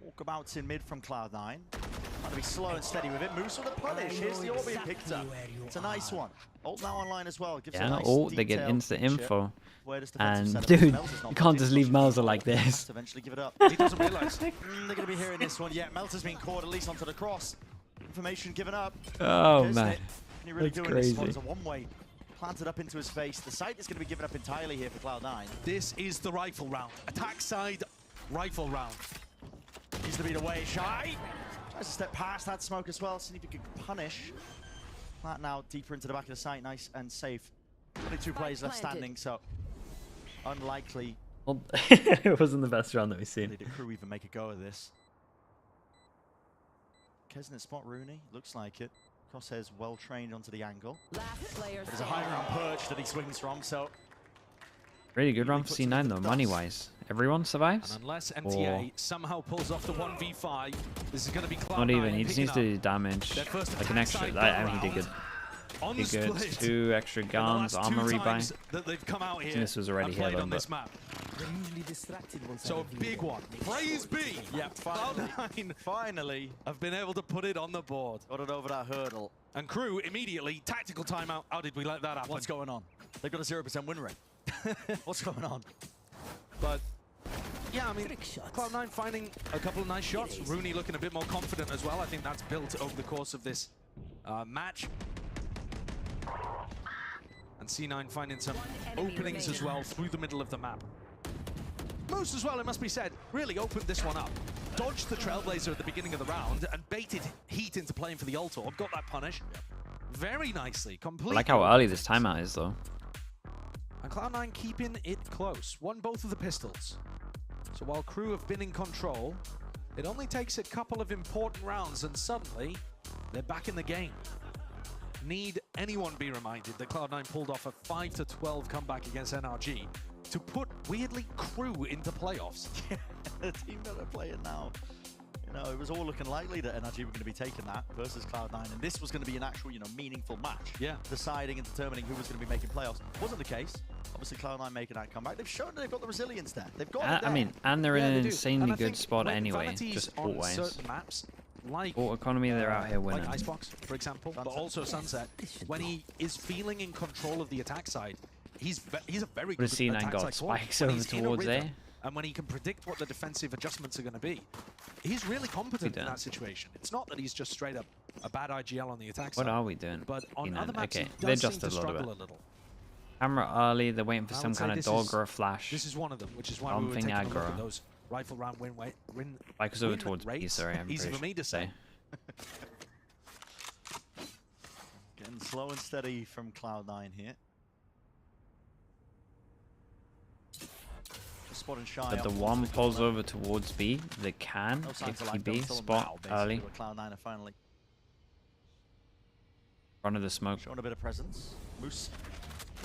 walkabouts in mid from Cloud9. Trying to be slow and steady with it. Moves with a punish. Here's the orb being picked up. It's a nice one. Ult now online as well. Gives a yeah, nice ult, they get detailed instant info. Where does defensive And setup dude, is? Melter's not you can't just leave budging. Melzer like this. Eventually give it up. He doesn't realize. They're going to be hearing this one. Yeah, Melter's been caught at least onto the cross. Information given up. Oh Isn't man, it? Can you really that's do this one? crazy. It's a one-way planted up into his face. The site is going to be given up entirely here for Cloud9. This is the rifle round. Attack side rifle round. Needs to be the way. Shy tries to step past that smoke as well. See if he can punish. That now deeper into the back of the site. Nice and safe. Only 2 players left standing, so unlikely. Well, it wasn't the best round that we've seen. Did the crew even make a go of this? Kesnet spot Rooney. Looks like it. Crosshairs well trained onto the angle. There's a high ground perch that he swings from, so Really good round for C9 though, money-wise. Everyone survives? And unless MTA somehow pulls off the 1v5, this is going to be Cloud9. Not even, he just picking needs to do damage. Like an extra, I mean he did good. On He the did good. split. 2 extra guns, armor rebuy. That they've come out I here think this was already and here played then, on but this map. So a big one. Praise be. Yeah, Cloud9 finally have been able to put it on the board. Got it over that hurdle. And crew immediately, tactical timeout. How did we let that happen? What's going on? They've got a 0% win rate. What's going on? But yeah, I mean, Cloud9 finding a couple of nice shots. Rooney looking a bit more confident as well. I think that's built over the course of this match. And C9 finding some openings as well through the middle of the map. Moose as well, it must be said, really opened this one up. Dodged the Trailblazer at the beginning of the round and baited Heat into playing for the ult orb. Got that punish very nicely. I Completely. like how early this timeout is though. And Cloud9 keeping it close. Won both of the pistols. So while crew have been in control, it only takes a couple of important rounds and suddenly they're back in the game. Need anyone be reminded that Cloud9 pulled off a 5-12 comeback against NRG to put, weirdly, crew into playoffs. Yeah, the team that are playing now. You know, it was all looking likely that NRG were going to be taking that versus Cloud9, and this was going to be an actual, you know, meaningful match. Yeah. Deciding and determining who was going to be making playoffs. Wasn't the case. Obviously, Cloud9 making that comeback. They've shown that they've got the resilience there. They've got it there. I mean, and they're in Yeah, an they do. insanely And I good think spot when anyway, Vanity's just on ult-wise. certain maps, like Ult economy, they're out here winning. like Icebox, for example, but also Sunset. When he is feeling in control of the attack side, he's a very good What has C9 attack got? side caller. Spikes When over he's in a towards rhythm, A? and when he can predict what the defensive adjustments are going to be, he's really competent in that situation. It's not that he's just straight up a bad IGL on the attack side. What are we doing? But on C9, other maps, okay, he they does seem adjusted to a little struggle bit. a little. Camera early, they're waiting for I some would say kind of this dog is- or a flash. This is one of them, which is why we were Bumping taking a look aggro. at those rifle round win Spike is over win towards B, rates. sorry, I'm Easy pretty for me sure to say. Getting slow and steady from Cloud9 here. Spot and shy. But the up one onto the pulls corner. over towards B, they can, No signs if of he life, B, don't tell them spot now, early. basically, where Cloud9 are finally Front of the smoke. showing a bit of presence. Moose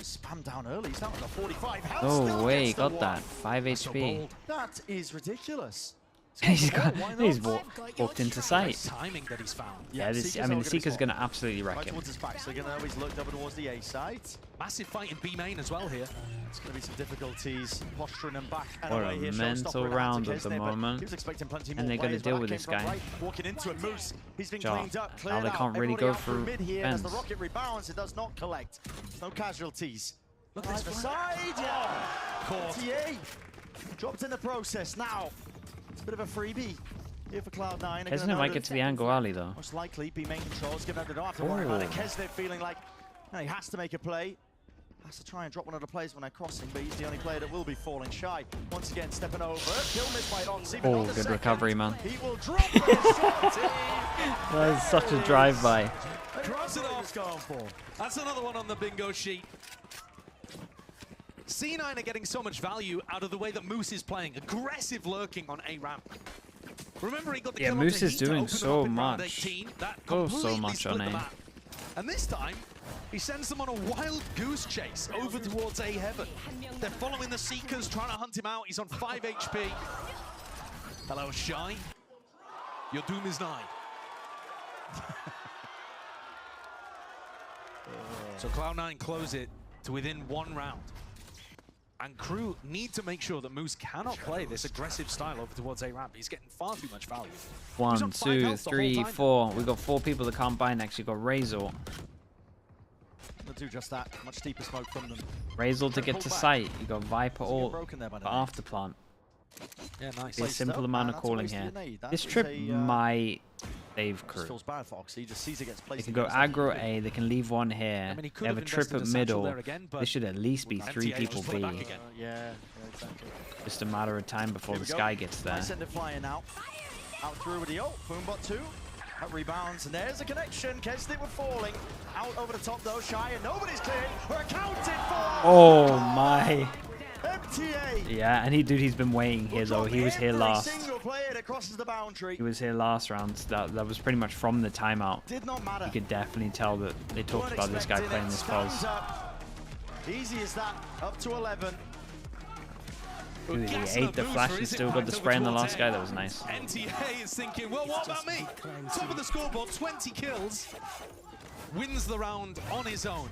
spam down early. He's down to 45 health. Oh still wait, gets the got one. that. 5 HP. That is ridiculous. He's got, Why not? he's walked into sight. Timing that he's found. Yeah, this, I Seeker's mean, not the gonna Seeker's spot. going to absolutely wreck Right him. towards his back, so they're going to always look up towards the A side. Massive fight in B main as well here. It's going to be some difficulties posturing him back and What away a here. mental Showstopper round out at to the Kesnet, but moment. He was expecting plenty And more they got to players, deal but with that this came from guy. right, walking into it, Moose. He's been Ja. cleaned up, Now cleared they out. can't really Everybody go out through through mid here as the fence. rocket rebounds. It does not collect. No casualties. Look at the side. Yeah. MTA dropped in the process. Now it's a bit of a freebie here for Cloud9. Kesnet might get to the angle early though. Most likely be main controls, given that they don't have to worry about it. Kesnet feeling like he has to make a play. Has to try and drop one of the players when they're crossing, but he's the only player that will be falling shy. Once again, stepping over. Kill missed by Oxy. Oh, good recovery, man. He will drop the That is such a drive-by. Cross it off. That's another one on the bingo sheet. C9 are getting so much value out of the way that Moose is playing. Aggressive lurking on A ramp. Remember, he got the kill Moose is Heat to doing open so up in round much. 18. That So completely much split on the A. map. And this time, he sends them on a wild goose chase over towards A heaven. They're following the Seekers, trying to hunt him out. He's on 5 HP. Hello, Shy. Your doom is nigh. So Cloud9 close it to within 1 round. And KRU need to make sure that Moose cannot play this aggressive style over towards A ramp. He's getting far too much value. 1, 2, 3, 4. We got 4 people that can't buy next. You got Razor. They'll do just that. Much deeper smoke from them. Razor to get to sight. You got Viper ult for after plant. Yeah, nice. Be a simple amount of calling here. This trip might save KRU. Feels bad for Oxy. He just sees it gets placed. They can go aggro A. They can leave one here. I mean, They have a trip at middle. This should at least be 3 people B. Yeah, exactly. Just a matter of time before the Sky gets there. Send it flying out. Out through with the ult. Boombot 2. That rebounds, and there's a connection. Kesnet were falling. Out over the top though, Shy, and nobody's clearing. We're accounted for! Oh my. MTA! Yeah, and he's been waiting here though. He was here last. Single player that crosses the boundary. He was here last round. That was pretty much from the timeout. Did not matter. You could definitely tell that they talked about this guy playing this pose. Easy as that. Up to 11. Ooh, he ate the flash and still got the spray on the last guy. That was nice. NTA is thinking, well, what about me? Top of the scoreboard, 20 kills. Wins the round on his own.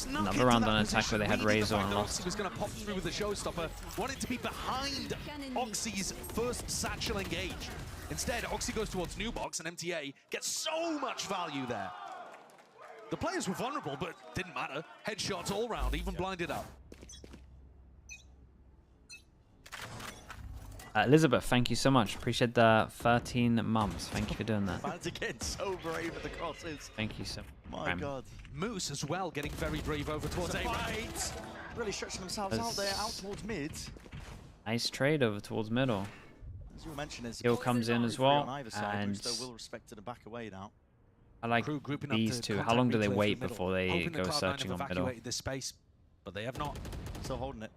Another round on attack where they had Razor and lost. He was going to pop through with the showstopper. Wanted to be behind Oxy's first satchel engage. Instead, Oxy goes towards New Box, and MTA gets so much value there. The players were vulnerable, but didn't matter. Headshots all round, even blinded up. Elizabeth, thank you so much. Appreciate the 13 months. Thank you for doing that. Fans again so brave with the crosses. Thank you so much. My God. Moose as well, getting very brave over towards A. Right. Really stretching themselves out there, out towards mid. Nice trade over towards middle. As you were mentioning, Hill comes in as well, and will respect to the back away now. I like these two. How long do they wait before they go searching on middle? This space, but they have not. Still holding it.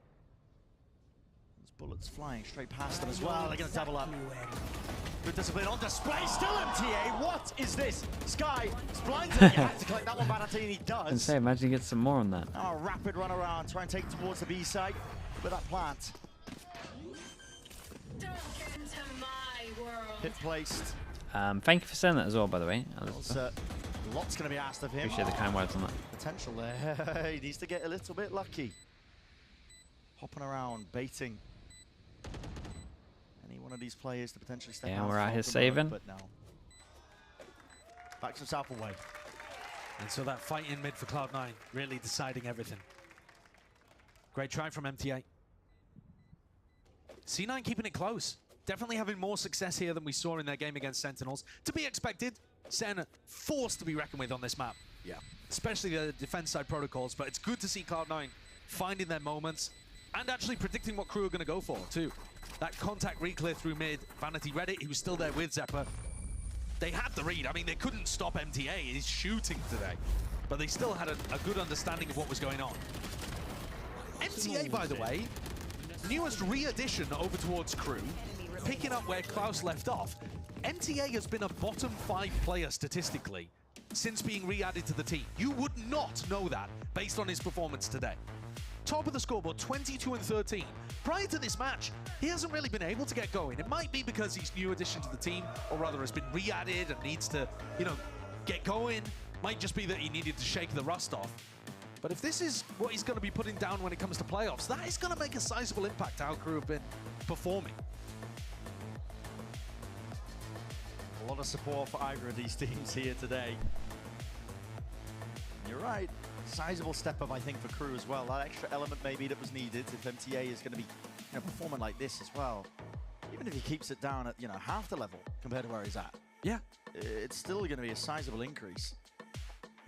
Bullets flying straight past them as well. They're going to double up. Good discipline on display. Still MTA. What is this? Sky is blinded. You had to collect that one. Banatini does. And say, imagine you get some more on that. Now a rapid run around. Try and take it towards the B side with that plant. Hit placed. Thank you for saying that as well, by the way. Lots going to be asked of him. Appreciate the kind words on that. Potential there. He needs to get a little bit lucky. Hopping around, baiting. Any one of these players to potentially step out. Yeah, we're out here saving. But no. Backs himself away. And so that fight in mid for Cloud9 really deciding everything. Great try from MTA. C9 keeping it close. Definitely having more success here than we saw in their game against Sentinels. To be expected, Sen forced to be reckoned with on this map. Yeah. Especially the defense side protocols, but it's good to see Cloud9 finding their moments and actually predicting what KRU are going to go for, too. That contact reclear through mid. Vanity read it. He was still there with Zephyr. They had the read. I mean, they couldn't stop MTA. He's shooting today. But they still had a good understanding of what was going on. MTA, by the way, newest re-addition over towards KRU, picking up where Klaus left off. MTA has been a bottom 5 player statistically since being re-added to the team. You would not know that based on his performance today. Top of the scoreboard, 22 and 13. Prior to this match, he hasn't really been able to get going. It might be because he's new addition to the team, or rather has been re-added and needs to, you know, get going. Might just be that he needed to shake the rust off. But if this is what he's going to be putting down when it comes to playoffs, that is going to make a sizable impact how KRU have been performing. A lot of support for either of these teams here today. You're you're right. Sizable step up, I think, for KRU as well. That extra element maybe that was needed if MTA is going to be performing like this as well. Even if he keeps it down at half the level compared to where he's at. Yeah. It's still going to be a sizable increase.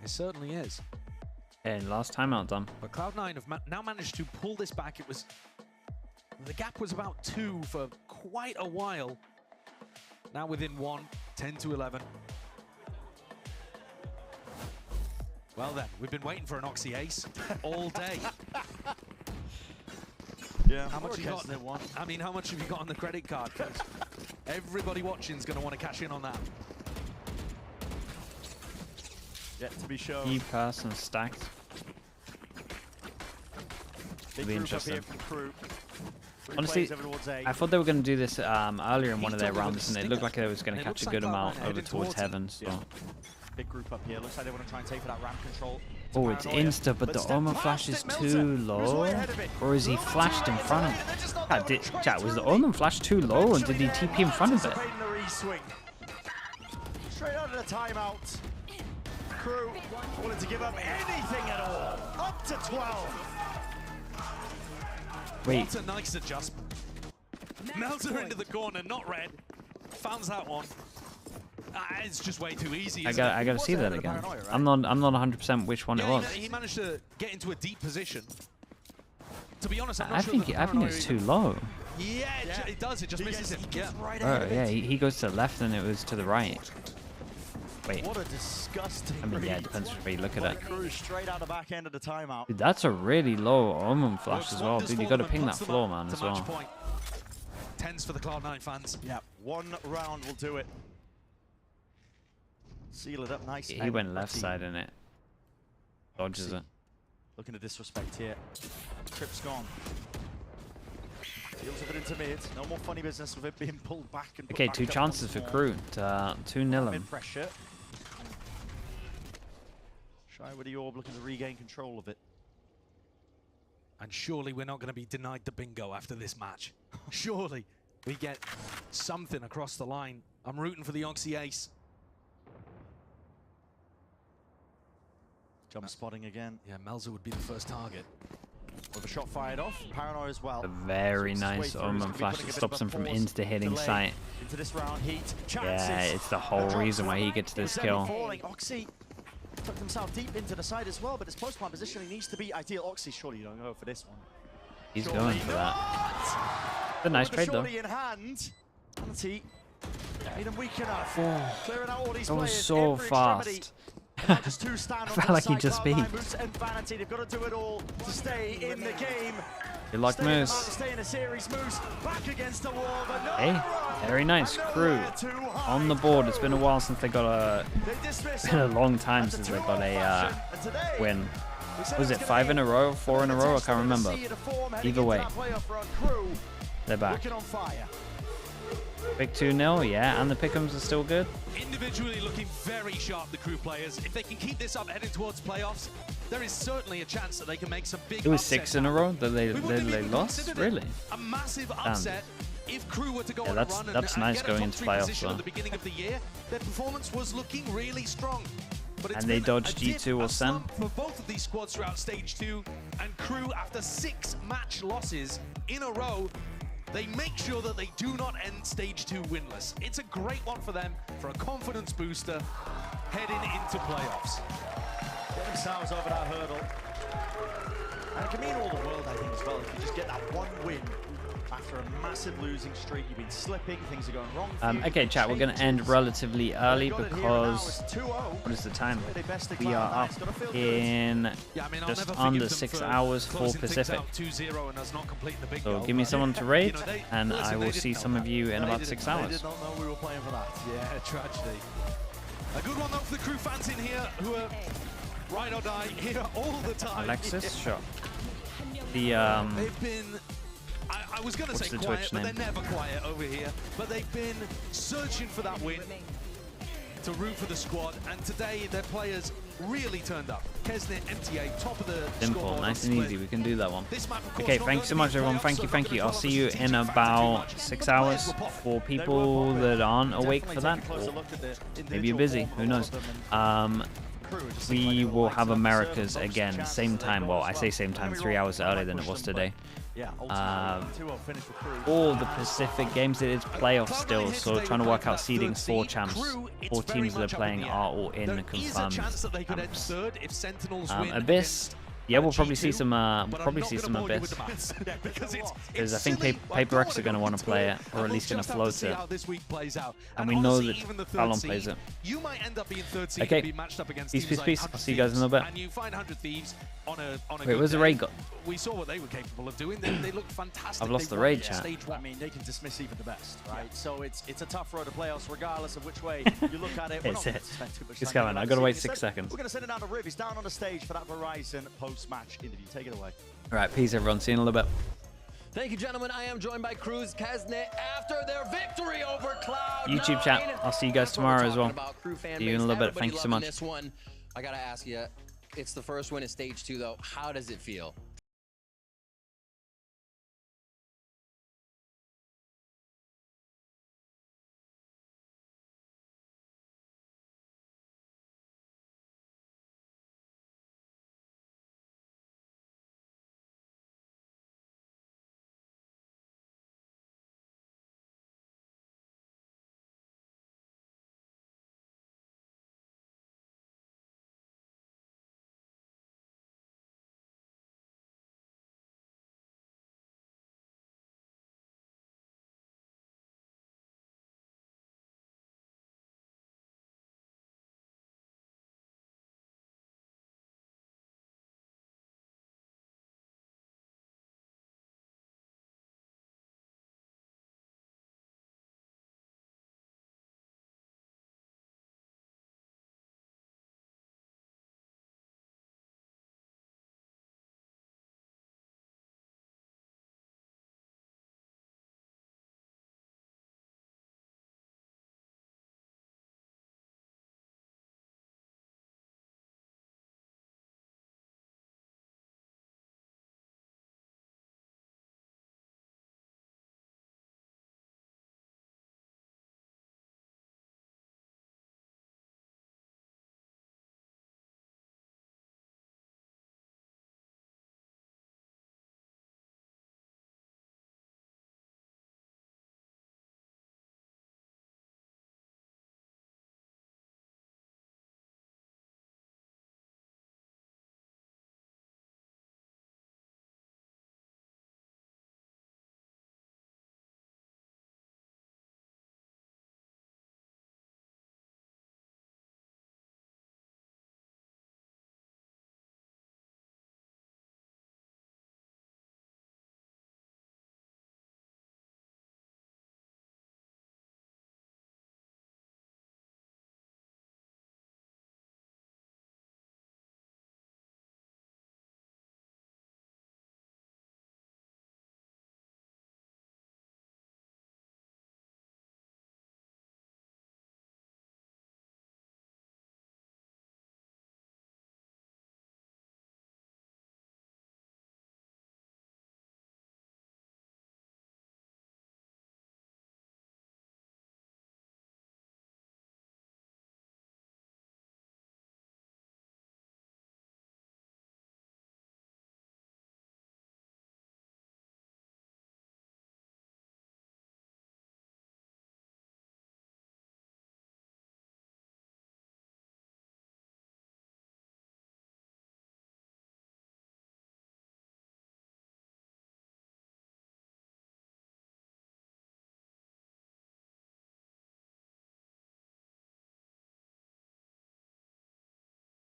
It certainly is. And last timeout done. But Cloud9 have now managed to pull this back. The gap was about 2 for quite a while. Now within 1, 10 to 11. Well then, we've been waiting for an Oxy Ace all day. Yeah, how much have you got? I mean, how much have you got on the credit card? Everybody watching is going to want to cash in on that. Yet to be shown. Key person stacked. Big Be group up interesting. here from KRU. Honestly, I thought they were going to do this earlier in one of their rounds, and it looked like they was going to catch a good amount over towards heaven. So. Yeah. Big group up here. Looks like they want to try and take for that ramp control. Oh, it's insta, but the Omen flash is too low. Or is he flashed in front of it? Chat, was the Omen flash too low, or did he TP in front of it? Straight out of the timeout. KRU willing to give up anything at all. Up to 12. Wait. What a nice adjustment. Melter into the corner, not red. Founds that one. It's just way too easy. I gotta see that again. I'm not 100% which one it was. He managed to get into a deep position. To be honest, I think it's too low. Yeah, it does. It just misses him. Yeah. Oh yeah, he goes to the left and it was to the right. Wait. What a disgusting. I mean, yeah, it depends where you look at it. KRU straight out the back end of the timeout. Dude, that's a really low Omen flash as well. Dude, you gotta ping that floor, man, as well. Tens for the Cloud9 fans. Yeah, 1 round will do it. Seal it up nice. He went left side in it. Dodges it. Looking to disrespect here. Trip's gone. Deals a bit into mid. No more funny business with it being pulled back. And okay, 2 chances for KRU to 2-0 him. Pressure. Shy with the orb, looking to regain control of it. And surely we're not going to be denied the bingo after this match. Surely we get something across the line. I'm rooting for the Oxy Ace. Jump spotting again. Yeah, Melzer would be the first target. With a shot fired off, Paranoid as well. A very nice Omen flash that stops him from insta-hitting sight. Into this round, heat. Yeah, it's the whole reason why he gets this kill. Oxy took himself deep into the side as well, but his post-plant positioning needs to be ideal. Oxy, surely you don't go for this one. He's going for that. It's a nice trade though. In hand. Penalty. Made him weak enough. Clearing out all these that was players. so fast. I felt like he just beat. And Vanity, they've got to do it all to stay in the game. Good luck, Moose. Stay in the series, Moose. Back against the wall, but no. Hey, very nice. KRU on the board. It's been a while since they got a. It's been a long time since they got a win. Was it 5 in a row, 4 in a row? I can't remember. Either way, they're back. Big 2-0, yeah, and the pick'ems are still good. Individually looking very sharp, the KRU players. If they can keep this up heading towards playoffs, there is certainly a chance that they can make some big. It was 6 in a row that they lost, really. A massive upset. If KRU were to go on that's a run that's and nice get going a into top 3 playoffs position though. at the beginning of the year, their performance was looking really strong. But and they dodged G2 or Sen. For both of these squads throughout stage 2, and KRU, after 6 match losses in a row, they make sure that they do not end stage 2 winless. It's a great one for them, for a confidence booster heading into playoffs. Get themselves over that hurdle. And it can mean all the world, I think, as well. If you just get that 1 win after a massive losing streak, you've been slipping, things are going wrong for you. Okay, chat, we're going to end relatively early because what is the time? We are up in just under 6 hours for Pacific. So give me someone to raid, and I will see some of you in about 6 hours. They did not know we were playing for that. Yeah, tragedy. A good one though for the KRU fans in here who are ride or die here all the time. Alexis, sure. They've been, I was going to say quiet, but they're never quiet over here. But they've been searching for that win to root for the squad, and today their players really turned up. Kesnet, MTA, top of the Simple, nice and easy. We can do that one. Okay, thanks so much, everyone. Thank you. I'll see you in about 6 hours. For people that aren't awake for that, or maybe you're busy. Who knows? we will have Americas again, same time. Well, I say same time, 3 hours earlier than it was today. All the Pacific games, it is playoffs still, so trying to work out seedings for champs. 4 teams that are playing are all in confirmed champs. Abyss. Yeah, we'll probably see some Abyss. Because I think Paper X are going to want to play it, or at least going to float it. And we know that Fallon plays it. Okay, peace. I'll see you guys in a little bit. Wait, where's the raid got? We saw what they were capable of doing. They looked fantastic. I've lost the raid, chat. I mean, they can dismiss even the best, right? So it's a tough road to playoffs, regardless of which way you look at it. It's coming. I gotta wait 6 seconds. We're gonna send it down to Riv. He's down on the stage for that Verizon post-match interview. Take it away. All right, peace, everyone. See you in a little bit. Thank you, gentlemen. I am joined by Cruz Kesnet after their victory over Cloud9. YouTube chat. I'll see you guys tomorrow as well. See you in a little bit. Thank you so much. This one, I gotta ask you. It's the first win in stage 2, though. How does it feel?